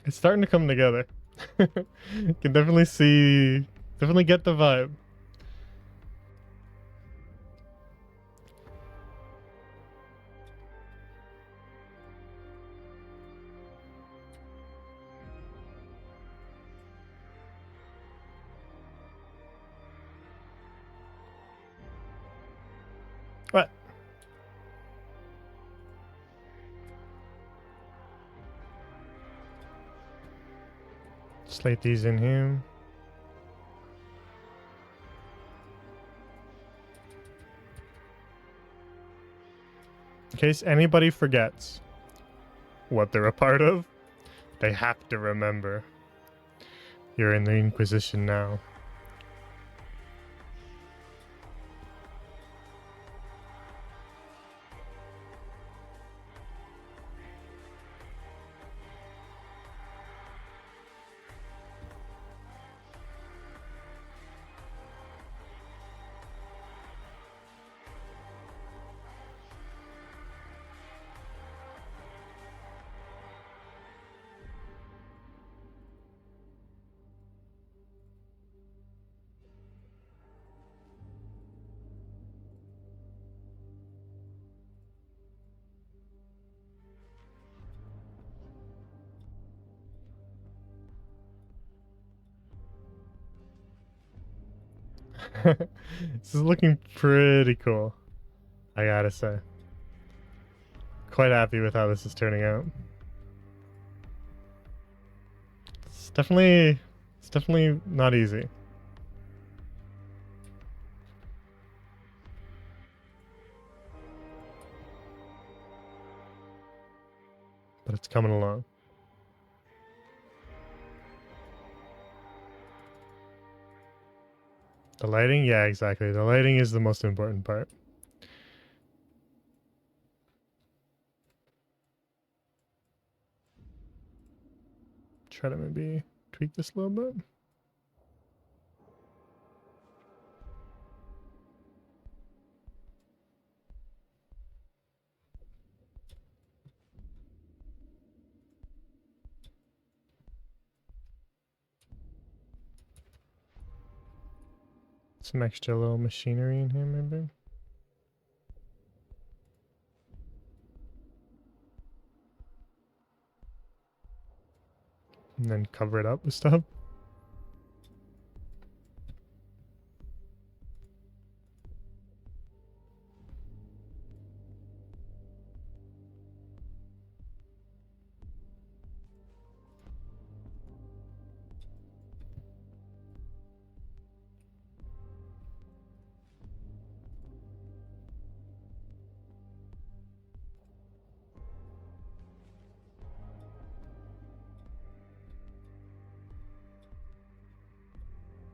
It's starting to come together. Can definitely see, definitely get the vibe. What? Slate these in here. In case anybody forgets what they're a part of, they have to remember. You're in the Inquisition now. This is looking pretty cool, I gotta say. Quite happy with how this is turning out. It's definitely not easy. But it's coming along. The lighting? Yeah, exactly. The lighting is the most important part. Try to maybe tweak this a little bit. Some extra little machinery in here, maybe. And then cover it up with stuff.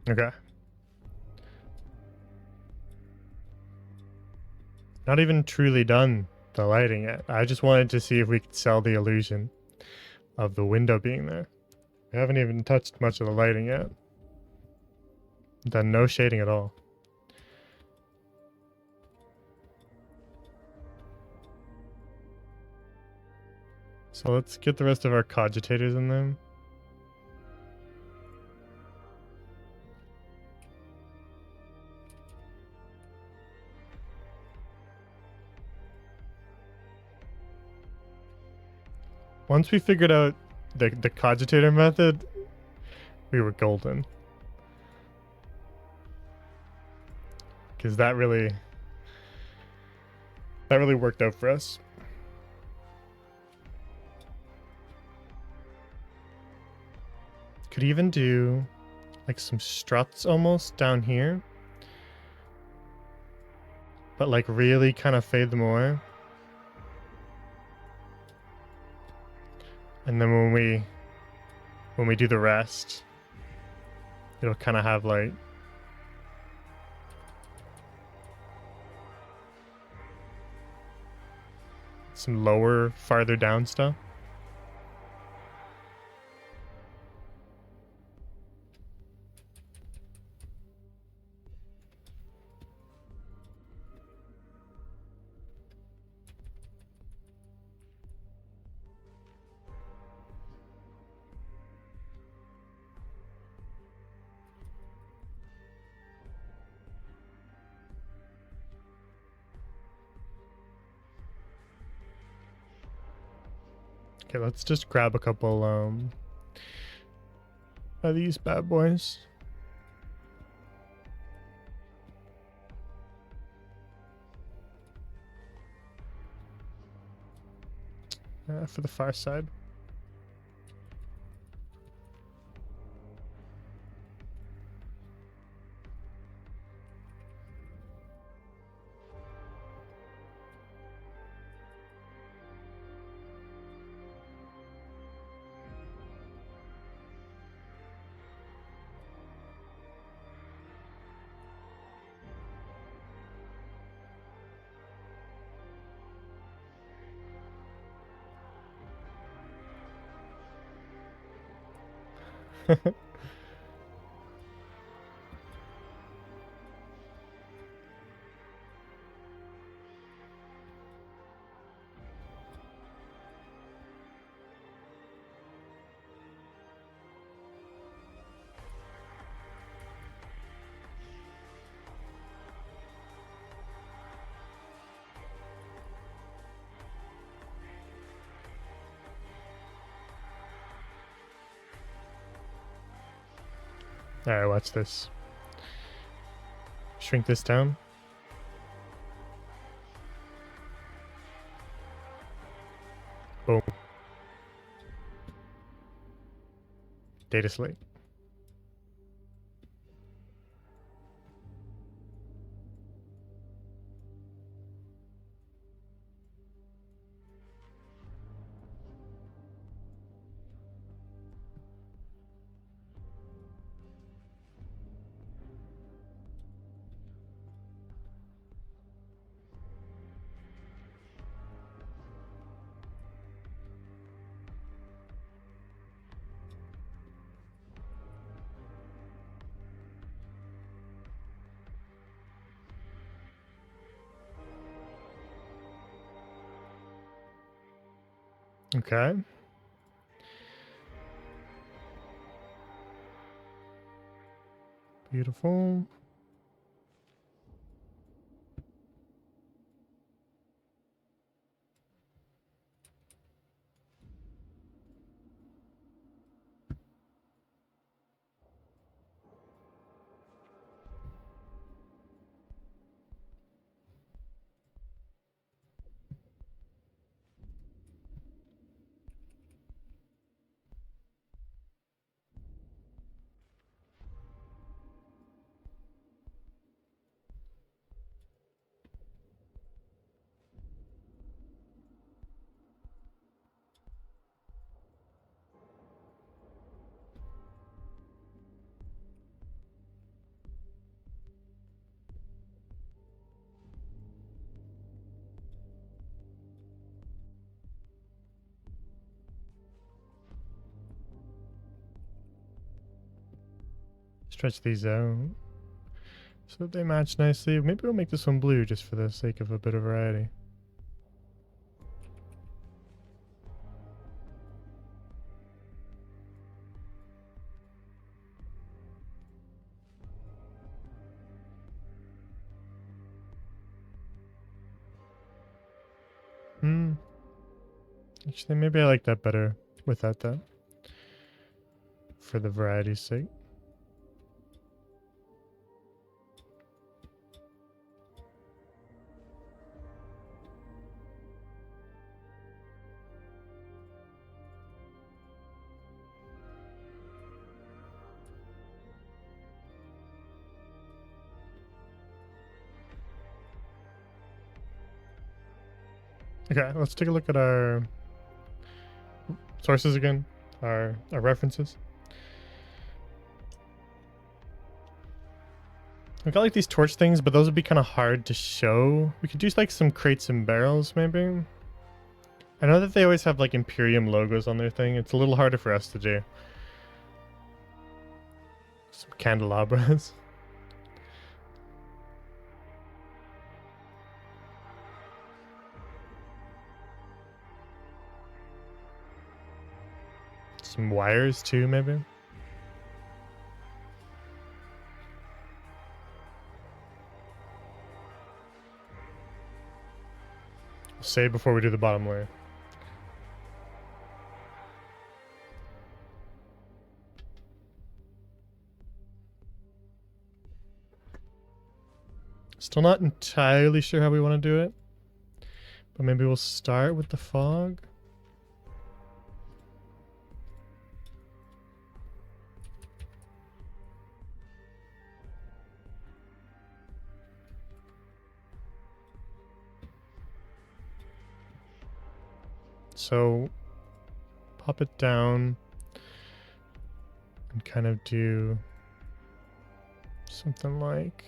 Okay. Not even truly done the lighting yet. I just wanted to see if we could sell the illusion of the window being there. We haven't even touched much of the lighting yet. Done no shading at all. So let's get the rest of our cogitators in there. Once we figured out the cogitator method, we were golden. Because that really worked out for us. Could even do like some struts almost down here. But like really kind of fade them away. And then when we do the rest, it'll kind of have like some lower, farther down stuff. Okay, let's just grab a couple of these bad boys. For the far side. Alright, watch this. Shrink this down. Boom. Data slate. Okay. Beautiful. Stretch these out so that they match nicely. Maybe we'll make this one blue just for the sake of a bit of variety. Actually, maybe I like that better without that. For the variety's sake. Okay, let's take a look at our sources again, our references. I got like these torch things, but those would be kind of hard to show. We could use like some crates and barrels, maybe. I know that they always have like Imperium logos on their thing. It's a little harder for us to do. Some candelabras. Some wires too, maybe. Save before we do the bottom layer. Still not entirely sure how we want to do it, but maybe we'll start with the fog. So pop it down and kind of do something like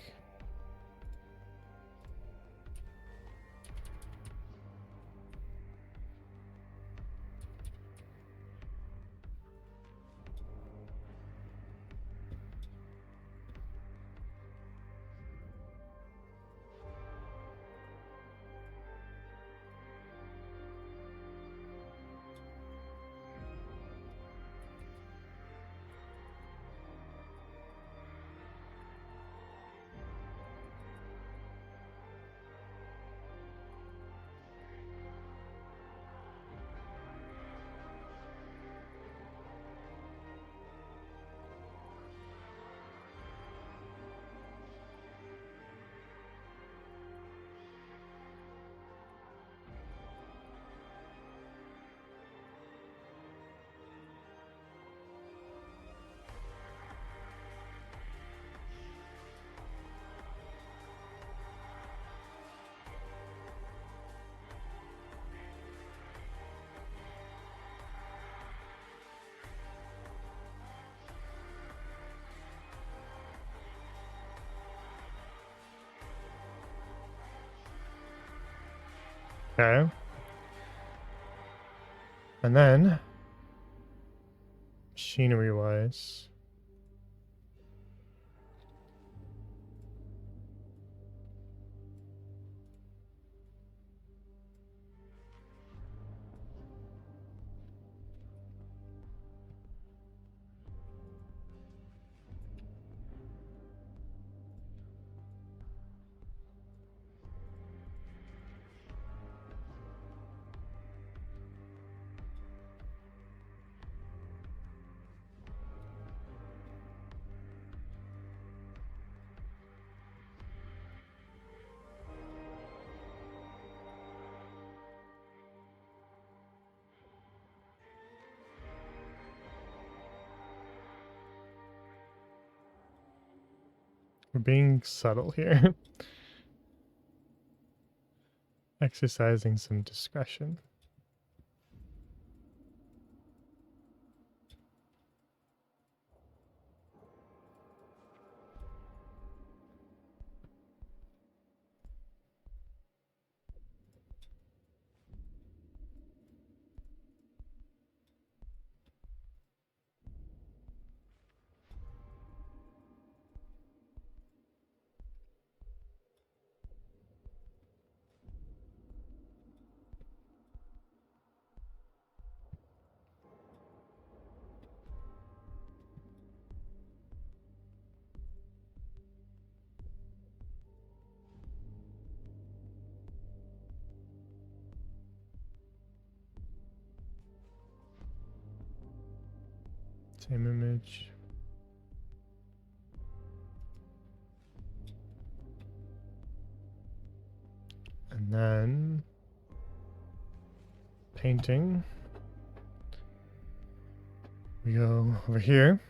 okay. And then machinery wise, we're being subtle here. Exercising some discretion. Same image. And then painting. We go over here.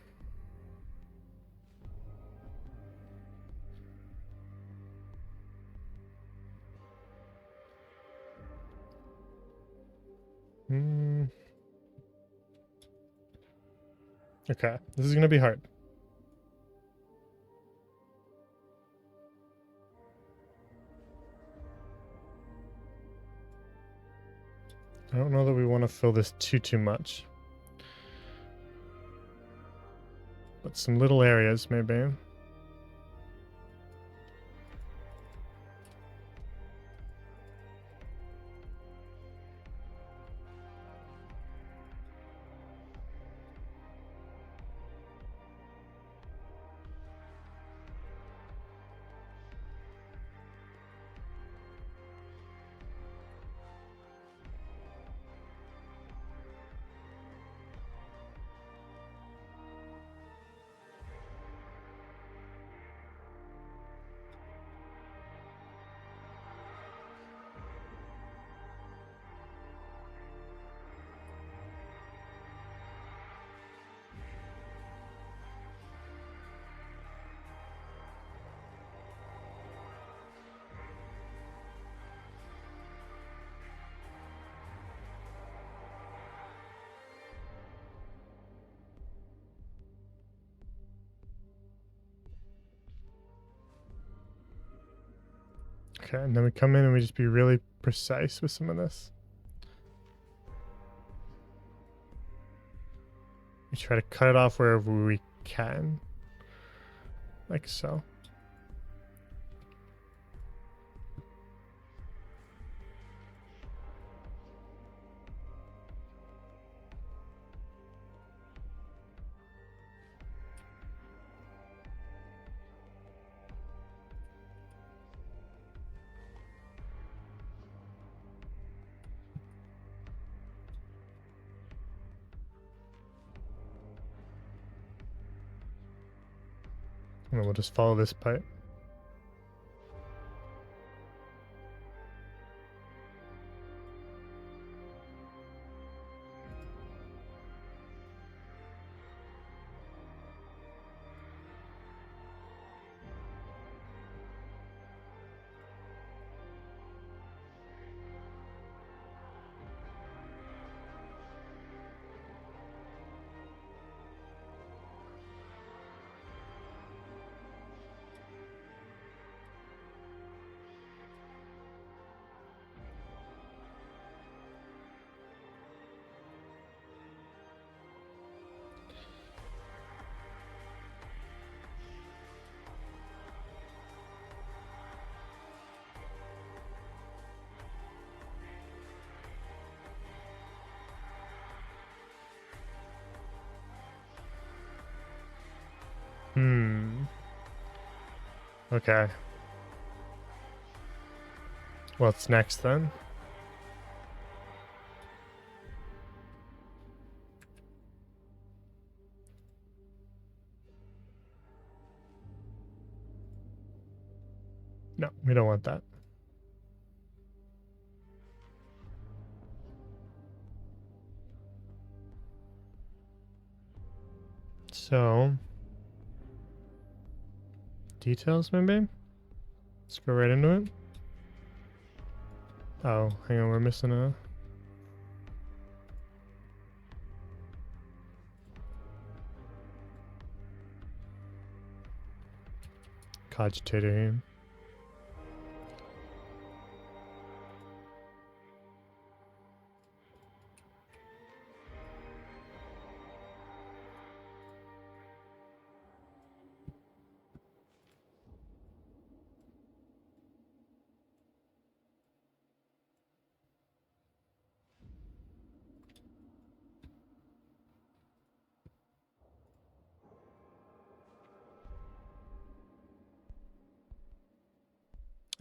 Okay, this is gonna be hard. I don't know that we want to fill this too much. But some little areas, maybe. Okay, and then we come in and we just be really precise with some of this. We try to cut it off wherever we can. Like so. And then we'll just follow this pipe. Okay. What's next then? No, we don't want that. So, details maybe? Let's go right into it. Oh, hang on, we're missing a... cogitator here.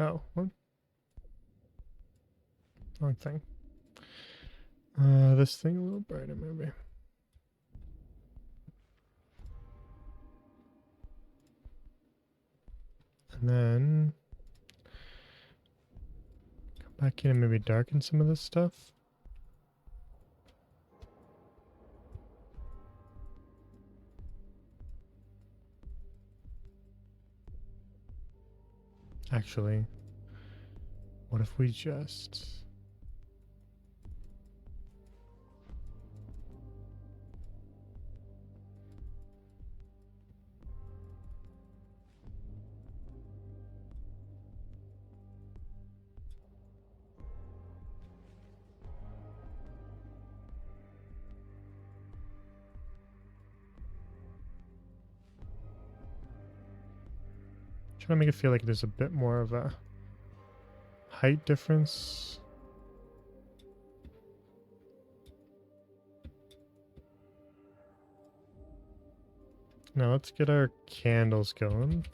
Oh, what? Wrong thing. This thing a little brighter maybe. And then come back in and maybe darken some of this stuff. Actually, what if we just... trying to make it feel like there's a bit more of a height difference. Now let's get our candles going.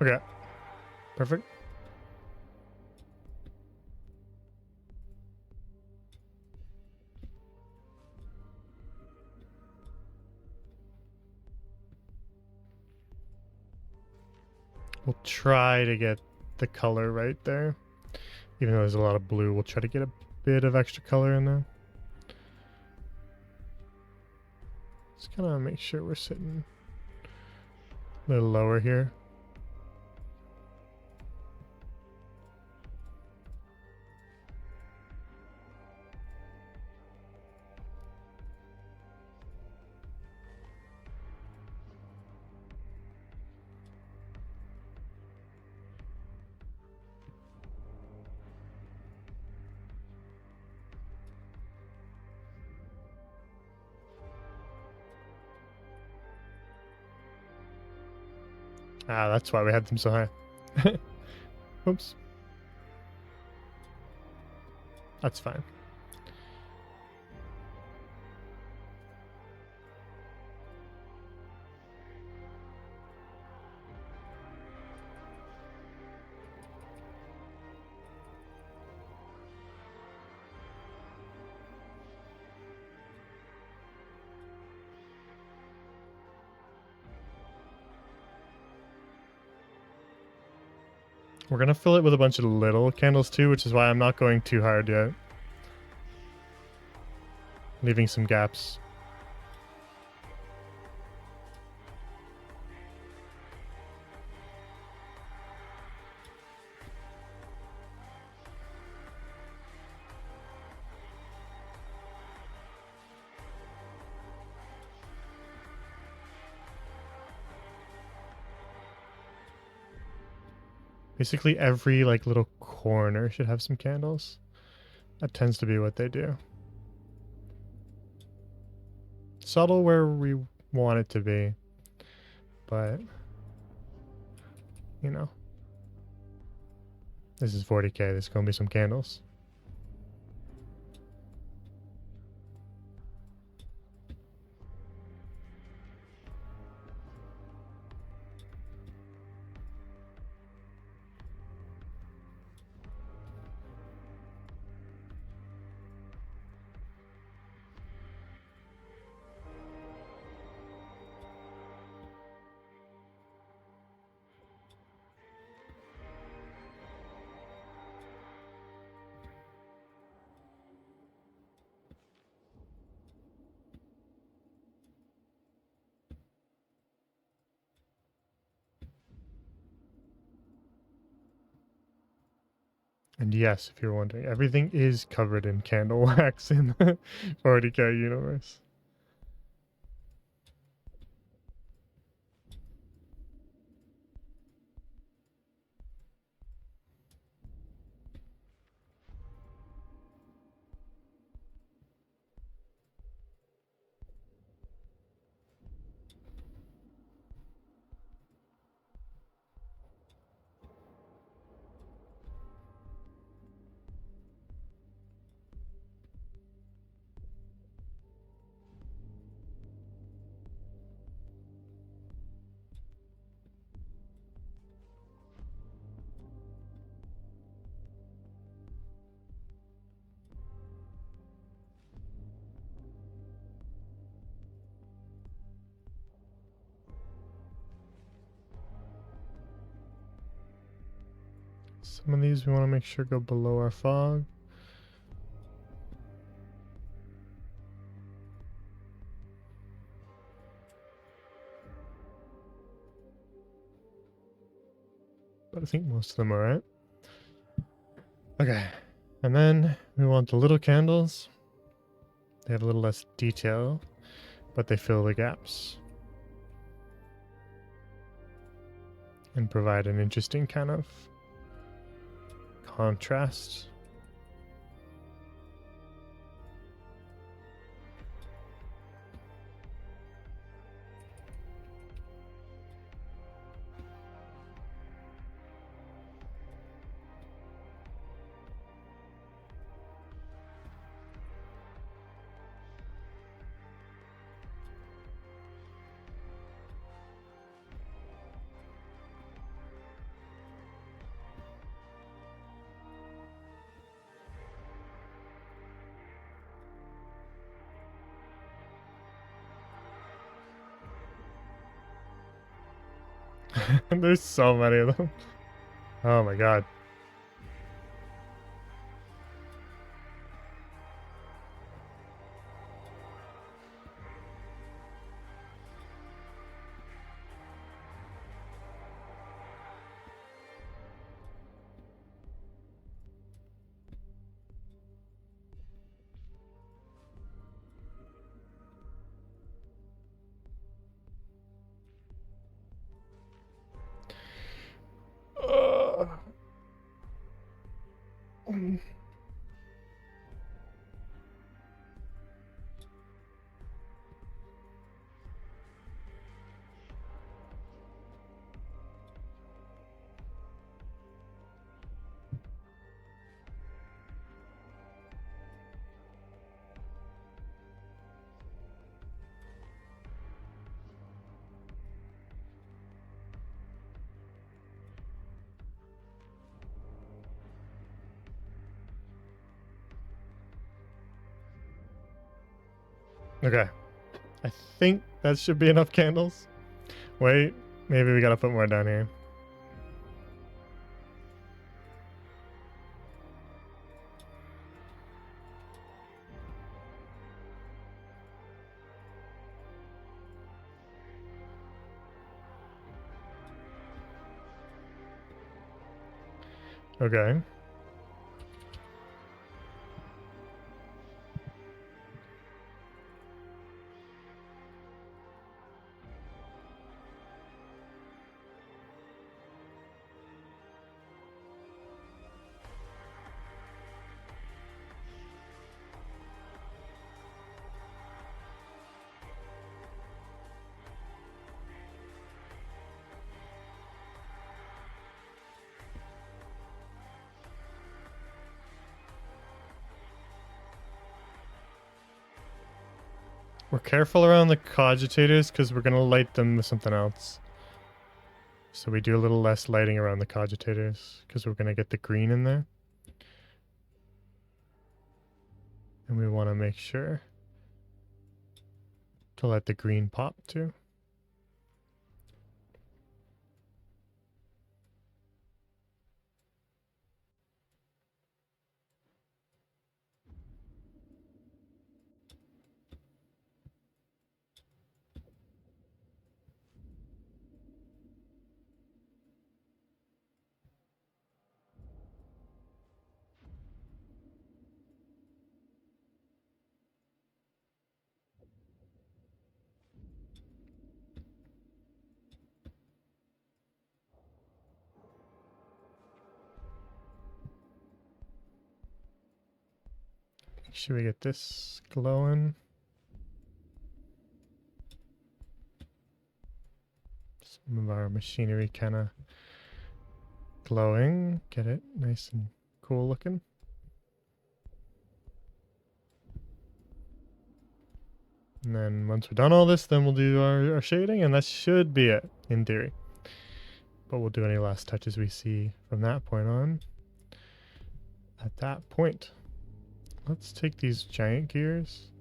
Okay. Perfect. We'll try to get the color right there. Even though there's a lot of blue, we'll try to get a bit of extra color in there. Just kind of make sure we're sitting a little lower here. Ah, that's why we had them so high. Oops. That's fine. We're gonna fill it with a bunch of little candles too, which is why I'm not going too hard yet. Leaving some gaps. Basically every like little corner should have some candles. That tends to be what they do. Subtle where we want it to be, but you know, this is 40k. There's gonna be some candles. And yes, if you're wondering, everything is covered in candle wax in the 40k universe. Some of these we want to make sure go below our fog. But I think most of them are right. Okay. And then we want the little candles. They have a little less detail, but they fill the gaps. And provide an interesting kind of contrast. There's so many of them. Oh my god. Okay. I think that should be enough candles. Wait, maybe we gotta put more down here. Okay. We're careful around the cogitators because we're gonna light them with something else. So we do a little less lighting around the cogitators because we're gonna get the green in there. And we want to make sure to let the green pop too. Make sure we get this glowing. Some of our machinery kind of glowing. Get it nice and cool looking. And then once we're done all this, then we'll do our shading, and that should be it, in theory. But we'll do any last touches we see from that point on. At that point, let's take these giant gears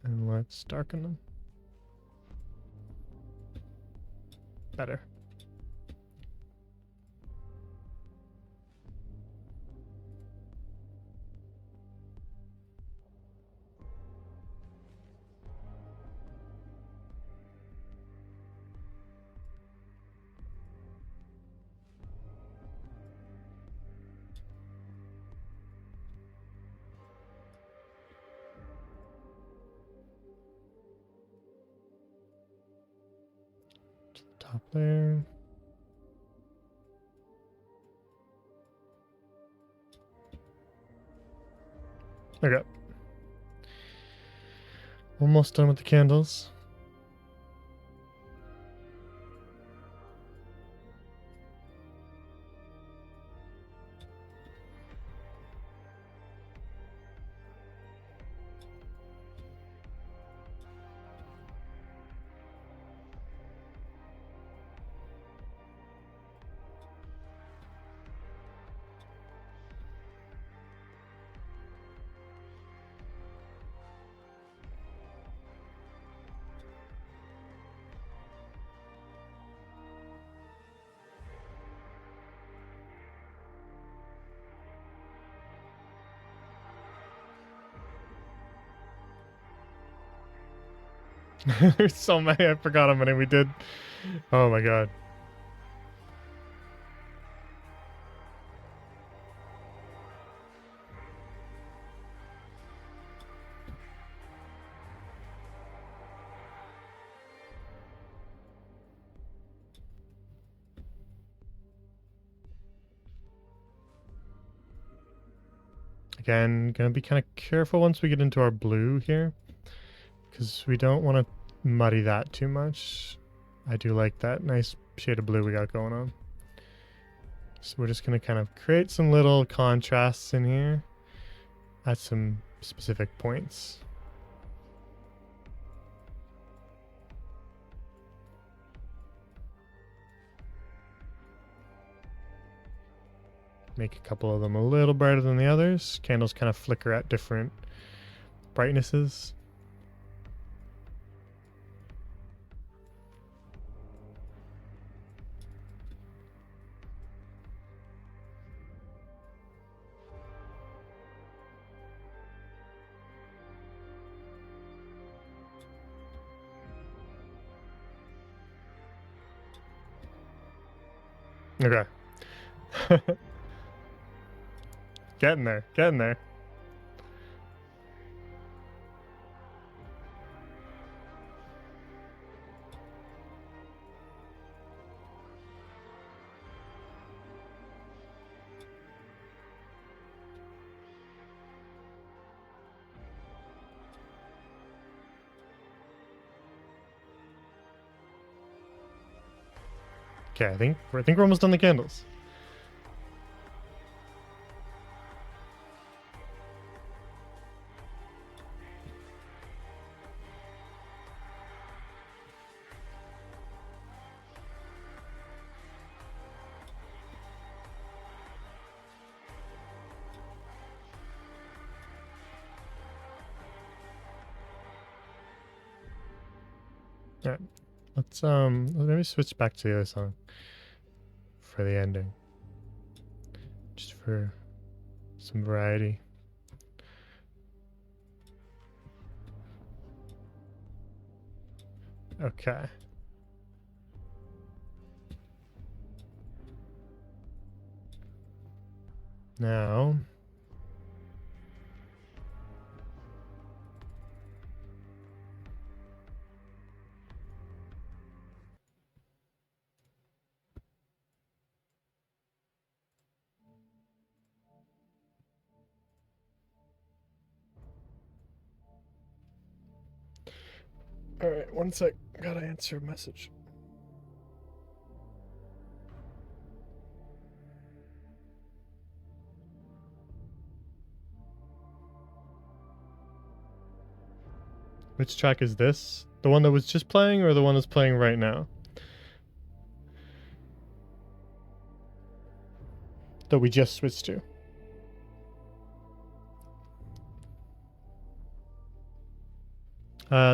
and let's darken them. Better. Top layer. Okay. Almost done with the candles. There's so many. I forgot how many we did. Oh my god. Again, gonna be kind of careful once we get into our blue here, because we don't want to muddy that too much. I do like that nice shade of blue we got going on. So we're just gonna kind of create some little contrasts in here at some specific points. Make a couple of them a little brighter than the others. Candles kind of flicker at different brightnesses. Okay. Getting there, getting there. Okay, I think we're almost done the candles. All right, let's maybe switch back to the other song for the ending, just for some variety. Okay. Now, all right, one sec. Gotta answer a message. Which track is this? The one that was just playing or the one that's playing right now? That we just switched to.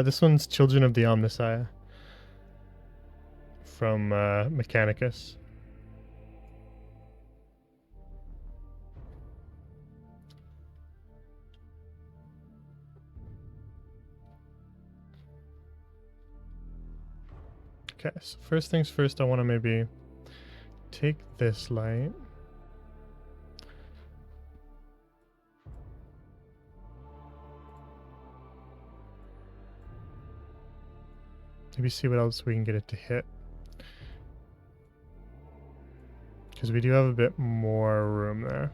This one's Children of the Omnissiah from Mechanicus. Okay, so first things first, I want to maybe take this light. Maybe see what else we can get it to hit. Because we do have a bit more room there.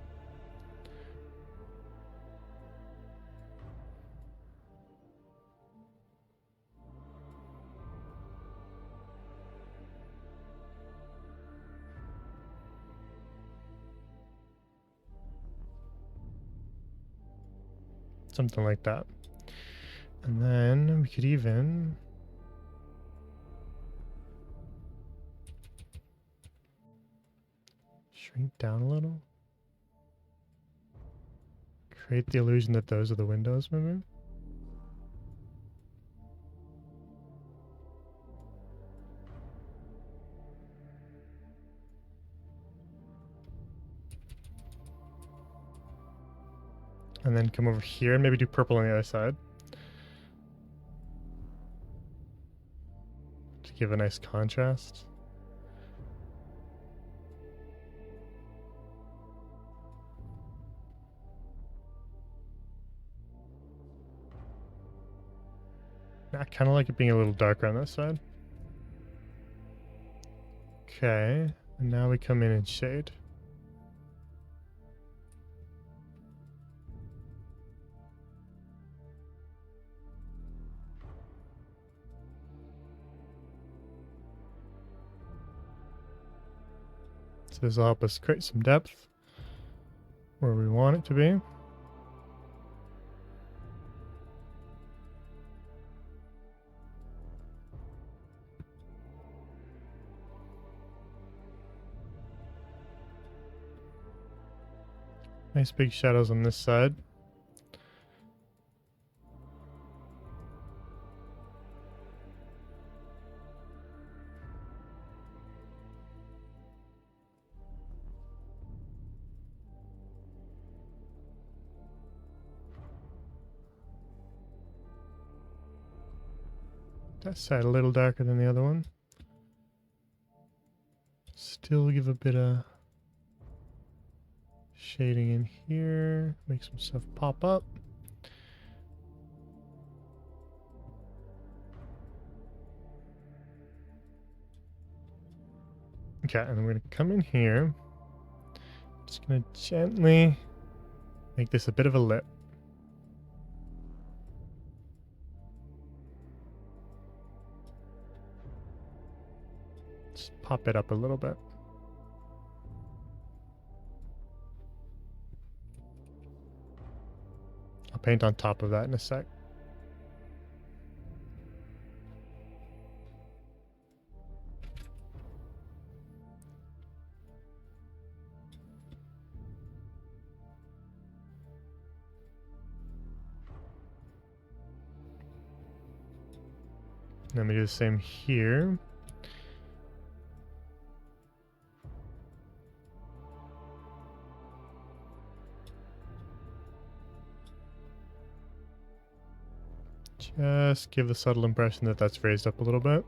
Something like that. And then we could even shrink down a little. Create the illusion that those are the windows, maybe. And then come over here and maybe do purple on the other side. to give a nice contrast. I kind of like it being a little darker on this side. Okay, and now we come in and shade. So this will help us create some depth where we want it to be. Nice big shadows on this side. That side a little darker than the other one. Still give a bit of shading in here. Make some stuff pop up. Okay, and then we're going to come in here. Just going to gently make this a bit of a lip. Just pop it up a little bit. I'll paint on top of that in a sec. Let me do the same here. Just give the subtle impression that that's raised up a little bit.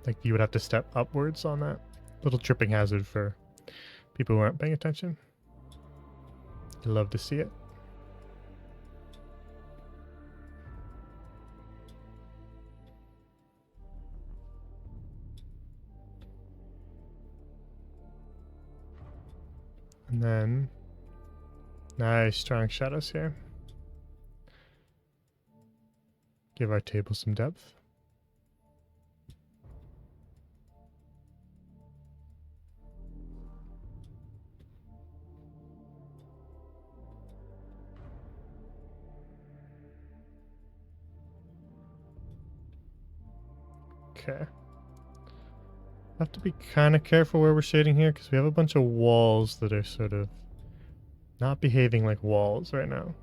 Like you would have to step upwards on that. Little tripping hazard for people who aren't paying attention. You love to see it. And then, nice strong shadows here. Give our table some depth. Okay. Have to be kind of careful where we're shading here because we have a bunch of walls that are sort of not behaving like walls right now.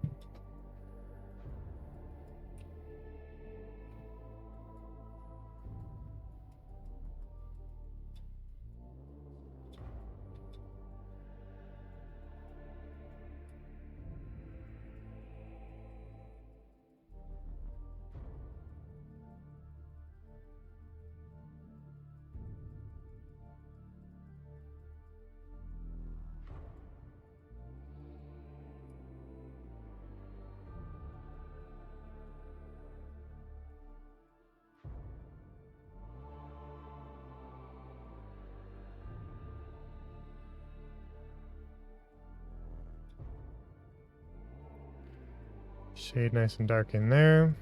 Shade nice and dark in there.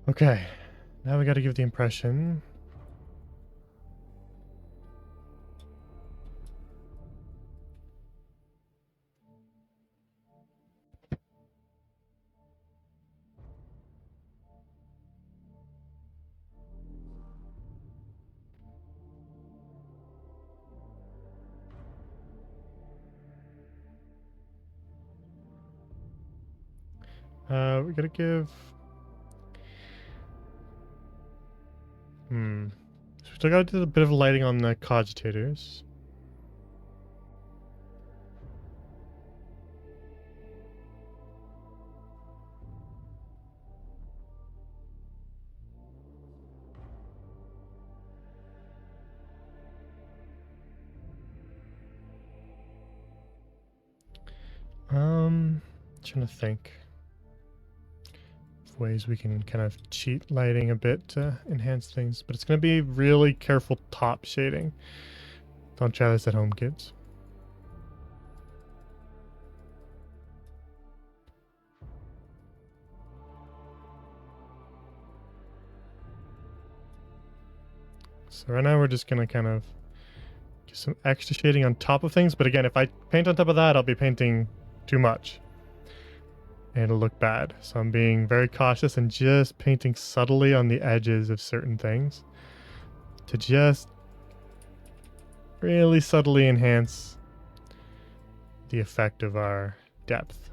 Okay, now we got to give the impression. We gotta give... So we still gotta do a bit of lighting on the cogitators. Trying to think of ways we can kind of cheat lighting a bit to enhance things, but it's going to be really careful top shading. Don't try this at home, kids. So right now we're just going to kind of get some extra shading on top of things, but again, if I paint on top of that, I'll be painting too much. And it'll look bad. So I'm being very cautious and just painting subtly on the edges of certain things to just really subtly enhance the effect of our depth.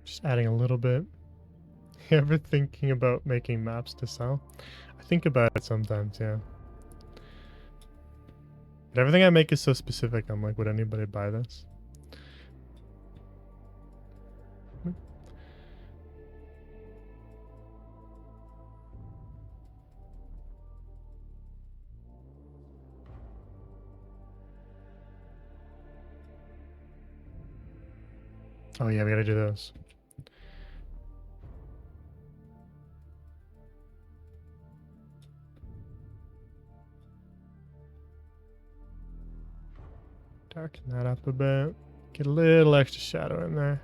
Just adding a little bit. You ever thinking about making maps to sell? I think about it sometimes, yeah. But everything I make is so specific, I'm like, would anybody buy this? Oh yeah, we gotta do those. Darken that up a bit. Get a little extra shadow in there.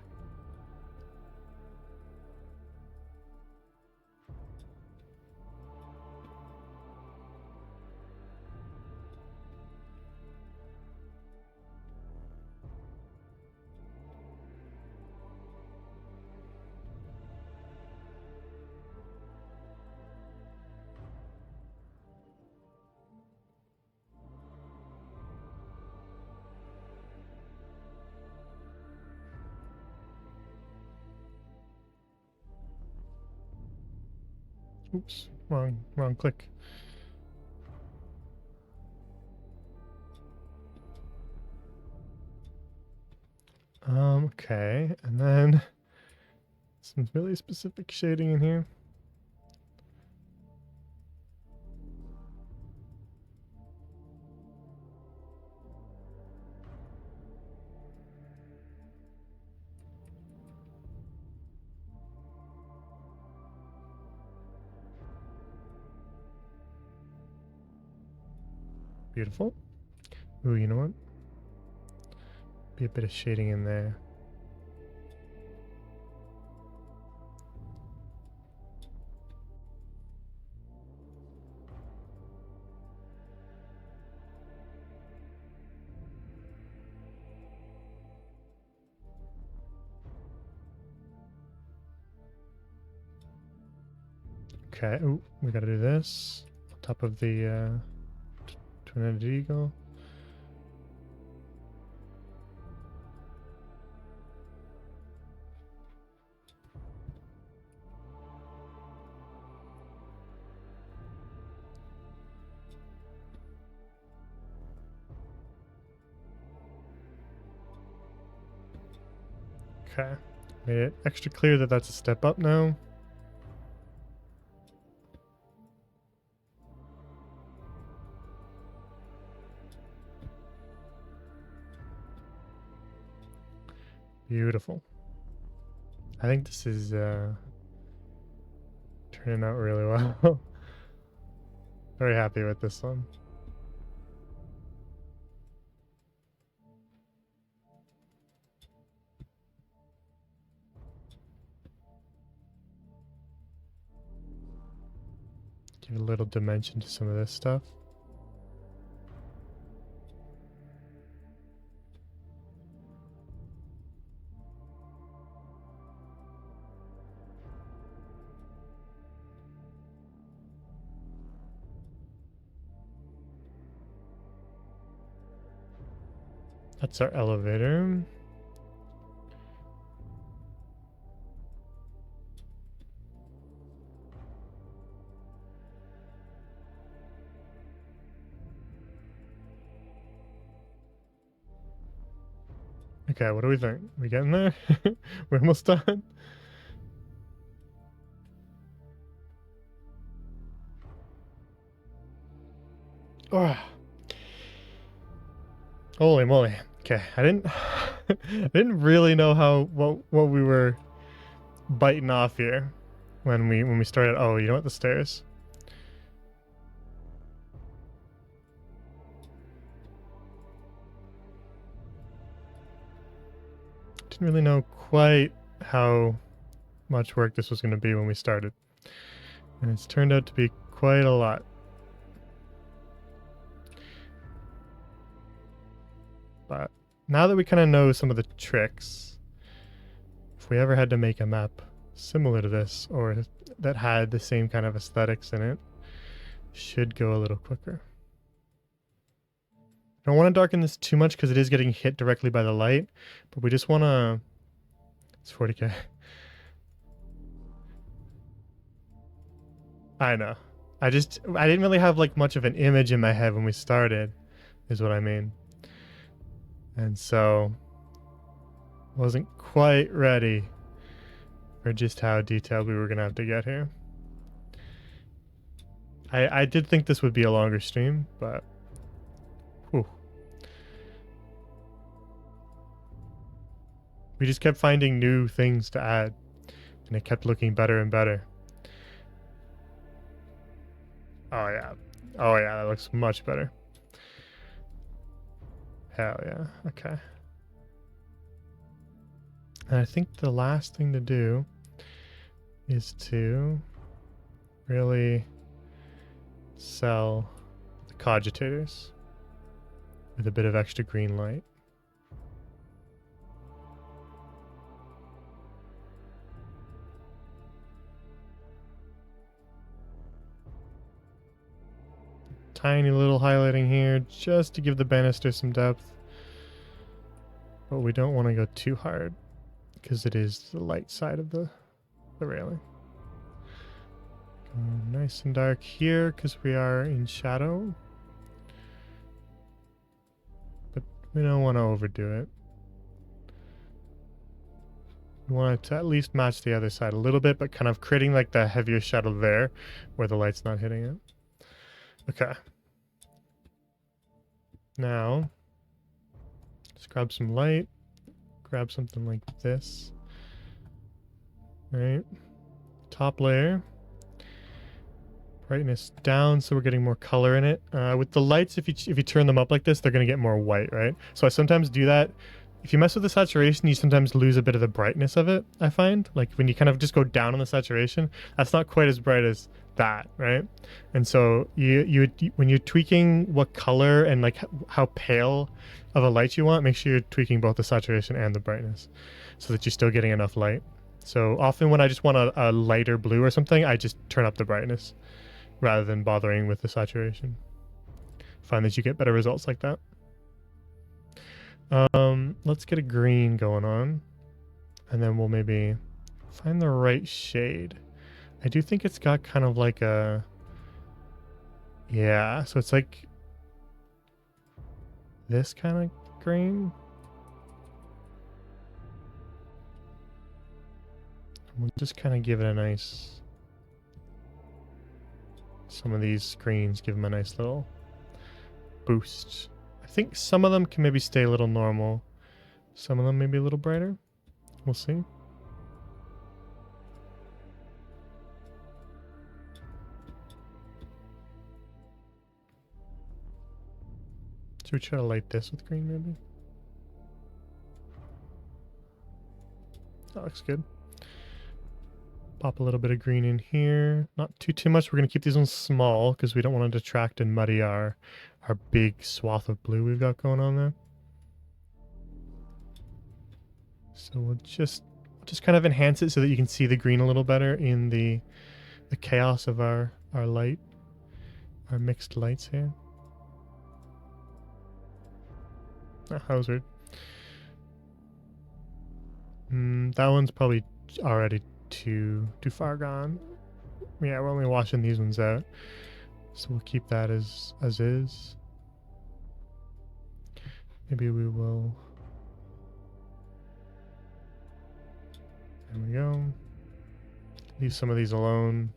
Oops, wrong click. Okay, and then some really specific shading in here. Beautiful. Ooh, you know what? Be a bit of shading in there. Okay, ooh, we gotta do this. On top of the twin-headed eagle. Okay, made it extra clear that that's a step up now. Beautiful. I think this is turning out really well. Very happy with this one. Give it a little dimension to some of this stuff. That's our elevator. Okay, what do we think? We getting there? We're almost done. Oh. Holy moly. Okay, I didn't I didn't really know what we were biting off here when we started. Oh, you know what? The stairs. Didn't really know quite how much work this was going to be when we started. And it's turned out to be quite a lot. But now that we kind of know some of the tricks, if we ever had to make a map similar to this or that had the same kind of aesthetics in it, should go a little quicker. I don't want to darken this too much because it is getting hit directly by the light, but we just want to... It's 40k. I know. I didn't really have like much of an image in my head when we started, is what I mean. And so wasn't quite ready for just how detailed we were gonna have to get here. I did think this would be a longer stream, but whew. We just kept finding new things to add, and it kept looking better and better. Oh yeah. Oh yeah, that looks much better. Hell yeah. Okay. And I think the last thing to do is to really sell the cogitators with a bit of extra green light. Tiny little highlighting here just to give the banister some depth. But we don't want to go too hard because it is the light side of the railing. Go nice and dark here because we are in shadow. But we don't want to overdo it. We want it to at least match the other side a little bit, but kind of creating like the heavier shadow there where the light's not hitting it. Okay. Now, let's grab some light. Grab something like this. Right. Top layer. Brightness down so we're getting more color in it. With the lights, if you turn them up like this, they're going to get more white, right? So I sometimes do that. If you mess with the saturation, you sometimes lose a bit of the brightness of it, I find. Like when you kind of just go down on the saturation, that's not quite as bright as that, right? And so you when you're tweaking what color and like how pale of a light you want, make sure you're tweaking both the saturation and the brightness so that you're still getting enough light. So often when I just want a lighter blue or something, I just turn up the brightness rather than bothering with the saturation. Find that you get better results like that. Let's get a green going on, and then we'll maybe find the right shade. I do think it's got kind of like a... Yeah, so it's like this kind of green. We'll just kind of give it a nice... Some of these greens give them a nice little boost. I think some of them can maybe stay a little normal. Some of them maybe a little brighter. We'll see. Should we try to light this with green maybe? That looks good. Pop a little bit of green in here. Not too much. We're going to keep these ones small because we don't want to detract and muddy our big swath of blue we've got going on there. So we'll just kind of enhance it so that you can see the green a little better in the chaos of our light, our mixed lights here. Ah, that was weird. That one's probably already too far gone. Yeah, we're only washing these ones out, so we'll keep that as is. Maybe we will. There we go. Leave some of these alone.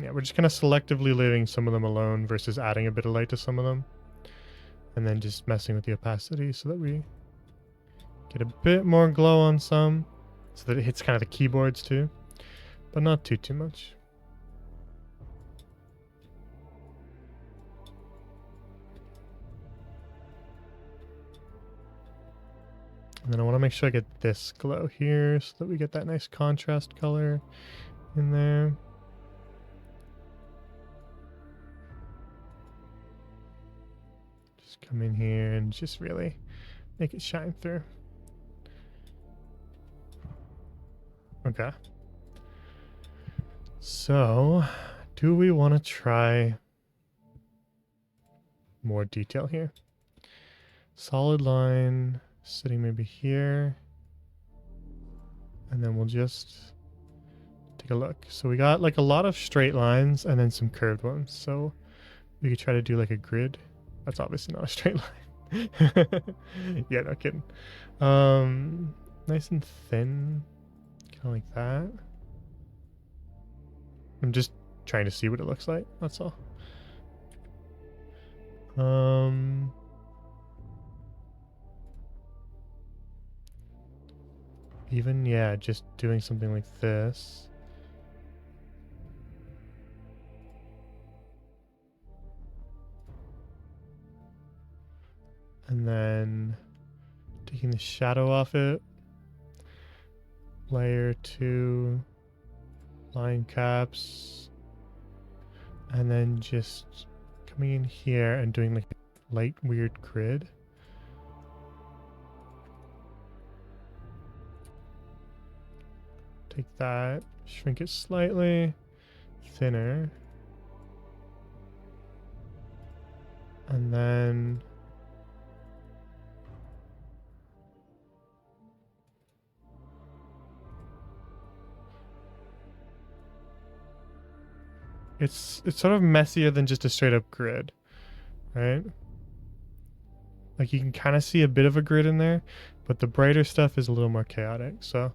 Yeah, we're just kind of selectively leaving some of them alone versus adding a bit of light to some of them. And then just messing with the opacity so that we get a bit more glow on some, so that it hits kind of the keyboards too, but not too much. And then I want to make sure I get this glow here so that we get that nice contrast color in there. Just come in here and just really make it shine through. Okay. So, do we want to try more detail here? Solid line sitting maybe here. And then we'll just take a look. So we got like a lot of straight lines and then some curved ones. So we could try to do like a grid. That's obviously not a straight line. Yeah, no kidding. Nice and thin. Kind of like that. I'm just trying to see what it looks like. That's all. Even, yeah, just doing something like this. And then taking the shadow off it. Layer 2. Line caps. And then just coming in here and doing like a light weird grid. Take that, shrink it slightly, thinner. And then it's sort of messier than just a straight up grid, right? Like you can kind of see a bit of a grid in there, but the brighter stuff is a little more chaotic. So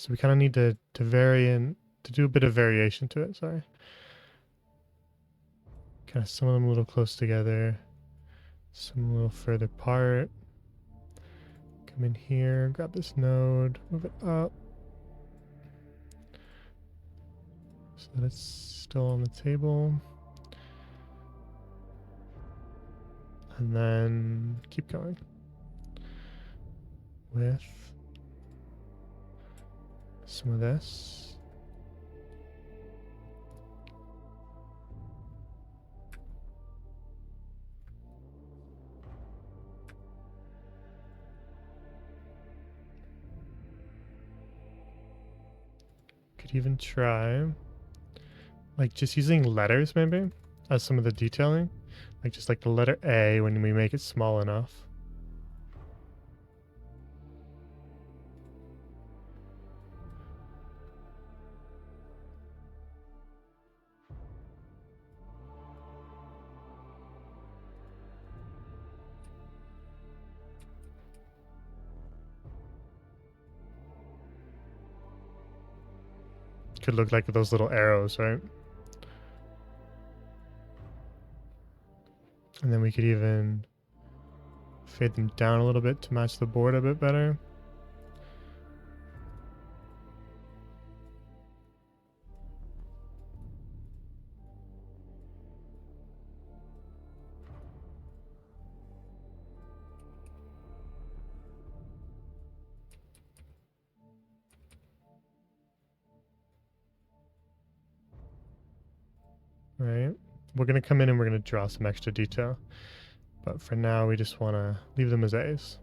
we kind of need to vary and to do a bit of variation to it. Sorry. Kind of some of them a little close together, some a little further apart. Come in here, grab this node, move it up so that it's still on the table. And then keep going with some of this. Could even try like just using letters maybe as some of the detailing. Like just like the letter A when we make it small enough. Could look like those little arrows, right? And then we could even fade them down a little bit to match the board a bit better. right? We're going to come in and we're going to draw some extra detail. But for now, we just want to leave them as A's.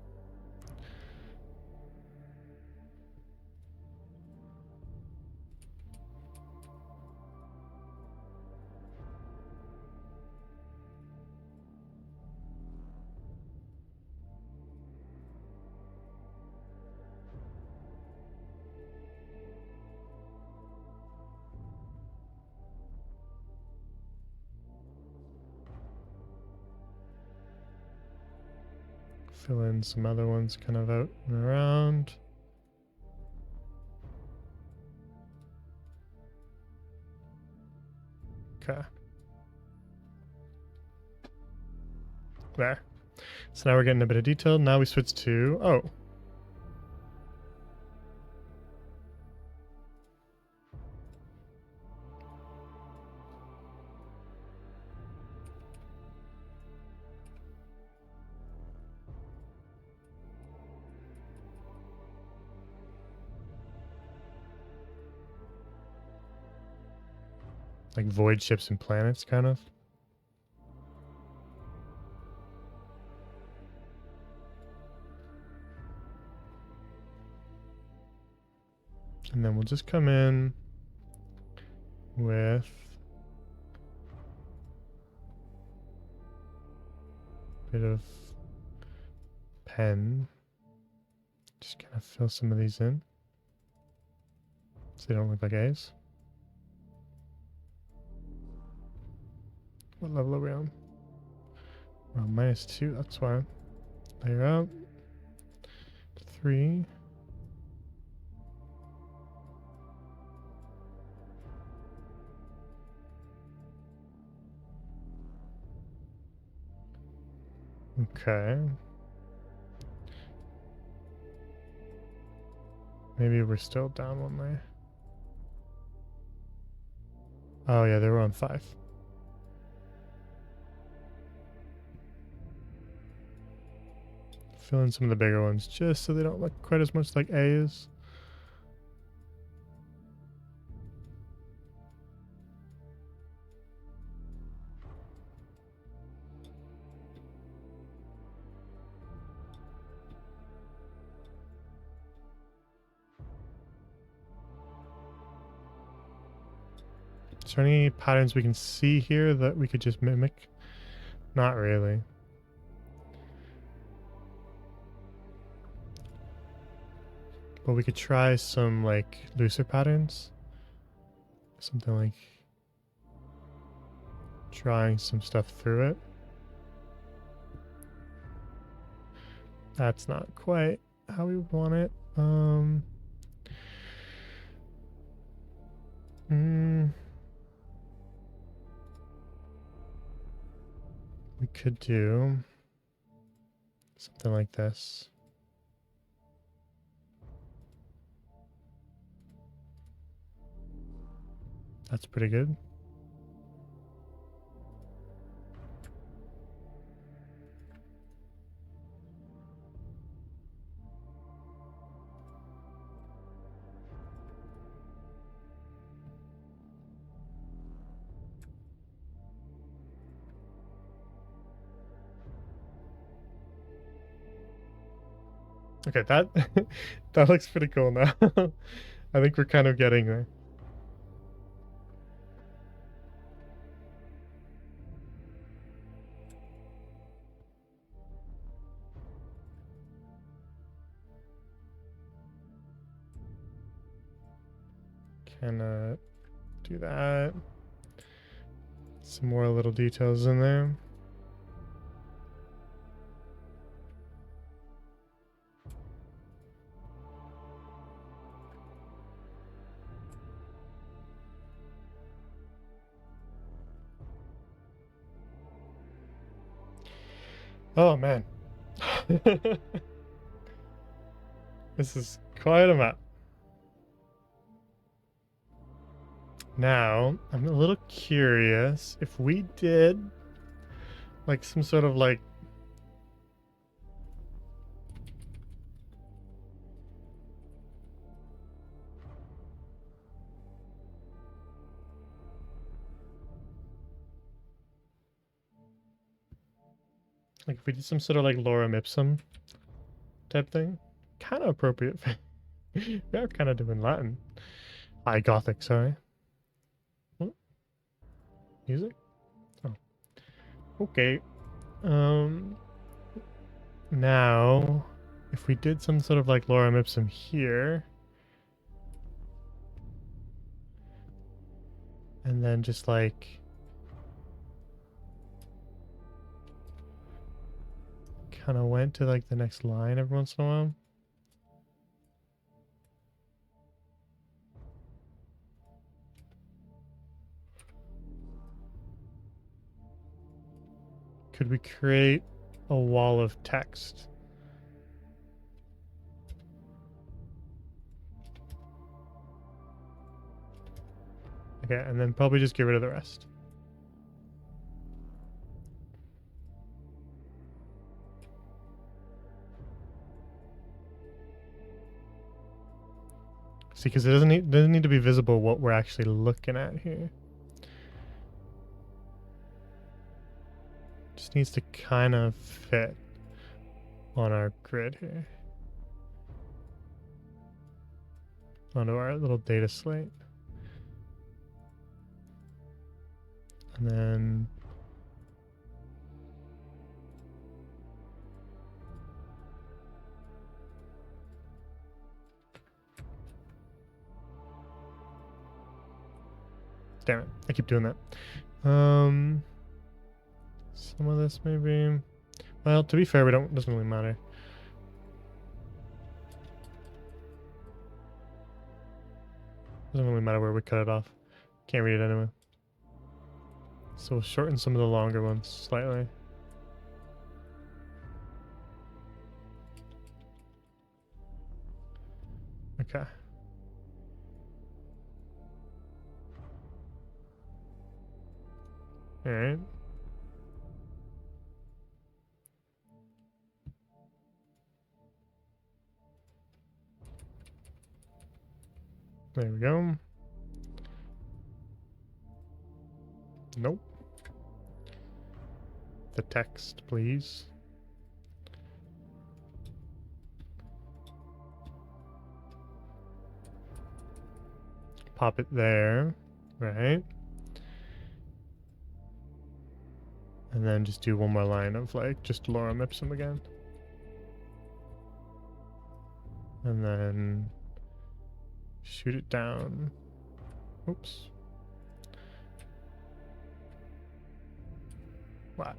Fill in some other ones kind of out and around. Okay. There. So now we're getting a bit of detail. Now we switch to, oh. Like void ships and planets, kind of. And then we'll just come in with a bit of pen. Just kind of fill some of these in so they don't look like A's. What level are we on? We're on -2, that's why. Layer out. 3. Okay. Maybe we're still down one layer. Oh yeah, they were on 5. Fill in some of the bigger ones just so they don't look quite as much like A's. Is there any patterns we can see here that we could just mimic? Not really. But we could try some like looser patterns. Something like drawing some stuff through it. That's not quite how we want it. We could do something like this. That's pretty good. Okay, that that looks pretty cool now. I think we're kind of getting there. Can do that. Some more little details in there. Oh man. This is quite a map. Now, I'm a little curious if we did like some sort of like Like if we did some sort of like lorem ipsum type thing, kind of appropriate. We are kind of doing Latin. High Gothic, sorry. What? Music? Oh. Okay. Um. Now, if we did some sort of like lorem ipsum here, and then just like kind of went to like the next line every once in a while. Could we create a wall of text? Okay, and then probably just get rid of the rest. See, because it doesn't need to be visible what we're actually looking at here. Just needs to kind of fit on our grid here. Onto our little data slate. And then damn it, I keep doing that. Some of this maybe. Well, to be fair, doesn't really matter. Doesn't really matter where we cut it off. Can't read it anyway. So we'll shorten some of the longer ones slightly. Okay. Alright. There we go. Nope. The text, please. Pop it there, right? And then just do one more line of like just lorem ipsum again. And then shoot it down. Oops. Wow.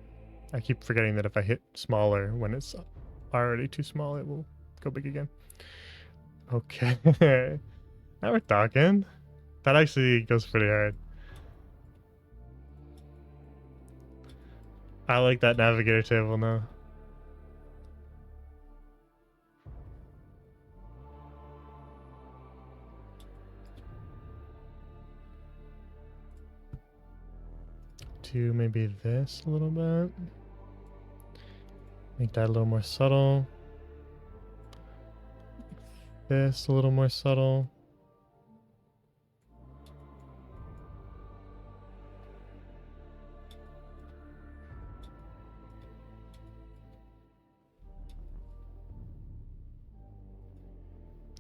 I keep forgetting that if I hit smaller when it's already too small, it will go big again. Okay. Now we're talking. That actually goes pretty hard. I like that navigator table now. Do maybe this a little bit. Make that a little more subtle. This a little more subtle.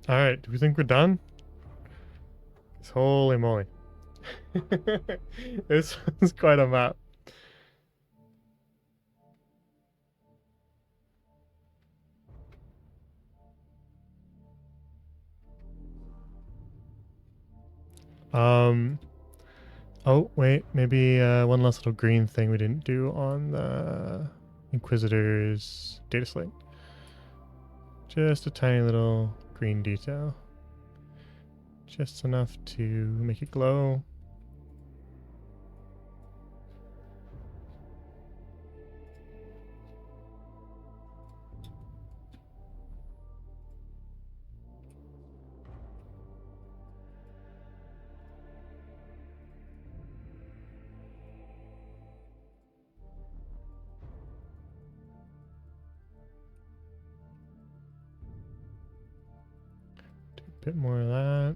Alright, do we think we're done? Holy moly. This was quite a map. Oh, wait, maybe one last little green thing we didn't do on the Inquisitor's data slate. Just a tiny little green detail. Just enough to make it glow. Do a bit more of that.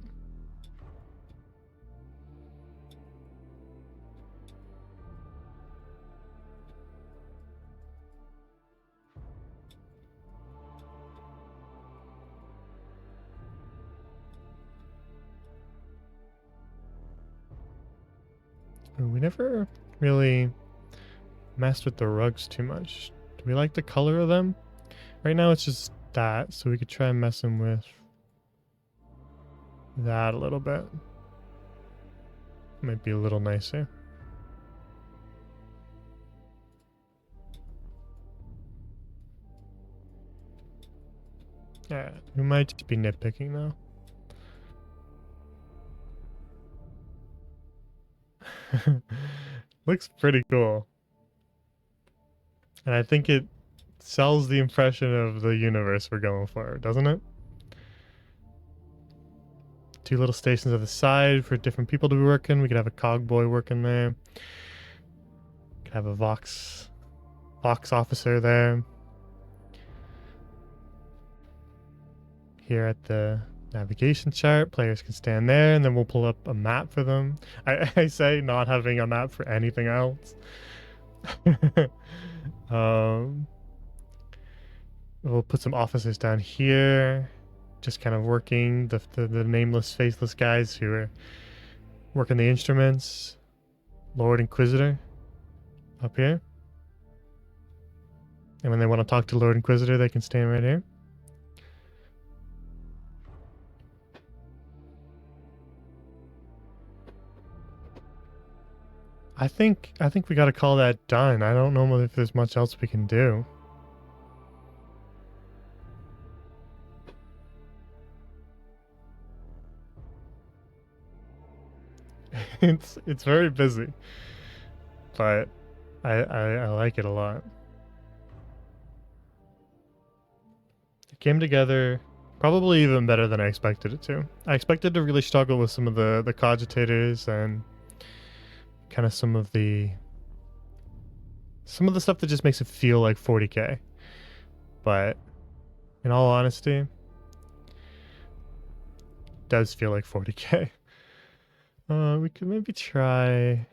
never really messed with the rugs too much. Do we like the color of them? Right now it's just that, so we could try messing with that a little bit. Might be a little nicer. Yeah, we might just be nitpicking though. Looks pretty cool. And I think it sells the impression of the universe we're going for, doesn't it? 2 little stations on the side for different people to be working. We could have a cog boy working there. Could have a Vox officer there. Here at the navigation chart, players can stand there, and then we'll pull up a map for them. I say not having a map for anything else. We'll put some officers down here, just kind of working the nameless, faceless guys who are working the instruments. Lord Inquisitor up here. And when they want to talk to Lord Inquisitor, they can stand right here. I think we got to call that done. I don't know if there's much else we can do. It's very busy, but I like it a lot. It came together probably even better than I expected it to. I expected to really struggle with some of the cogitators and kind of some of the stuff that just makes it feel like 40k. But in all honesty, it does feel like 40k. We could maybe try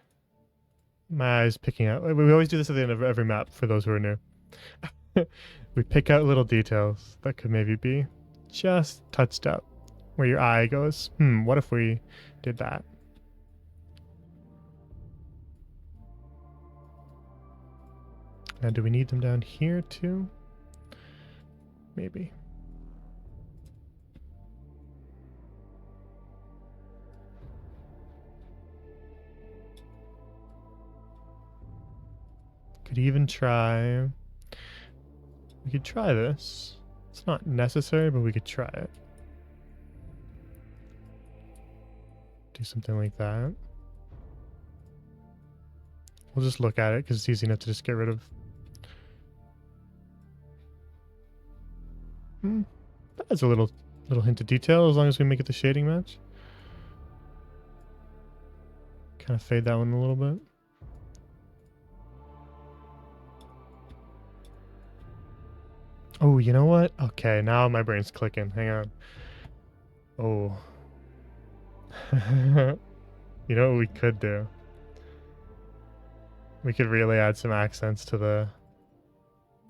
my eyes picking out. We always do this at the end of every map for those who are new. We pick out little details that could maybe be just touched up, where your eye goes, what if we did that? Now, do we need them down here too? Maybe. Could even try... We could try this. It's not necessary, but we could try it. Do something like that. We'll just look at it because it's easy enough to just get rid of. That's a little hint of detail as long as we make it the shading match. Kind of fade that one a little bit. Oh, you know what? Okay, now my brain's clicking. Hang on. Oh. You know what we could do? We could really add some accents to the...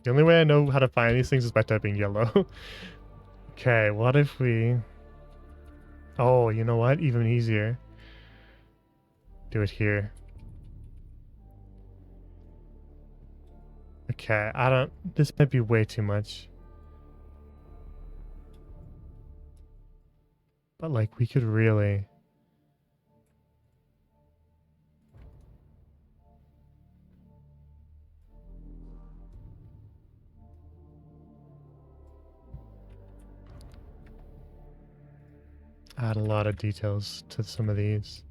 The only way I know how to find these things is by typing yellow. Okay, what if we... Oh, you know what? Even easier. Do it here. Okay, I don't... This might be way too much. But, like, we could really... add a lot of details to some of these.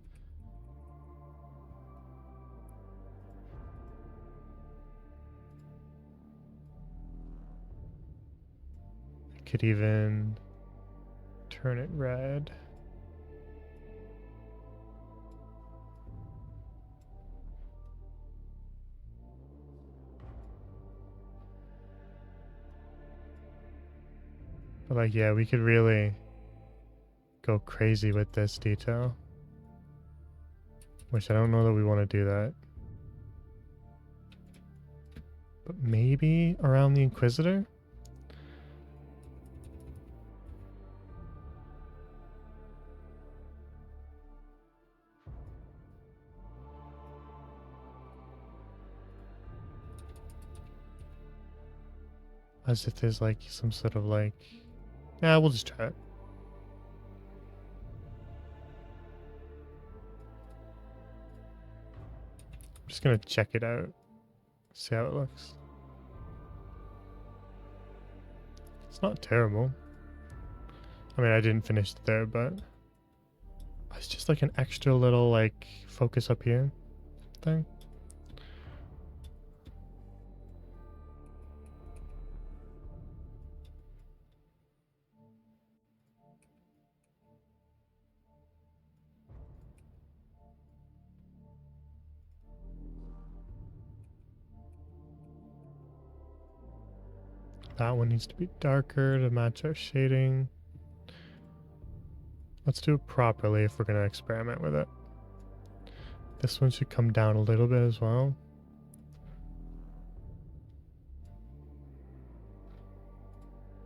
I could even turn it red. But like, yeah, we could really go crazy with this detail. Which I don't know that we want to do that. But maybe around the Inquisitor? As if there's like some sort of like... Yeah, we'll just try it. I'm just gonna check it out. See how it looks. It's not terrible. I mean, I didn't finish it there, but... It's just like an extra little like focus up here thing. That one needs to be darker to match our shading. Let's do it properly if we're going to experiment with it. This one should come down a little bit as well.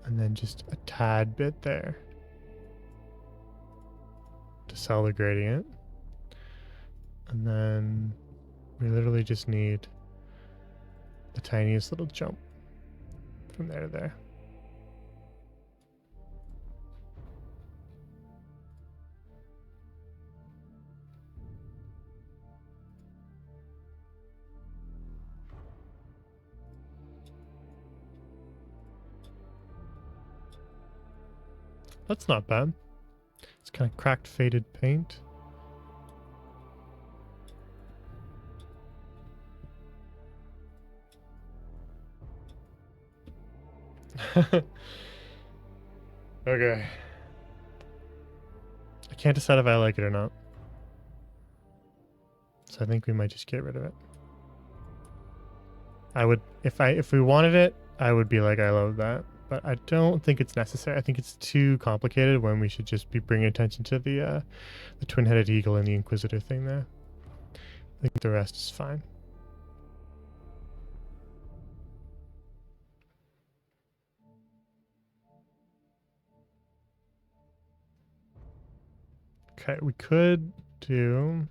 And then just a tad bit there to sell the gradient. And then we literally just need the tiniest little jump from there to there. That's not bad. It's kind of cracked, faded paint. Okay. I can't decide if I like it or not. So I think we might just get rid of it. I would, if we wanted it, I would be like, I love that. But I don't think it's necessary. I think it's too complicated when we should just be bringing attention to the twin-headed eagle and the Inquisitor thing there. I think the rest is fine. Okay, we could do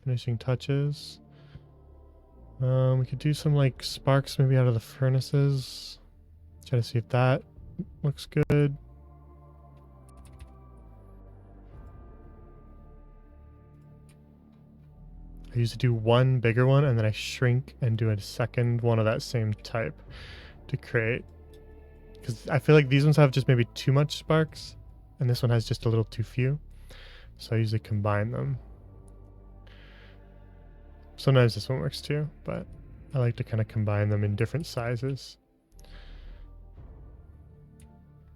finishing touches. We could do some like sparks maybe out of the furnaces. Try to see if that looks good. I usually do one bigger one and then I shrink and do a second one of that same type to create. Because I feel like these ones have just maybe too much sparks and this one has just a little too few. So I usually combine them. Sometimes this one works too, but I like to kind of combine them in different sizes.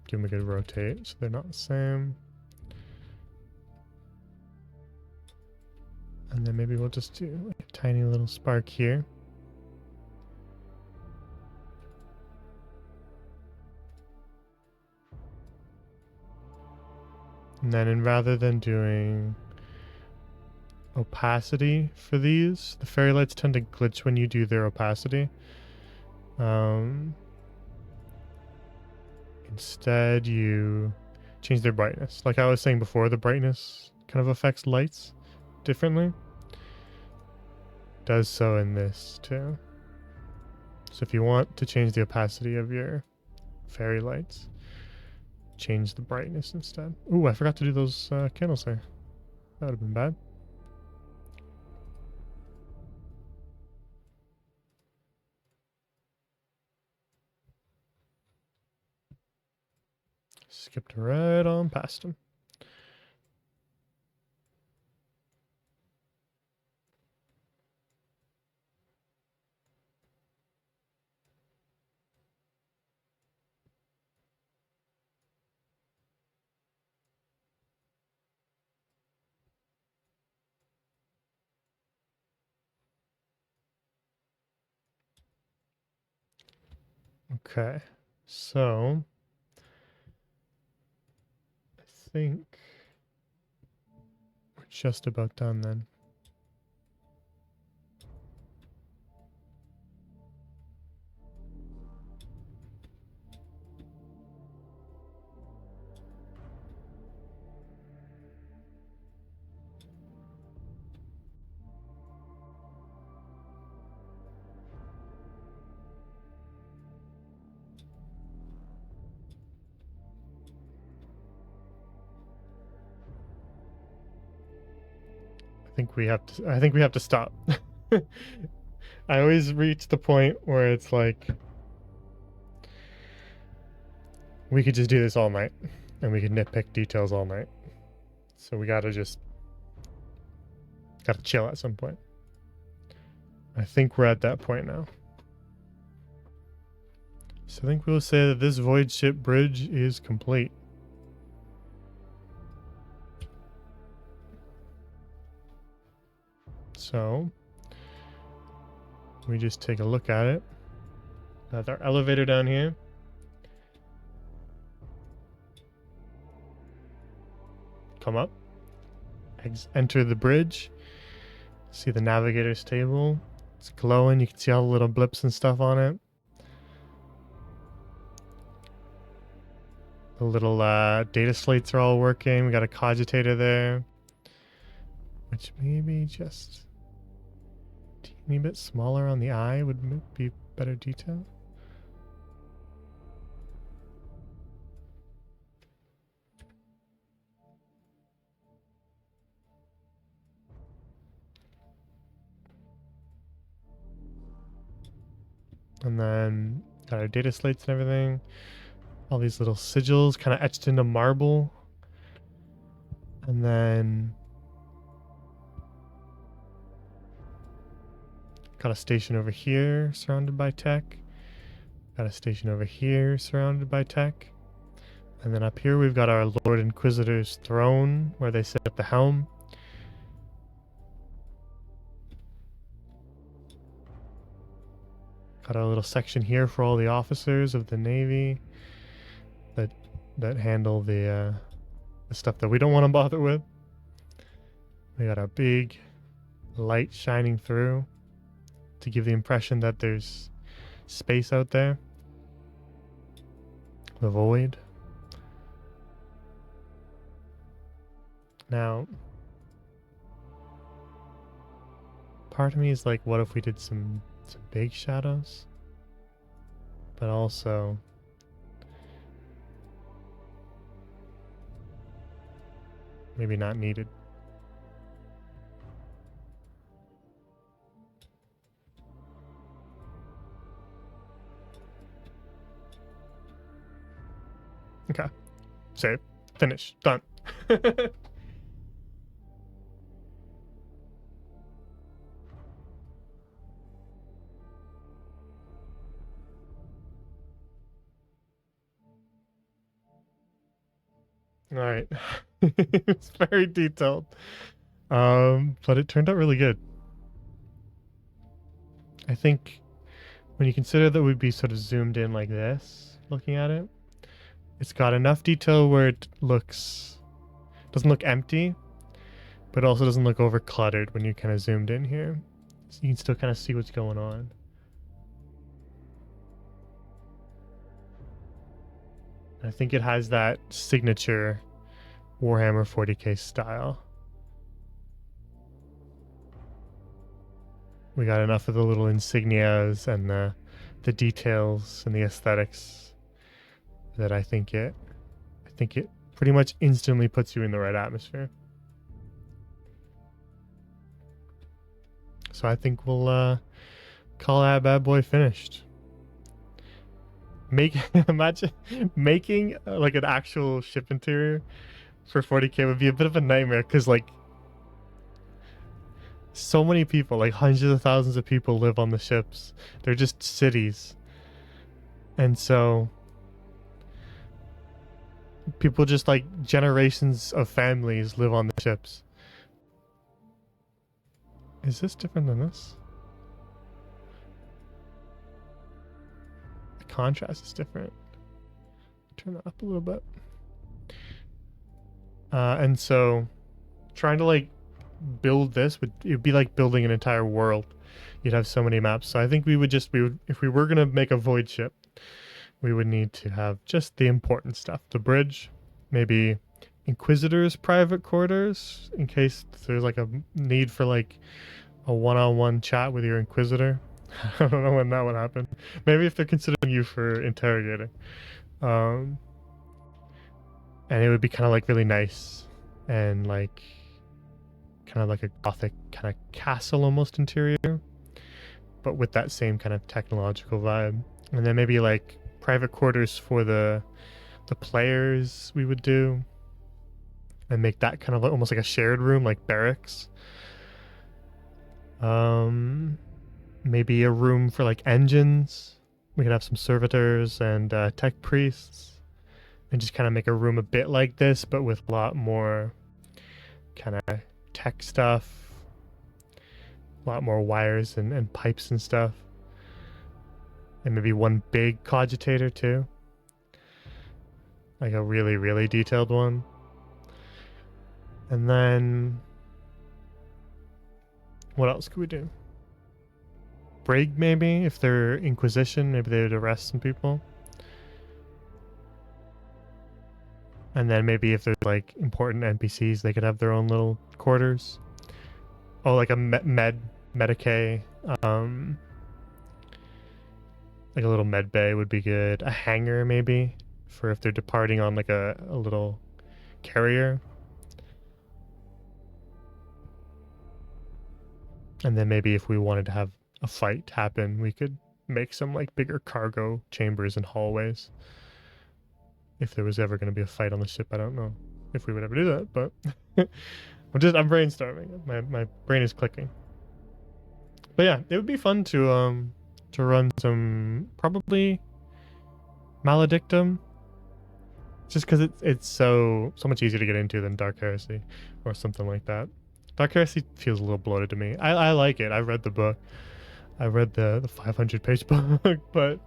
Give them a good rotate so they're not the same. And then maybe we'll just do like a tiny little spark here. And then rather than doing opacity for these, the fairy lights tend to glitch when you do their opacity. Instead, you change their brightness. Like I was saying before, the brightness kind of affects lights differently. Does so in this too. So if you want to change the opacity of your fairy lights, change the brightness instead. Ooh, I forgot to do those candles there. That would have been bad. Skipped right on past them. Okay, so I think we're just about done then. think we have to stop. I always reach the point where it's like we could just do this all night and we could nitpick details all night. So we gotta chill at some point. I think we're at that point now. So I think we'll say that this void ship bridge is complete. So we just take a look at it. Got our elevator down here. Come up. Enter the bridge. See the navigator's table. It's glowing. You can see all the little blips and stuff on it. The little data slates are all working. We got a cogitator there, which maybe just a teeny bit smaller on the eye would be better detail. And then got our data slates and everything. All these little sigils kind of etched into marble. And then got a station over here surrounded by tech. Got a station over here surrounded by tech. And then up here we've got our Lord Inquisitor's throne where they sit at the helm. Got a little section here for all the officers of the Navy that handle the stuff that we don't want to bother with. We got a big light shining through to give the impression that there's space out there. The void. Now, part of me is like, what if we did some big shadows? But also, maybe not needed. Okay. Save. Finish. Done. All right. It's very detailed. But it turned out really good. I think when you consider that we'd be sort of zoomed in like this, looking at it, it's got enough detail where it doesn't look empty, but also doesn't look over cluttered when you're kind of zoomed in here. So you can still kind of see what's going on. I think it has that signature Warhammer 40k style. We got enough of the little insignias and the details and the aesthetics that I think it pretty much instantly puts you in the right atmosphere. So I think we'll call that bad boy finished. Imagine making like an actual ship interior for 40k would be a bit of a nightmare, because like so many people, like hundreds of thousands of people live on the ships. They're just cities. And so people, just like generations of families, live on the ships. Is this different than this? The contrast is different. Turn that up a little bit. And so trying to like build this it'd be like building an entire world. You'd have so many maps. So I think we would if we were gonna make a void ship, we would need to have just the important stuff. The bridge, maybe Inquisitor's private quarters, in case there's like a need for like a one-on-one chat with your Inquisitor. I don't know when that would happen. Maybe if they're considering you for interrogating. And it would be kind of like really nice and like kind of like a gothic kind of castle almost interior, but with that same kind of technological vibe. And then maybe like private quarters for the players we would do, and make that kind of like, almost like a shared room, like barracks. Maybe a room for like engines. We could have some servitors and tech priests, and just kind of make a room a bit like this, but with a lot more kind of tech stuff, a lot more wires and pipes and stuff, and maybe one big cogitator too, like a really, really detailed one. And then what else could we do? Brig, maybe, if they're Inquisition, maybe they would arrest some people. And then maybe if there's like important NPCs, they could have their own little quarters. Oh, like a Medicae, like a little med bay would be good. A hangar maybe, for if they're departing on like a little carrier. And then maybe if we wanted to have a fight happen, we could make some like bigger cargo chambers and hallways. If there was ever going to be a fight on the ship, I don't know if we would ever do that, but I'm brainstorming. My brain is clicking. But yeah, it would be fun to run some probably Maledictum, just because it's so much easier to get into than Dark Heresy or something like that. Dark Heresy feels a little bloated to me. I like it. I read the book. I read the 500-page book, but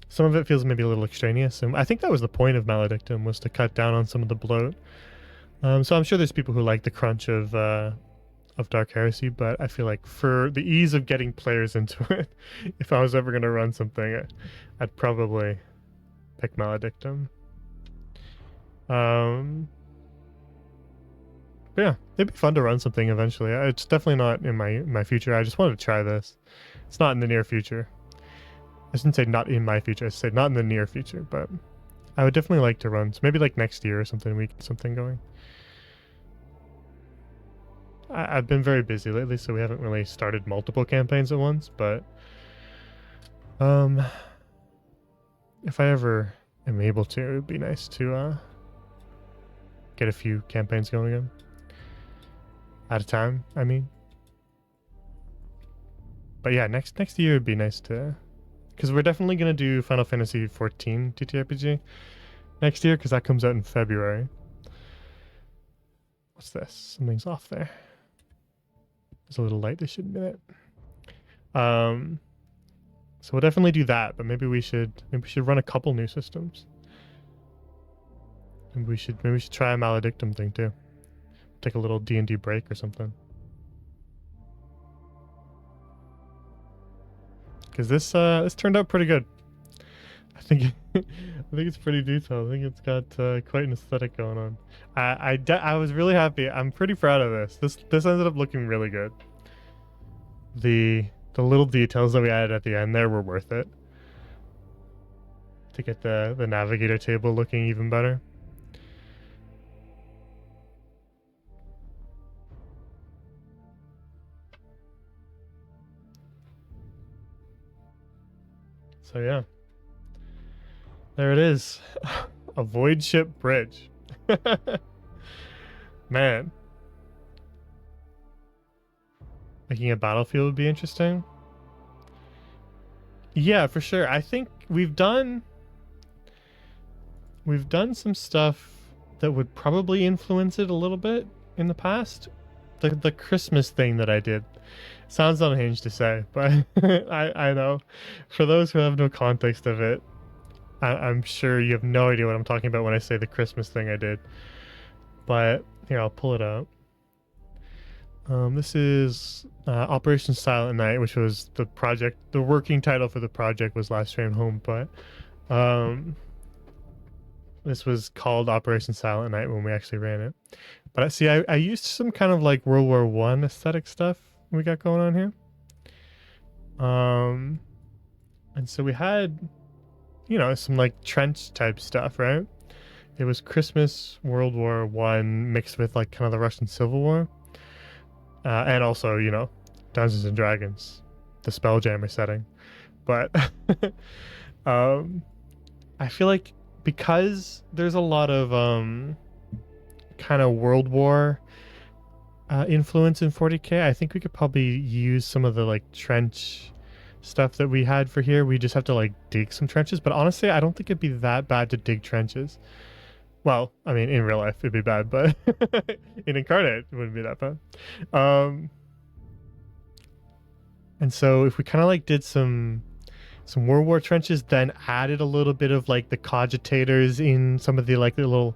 some of it feels maybe a little extraneous, and I think that was the point of Maledictum, was to cut down on some of the bloat. So I'm sure there's people who like the crunch of Dark Heresy, but I feel like for the ease of getting players into it, if I was ever going to run something, I'd probably pick Maledictum. But yeah, it'd be fun to run something eventually. It's definitely not in my future. I just wanted to try this. It's not in the near future. I shouldn't say not in my future. I should say not in the near future, but I would definitely like to run. So maybe like next year or something, we get something going. I've been very busy lately, so we haven't really started multiple campaigns at once, but if I ever am able to, it would be nice to get a few campaigns going again. At a time, I mean. But yeah, next year would be nice to, because we're definitely gonna do Final Fantasy 14 TTRPG next year, because that comes out in February. What's this? Something's off there. There's a little light that shouldn't be there. So we'll definitely do that, but maybe we should run a couple new systems. And maybe we should try a Maledictum thing too. Take a little D&D break or something. Because this turned out pretty good. I think it's pretty detailed. I think it's got quite an aesthetic going on. I was really happy. I'm pretty proud of this. This ended up looking really good. The little details that we added at the end there were worth it. To get the navigator table looking even better. So yeah. There it is. A void ship bridge. Man. Making a battlefield would be interesting. Yeah, for sure. I think we've done some stuff that would probably influence it a little bit in the past. The Christmas thing that I did. Sounds unhinged to say, but I know. For those who have no context of it, I'm sure you have no idea what I'm talking about when I say the Christmas thing I did. But here, I'll pull it out. This is Operation Silent Night, which was the project. The working title for the project was Last Train Home, but this was called Operation Silent Night when we actually ran it. But see, I used some kind of like World War I aesthetic stuff we got going on here. And so we had, some like trench type stuff, right? It was Christmas World War One mixed with like kind of the Russian Civil War, and also Dungeons and Dragons, the Spelljammer setting. But um, I feel like because there's a lot of kind of World War influence in 40K, I think we could probably use some of the like trench stuff that we had for here. We just have to like dig some trenches, but honestly I don't think it'd be that bad to dig trenches. Well, I mean in real life it'd be bad, but in Incarnate it wouldn't be that bad. And so if we kind of like did some World War trenches, then added a little bit of like the cogitators in some of the like the little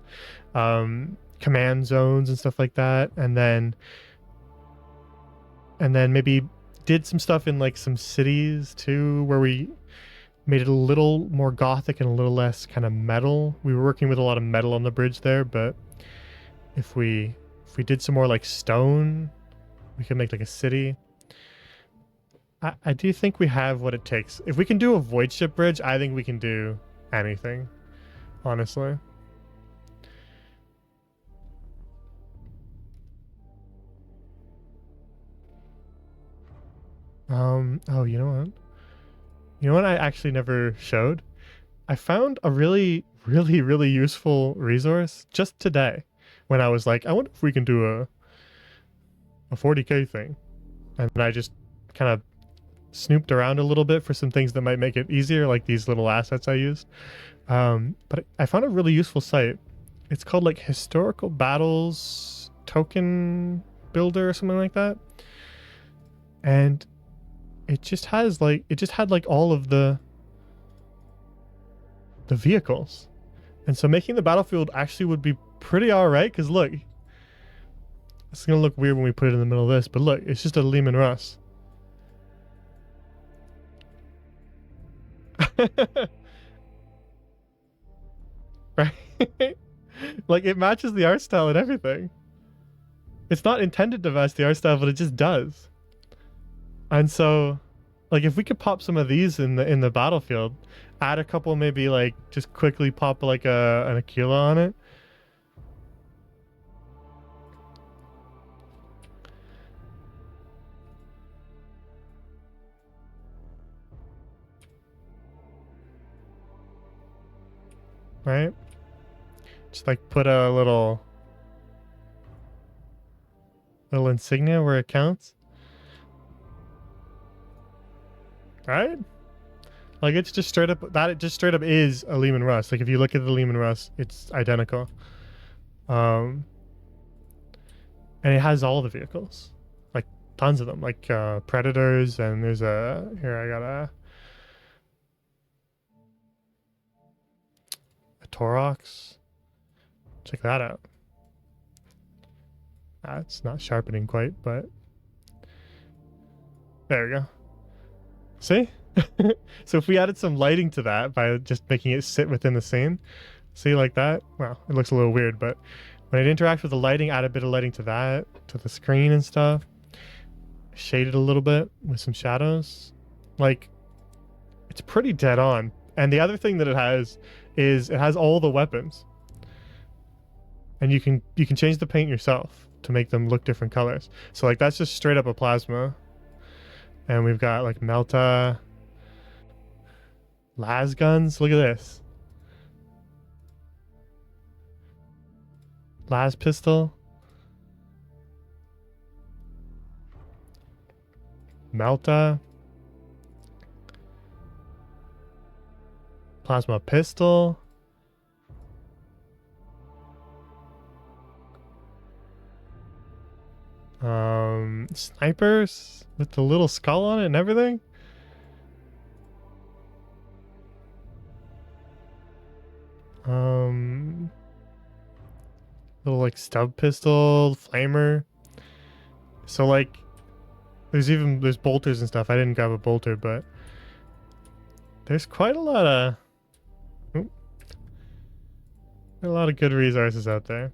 command zones and stuff like that, and then maybe did some stuff in like some cities too, where we made it a little more gothic and a little less kind of metal. We were working with a lot of metal on the bridge there, but if we did some more like stone, we could make like a city. I do think we have what it takes. If we can do a void ship bridge, I think we can do anything, honestly. Oh, you know what? You know what I actually never showed? I found a really, really, really useful resource just today when I was like, I wonder if we can do a 40K thing. And then I just kind of snooped around a little bit for some things that might make it easier, like these little assets I used. But I found a really useful site. It's called like Historical Battles Token Builder or something like that. And it just had like all of the vehicles. And so making the battlefield actually would be pretty alright, because look, it's gonna look weird when we put it in the middle of this, but look, it's just a Lehman Russ. Right? Like it matches the art style and everything. It's not intended to match the art style, but it just does. And so like if we could pop some of these in the battlefield, add a couple, maybe like just quickly pop like an Aquila on it. Right? Just like put a little insignia where it counts. Right? Like it's just straight up that, it just straight up is a Lehman Russ. Like if you look at the Lehman Russ, it's identical. And it has all the vehicles. Like tons of them. Like Predators, and there's here I got a Torox. Check that out. It's not sharpening quite, but there we go. See? So if we added some lighting to that by just making it sit within the scene, see, like that? Well, it looks a little weird, but when it interacts with the lighting, add a bit of lighting to that, to the screen and stuff. Shade it a little bit with some shadows. Like, it's pretty dead on. And the other thing that it has is it has all the weapons. And you can change the paint yourself to make them look different colors. So like that's just straight up a plasma. And we've got like Melta, las guns. Look at this. Las pistol. Melta. Plasma pistol. Snipers with the little skull on it and everything. Little like stub pistol, flamer. So like there's bolters and stuff. I didn't grab a bolter, but there's quite a lot of good resources out there.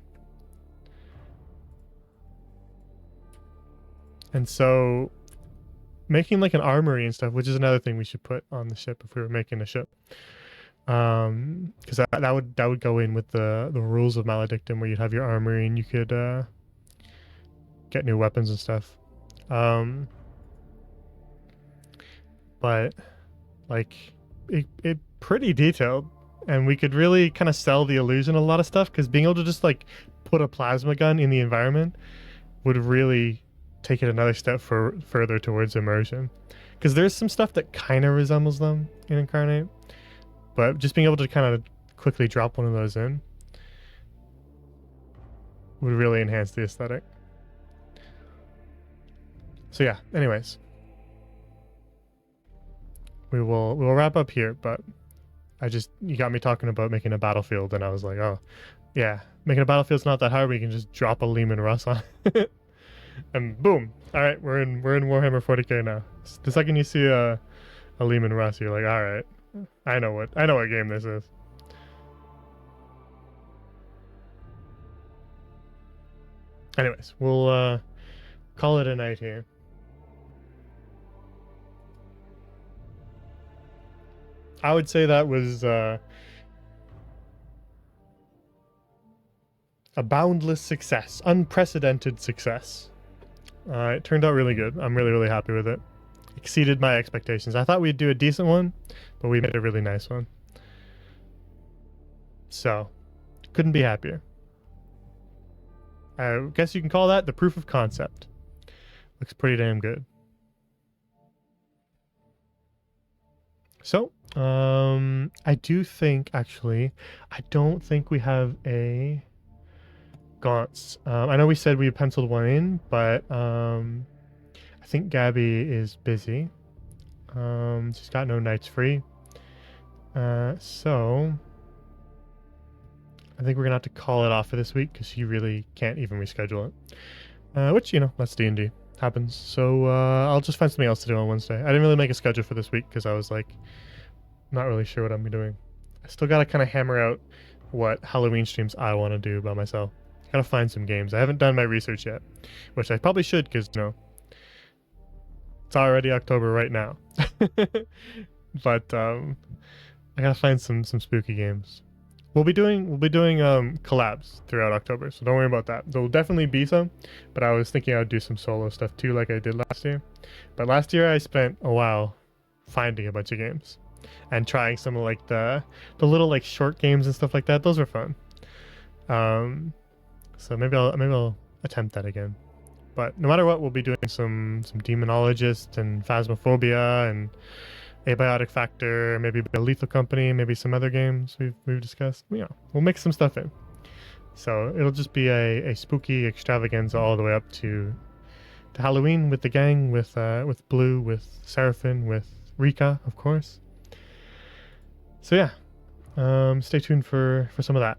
And so making like an armory and stuff, which is another thing we should put on the ship if we were making a ship. Because that would go in with the rules of Maledictum, where you'd have your armory and you could get new weapons and stuff. But like it pretty detailed, and we could really kind of sell the illusion of a lot of stuff, because being able to just like put a plasma gun in the environment would really take it another step further towards immersion, because there's some stuff that kind of resembles them in Incarnate, but just being able to kind of quickly drop one of those in would really enhance the aesthetic. So yeah, anyways, we will wrap up here, but you got me talking about making a battlefield, and I was like, oh yeah, making a battlefield's not that hard. We can just drop a Lehman Russ on it. And boom. All right, we're in Warhammer 40k now. The second you see a Lehman Russ, you're like, all right, I know what game this is. Anyways, we'll call it a night here. I would say that was a boundless success, unprecedented success. It turned out really good. I'm really, really happy with it. Exceeded my expectations. I thought we'd do a decent one, but we made a really nice one. So, couldn't be happier. I guess you can call that the proof of concept. Looks pretty damn good. So, I do think, actually, I don't think we have a gaunts. I know we said we penciled one in, but I think Gabby is busy. She's got no nights free. So I think we're gonna have to call it off for this week, because she really can't even reschedule it. Which, you know, that's D&D. Happens. So I'll just find something else to do on Wednesday. I didn't really make a schedule for this week because I was like, not really sure what I'm doing. I still gotta kind of hammer out what Halloween streams I want to do by myself. Gotta find some games. I haven't done my research yet, which I probably should, because, you know, it's already October right now. But I gotta find some spooky games. We'll be doing collabs throughout October, so don't worry about that. There'll definitely be some, but I was thinking I would do some solo stuff too, like I did last year. But last year I spent a while finding a bunch of games and trying some of like the little like short games and stuff like that. Those were fun. So maybe I'll attempt that again. But no matter what, we'll be doing some Demonologist and Phasmophobia and Abiotic Factor, maybe a Lethal Company, maybe some other games we've discussed. Yeah, we'll mix some stuff in. So it'll just be a spooky extravaganza all the way up to Halloween with the gang, with Blue, with Seraphim, with Rika, of course. So yeah, stay tuned for some of that.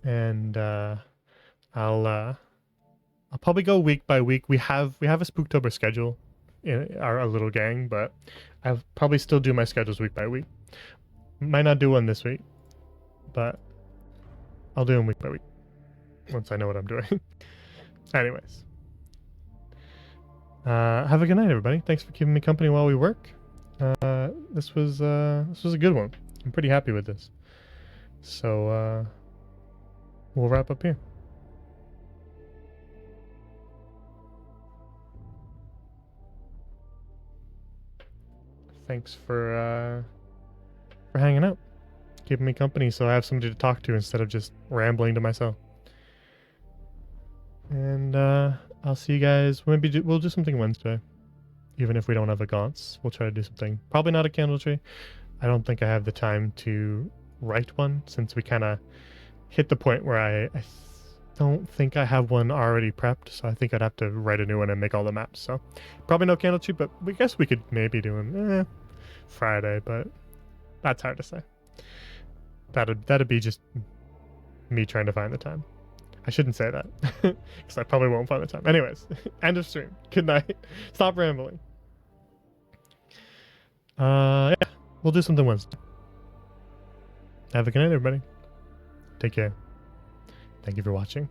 And I'll probably go week by week. We have a Spooktober schedule in our little gang, but I'll probably still do my schedules week by week. Might not do one this week, but I'll do them week by week once I know what I'm doing. Anyways, have a good night, everybody. Thanks for keeping me company while we work. This was a good one. I'm pretty happy with this. So we'll wrap up here. Thanks for hanging out, keeping me company, so I have somebody to talk to instead of just rambling to myself. And I'll see you guys. Maybe we'll do something Wednesday, even if we don't have a gaunts. We'll try to do something. Probably not a candle tree. I don't think I have the time to write one, since we kind of hit the point where I don't think I have one already prepped, so I think I'd have to write a new one and make all the maps. So probably no candle tree, but we guess we could maybe do them Friday, but that's hard to say. That'd be just me trying to find the time. I shouldn't say that, because I probably won't find the time. Anyways, end of stream. Good night. Stop rambling. Yeah, we'll do something Wednesday. Have a good night, everybody. Take care. Thank you for watching.